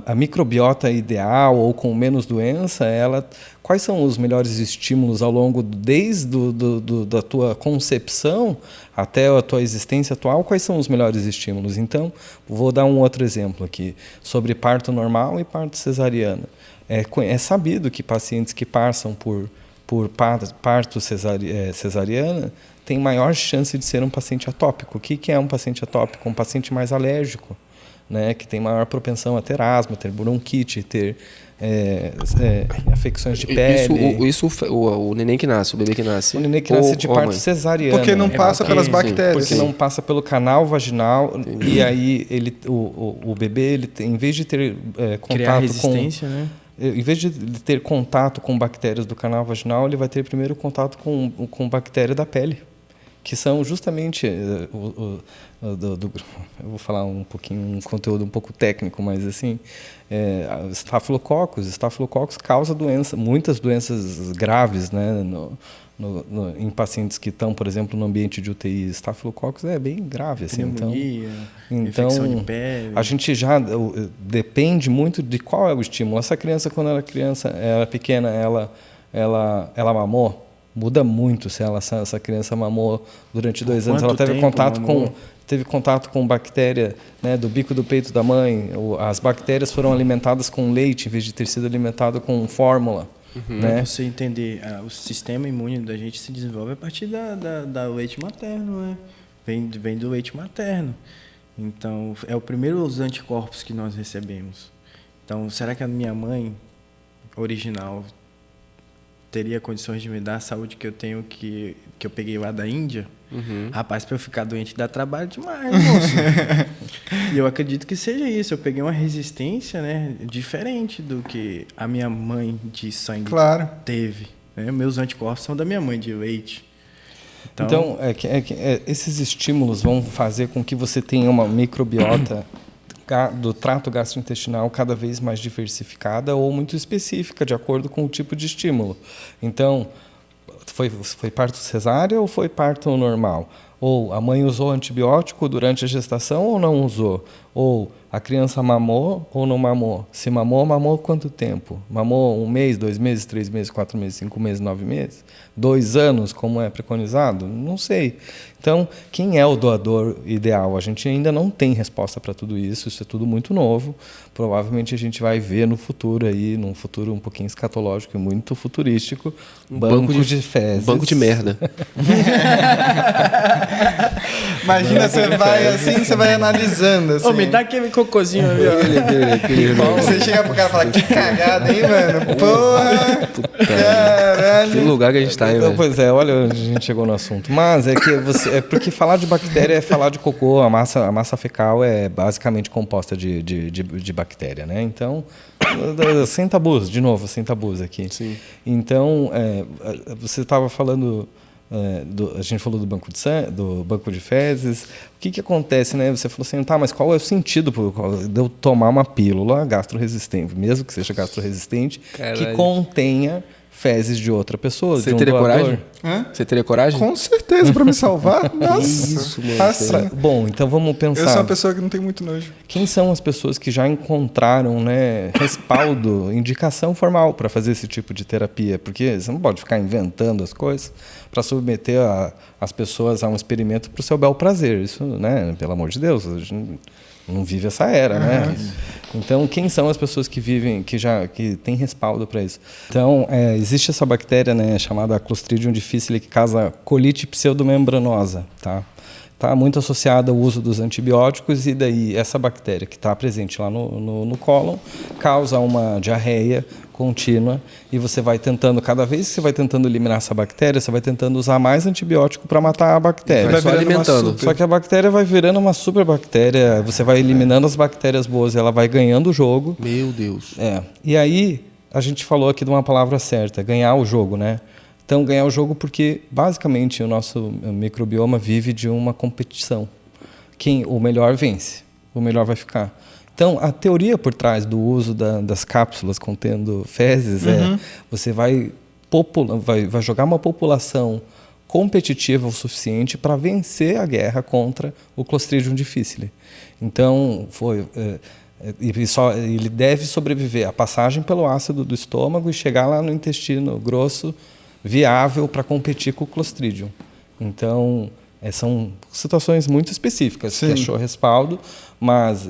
A microbiota ideal ou com menos doença, quais são os melhores estímulos ao longo desde da tua concepção até a tua existência atual? Quais são os melhores estímulos? Então, vou dar um outro exemplo aqui sobre parto normal e parto cesariana. É sabido que pacientes que passam por parto cesariana têm maior chance de ser um paciente atópico. O que é um paciente atópico? Um paciente mais alérgico, né? Que tem maior propensão a ter asma, ter bronquite, ter afecções de pele. O neném que nasce, o bebê que nasce. O neném que nasce de parto cesariana. Porque não passa pelas bactérias. Porque não passa pelo canal vaginal. E aí o bebê, em vez de ter contato resistência, né? Em vez de ter contato com bactérias do canal vaginal, ele vai ter primeiro contato com bactéria da pele, que são justamente eu vou falar um pouquinho, um conteúdo um pouco técnico, mas assim, estafilococcus causa muitas doenças graves, né, em pacientes que estão, por exemplo, no ambiente de UTI. Estafilococcus é bem grave, assim. Pneumonia, então infecção de pele. A gente já depende muito de qual é o estímulo. Essa criança, quando ela é pequena, ela mamou. Muda muito se essa criança mamou durante 2 anos. Ela teve contato com bactéria, né, do bico do peito da mãe. As bactérias foram alimentadas com leite em vez de ter sido alimentado com fórmula. Né? Para você entender, o sistema imune da gente se desenvolve a partir da leite materno, né? Vem do leite materno. Então, é o primeiro os anticorpos que nós recebemos. Então, será que a minha mãe original teria condições de me dar a saúde que eu tenho, que eu peguei lá da Índia, rapaz, para eu ficar doente dá trabalho demais, moço. E eu acredito que seja isso. Eu peguei uma resistência, né, diferente do que a minha mãe de sangue teve. Né? Meus anticorpos são da minha mãe de leite. Então esses estímulos vão fazer com que você tenha uma microbiota do trato gastrointestinal cada vez mais diversificada ou muito específica, de acordo com o tipo de estímulo. Então, foi parto cesárea ou foi parto normal? Ou a mãe usou antibiótico durante a gestação ou não usou? Ou a criança mamou ou não mamou? Se mamou, mamou quanto tempo? Mamou 1 mês, 2 meses, 3 meses, 4 meses, 5 meses, 9 meses? 2 anos, como é preconizado? Não sei. Então, quem é o doador ideal? A gente ainda não tem resposta para tudo isso. Isso é tudo muito novo. Provavelmente a gente vai ver no futuro aí, num futuro um pouquinho escatológico e muito futurístico, banco de fezes. Banco de merda. Imagina, você vai assim, você vai analisando. Assim. Ô, me dá aquele cocôzinho ali, ó. Você chega pro cara e fala, que cagada, hein, mano? Porra! Caralho! Que lugar que a gente tá aí, velho. Pois é, olha onde a gente chegou no assunto. Mas é que porque falar de bactéria é falar de cocô. A massa fecal é basicamente composta de bactéria, né? Então, sem tabus, de novo, sem tabus aqui. Sim. Então, você estava falando... a gente falou do banco de fezes. O que acontece, né? Você falou assim, tá, mas qual é o sentido de eu tomar uma pílula gastroresistente, mesmo que seja gastroresistente, que contenha fezes de outra pessoa? Você teria coragem? Você teria coragem? Com certeza, para me salvar. Nossa, isso, mano. assim. Bom, então vamos pensar. Eu sou uma pessoa que não tem muito nojo. Quem são as pessoas que já encontraram, né, respaldo, indicação formal para fazer esse tipo de terapia? Porque você não pode ficar inventando as coisas para submeter as pessoas a um experimento para o seu bel prazer. Isso, né, pelo amor de Deus, a gente não vive essa era, né? Então, quem são as pessoas que vivem, que têm respaldo para isso? Então, existe essa bactéria, né, chamada Clostridium difficile, que causa colite pseudomembranosa, tá? Está muito associada ao uso dos antibióticos, e daí essa bactéria que está presente lá no cólon causa uma diarreia contínua, e você vai tentando, cada vez que você vai tentando eliminar essa bactéria, você vai tentando usar mais antibiótico para matar a bactéria. Vai só alimentando. Só que a bactéria vai virando uma superbactéria, você vai eliminando as bactérias boas e ela vai ganhando o jogo. Meu Deus. E aí, a gente falou aqui de uma palavra certa, ganhar o jogo, né? Então, ganhar o jogo porque, basicamente, o nosso microbioma vive de uma competição. O melhor vence, o melhor vai ficar. Então, a teoria por trás do uso das cápsulas contendo fezes você vai jogar uma população competitiva o suficiente para vencer a guerra contra o Clostridium difficile. Então, ele deve sobreviver à passagem pelo ácido do estômago e chegar lá no intestino grosso viável para competir com o Clostridium. Então, são situações muito específicas. Sim. Que achou respaldo, mas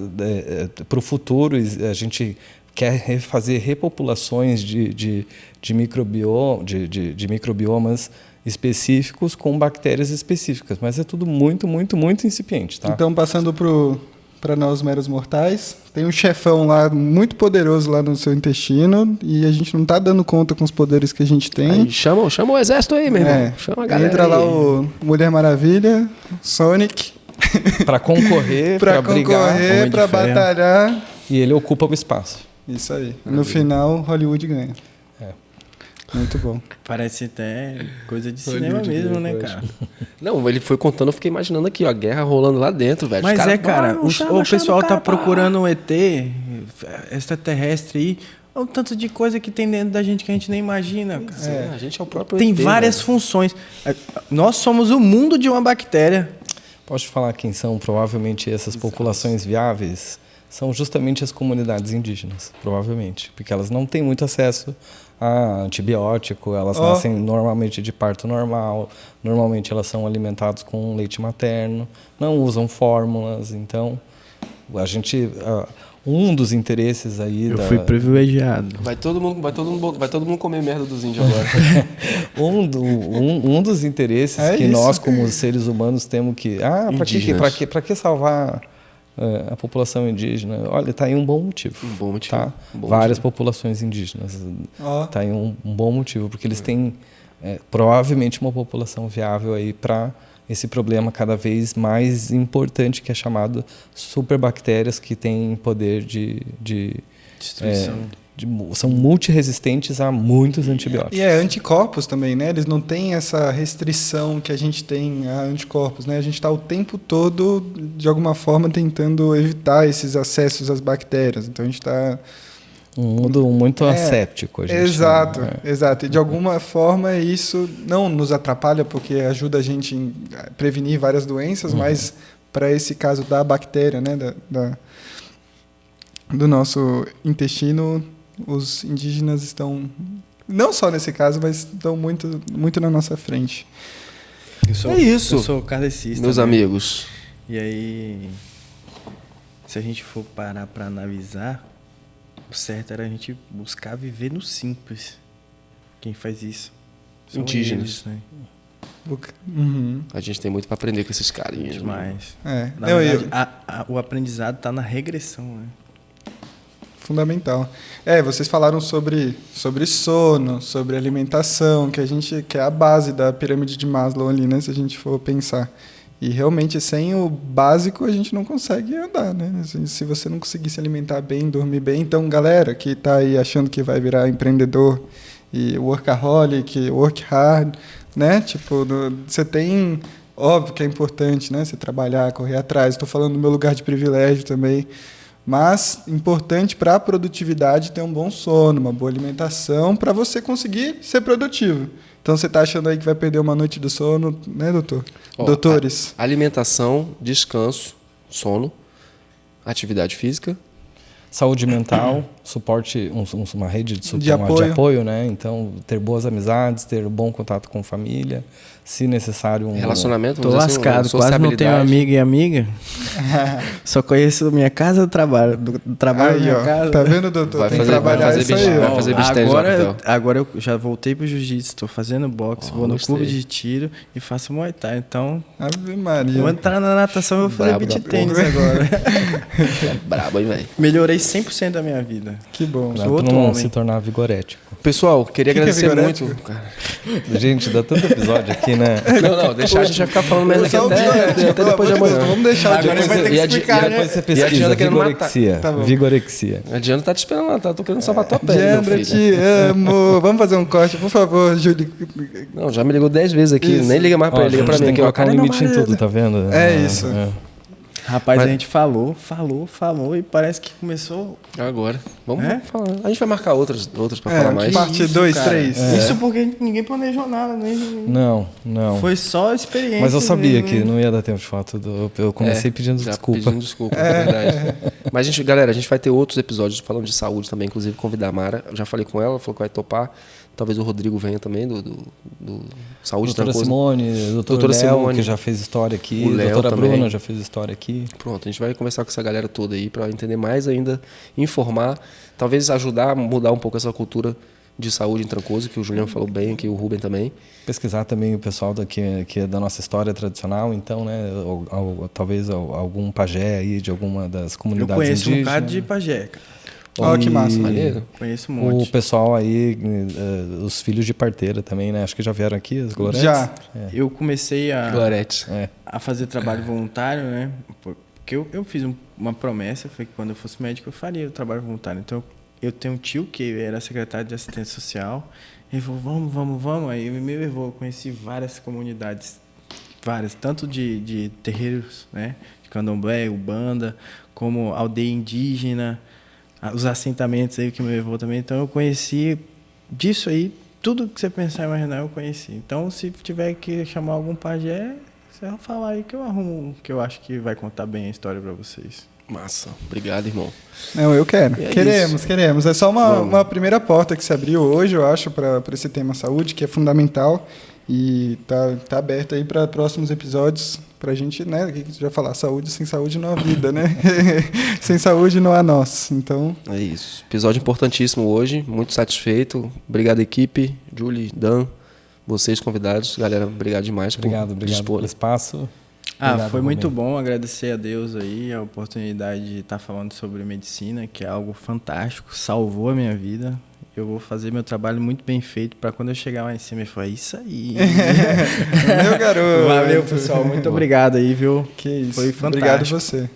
para o futuro a gente quer fazer repopulações de microbiomas específicos com bactérias específicas, mas é tudo muito, muito, muito incipiente. Tá? Então, passando para nós meros mortais, tem um chefão lá muito poderoso lá no seu intestino e a gente não está dando conta com os poderes que a gente tem. Aí chama o exército aí, meu irmão. Chama a galera. Entra lá o Mulher Maravilha, Sonic. Para concorrer, para brigar, para batalhar. E ele ocupa o espaço. Isso aí. No final, Hollywood ganha. Muito bom. Parece até coisa de cinema mesmo, né, cara? Não, ele foi contando, eu fiquei imaginando aqui, ó, a guerra rolando lá dentro, velho. Mas cara, o pessoal tá procurando um ET, extraterrestre aí, o tanto de coisa que tem dentro da gente que a gente nem imagina, cara. A gente é o próprio Tem ET, várias funções. Nós somos o mundo de uma bactéria. Posso falar quem são provavelmente essas populações viáveis? São justamente as comunidades indígenas, provavelmente, porque elas não têm muito acesso a antibiótico, elas nascem normalmente de parto normal, normalmente elas são alimentadas com leite materno, não usam fórmulas, então a gente um dos interesses aí eu fui privilegiado. Vai todo mundo comer merda dos índios agora. um dos interesses que nós como seres humanos temos que para que salvar a população indígena, olha, está aí um bom motivo. Um bom motivo. Tá? Um bom Várias motivo. populações indígenas. Está aí um bom motivo, porque eles têm provavelmente uma população viável aí para esse problema cada vez mais importante, que é chamado superbactérias, que têm poder de Destruição. são multiresistentes a muitos antibióticos. E anticorpos também, né? Eles não têm essa restrição que a gente tem a anticorpos, né? A gente está o tempo todo, de alguma forma, tentando evitar esses acessos às bactérias. Então, a gente está... Um mundo muito asséptico. A gente Exato, chama, exato. E de alguma forma isso não nos atrapalha, porque ajuda a gente a prevenir várias doenças, mas para esse caso da bactéria, né, do nosso intestino, os indígenas estão, não só nesse caso, mas estão muito, muito na nossa frente. É isso. Eu sou kardecista. Meus amigos. E aí, se a gente for parar para analisar, o certo era a gente buscar viver no simples. Quem faz isso? São Indígenas. eles, né? Uhum. A gente tem muito para aprender com esses carinhas. Demais. É. Na verdade, o aprendizado está na regressão, né? Fundamental. Vocês falaram sobre sono, sobre alimentação, que é a base da pirâmide de Maslow ali, né? Se a gente for pensar. E realmente, sem o básico, a gente não consegue andar, né? Se você não conseguir se alimentar bem, dormir bem. Então, galera que está aí achando que vai virar empreendedor e workaholic, work hard, né? Tipo, você tem... Óbvio que é importante, né? Você trabalhar, correr atrás. Estou falando do meu lugar de privilégio também. Mas importante para a produtividade ter um bom sono, uma boa alimentação, para você conseguir ser produtivo. Então, você está achando aí que vai perder uma noite do sono, né, doutor? Doutores. Alimentação, descanso, sono, atividade física. Saúde mental, suporte, uma rede de apoio, né? Então, ter boas amizades, ter bom contato com família, se necessário Relacionamento. Tô lascado, quase não tenho amigo e amiga. Só conheço minha casa do trabalho. Do trabalho aí, minha ó, casa. Tá vendo, doutor? Vai Tem fazer, que trabalhar vai fazer isso aí. vai fazer besteira Agora eu já voltei pro jiu-jitsu, estou fazendo boxe, vou no gostei. clube de tiro e faço muay thai. Então, Ave Maria. vou entrar na natação e vou fazer Brabo da beach tênis porra. agora. Brabo, hein, velho? Melhorei 100% da minha vida. Que bom. Sou para outro não homem. se tornar vigorético. Pessoal, queria Que é agradecer vigorético? muito. Cara. Gente, dá tanto episódio aqui, né? Não, deixar a gente vai ficar falando merda aqui Só o episódio, até pelo depois de amor de Deus, amanhã. Vamos deixar Agora depois. vai ter que E a- explicar, e a- né? Depois você E a pesquisa, Diana querendo matar. vigorexia. Tá bom. Vigorexia. A Diana tá te esperando lá, tá querendo salvar tua pele, meu Diandra, filho. te amo. Vamos fazer um corte, por favor, Júlio. Não, já me ligou 10 vezes aqui, Isso. nem liga mais pra Ó, ele, liga a pra gente mim. tem que ó, colocar um cara, é meu limite em marido. tudo, tá vendo? É isso. Rapaz, Mas- a gente falou e parece que começou. Agora, vamos É? falar. A gente vai marcar outras pra falar mais. Parte Isso, 2, cara. 3. Isso porque ninguém planejou nada, nem. Não. Foi só experiência. Mas eu sabia mesmo, que né? não ia dar tempo de falar tudo. Eu comecei pedindo Já desculpa. Pedindo desculpa, é verdade. Mas, galera, a gente vai ter outros episódios falando de saúde também, inclusive convidar a Mara. Eu já falei com ela falou que vai topar. Talvez o Rodrigo venha também, do Saúde Doutora Trancoso. Simone, doutora Doutora Léo, Simone. que já fez história aqui. O Léo Doutora também. Bruna já fez história aqui. Pronto, a gente vai conversar com essa galera toda aí para entender mais ainda, informar, talvez ajudar a mudar um pouco essa cultura de saúde em Trancoso, que o Julião falou bem, que o Rubem também. Pesquisar também o pessoal que é da nossa história tradicional, então, né? Talvez algum pajé aí de alguma das Eu comunidades conheço um indígenas. bocado de pajé, cara. Ó, que massa. Maneiro. Conheço um O monte. pessoal aí, os filhos de parteira também, né? Acho que já vieram aqui, as Gloretes. Já. Eu comecei Glorete. a fazer trabalho voluntário, né? Porque eu fiz uma promessa, foi que quando eu fosse médico eu faria o trabalho voluntário. Então eu tenho um tio que era secretário de assistência social. Ele falou, vamos. Aí me levou, eu conheci várias comunidades, tanto de terreiros, né? De candomblé, ubanda, como aldeia indígena, os assentamentos aí que me levou também. Então eu conheci disso aí, tudo que você pensar e imaginar eu conheci. Então se tiver que chamar algum pajé, você vai falar aí que eu arrumo, que eu acho que vai contar bem a história para vocês. Massa. Obrigado, irmão. Não, eu quero. E é Queremos. É só uma primeira porta que se abriu hoje, eu acho, para esse tema saúde, que é fundamental. E tá aberto aí para próximos episódios, para a gente, né? O que a gente vai falar? Saúde, sem saúde não há vida, né? Sem saúde não há nós. Então, É isso. Episódio importantíssimo hoje. Muito satisfeito. Obrigado, equipe. Julie, Dan, vocês convidados. Galera, obrigado demais Obrigado por pelo dispor. espaço. Obrigado, Foi muito Romero. bom, agradecer a Deus aí a oportunidade de estar falando sobre medicina, que é algo fantástico, salvou a minha vida. Eu vou fazer meu trabalho muito bem feito para quando eu chegar lá em cima e falar, isso aí. Meu garoto. Valeu, pessoal, muito obrigado aí, viu? Que isso. Foi fantástico. Obrigado você.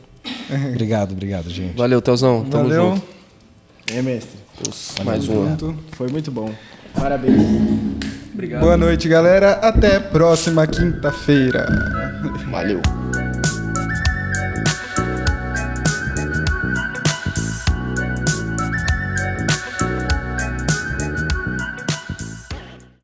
Obrigado, gente. Valeu, Telzão. Tamo Valeu. junto. Mestre, Mais um. Junto. foi muito bom. Parabéns. Boa noite, galera. Até próxima quinta-feira. Valeu.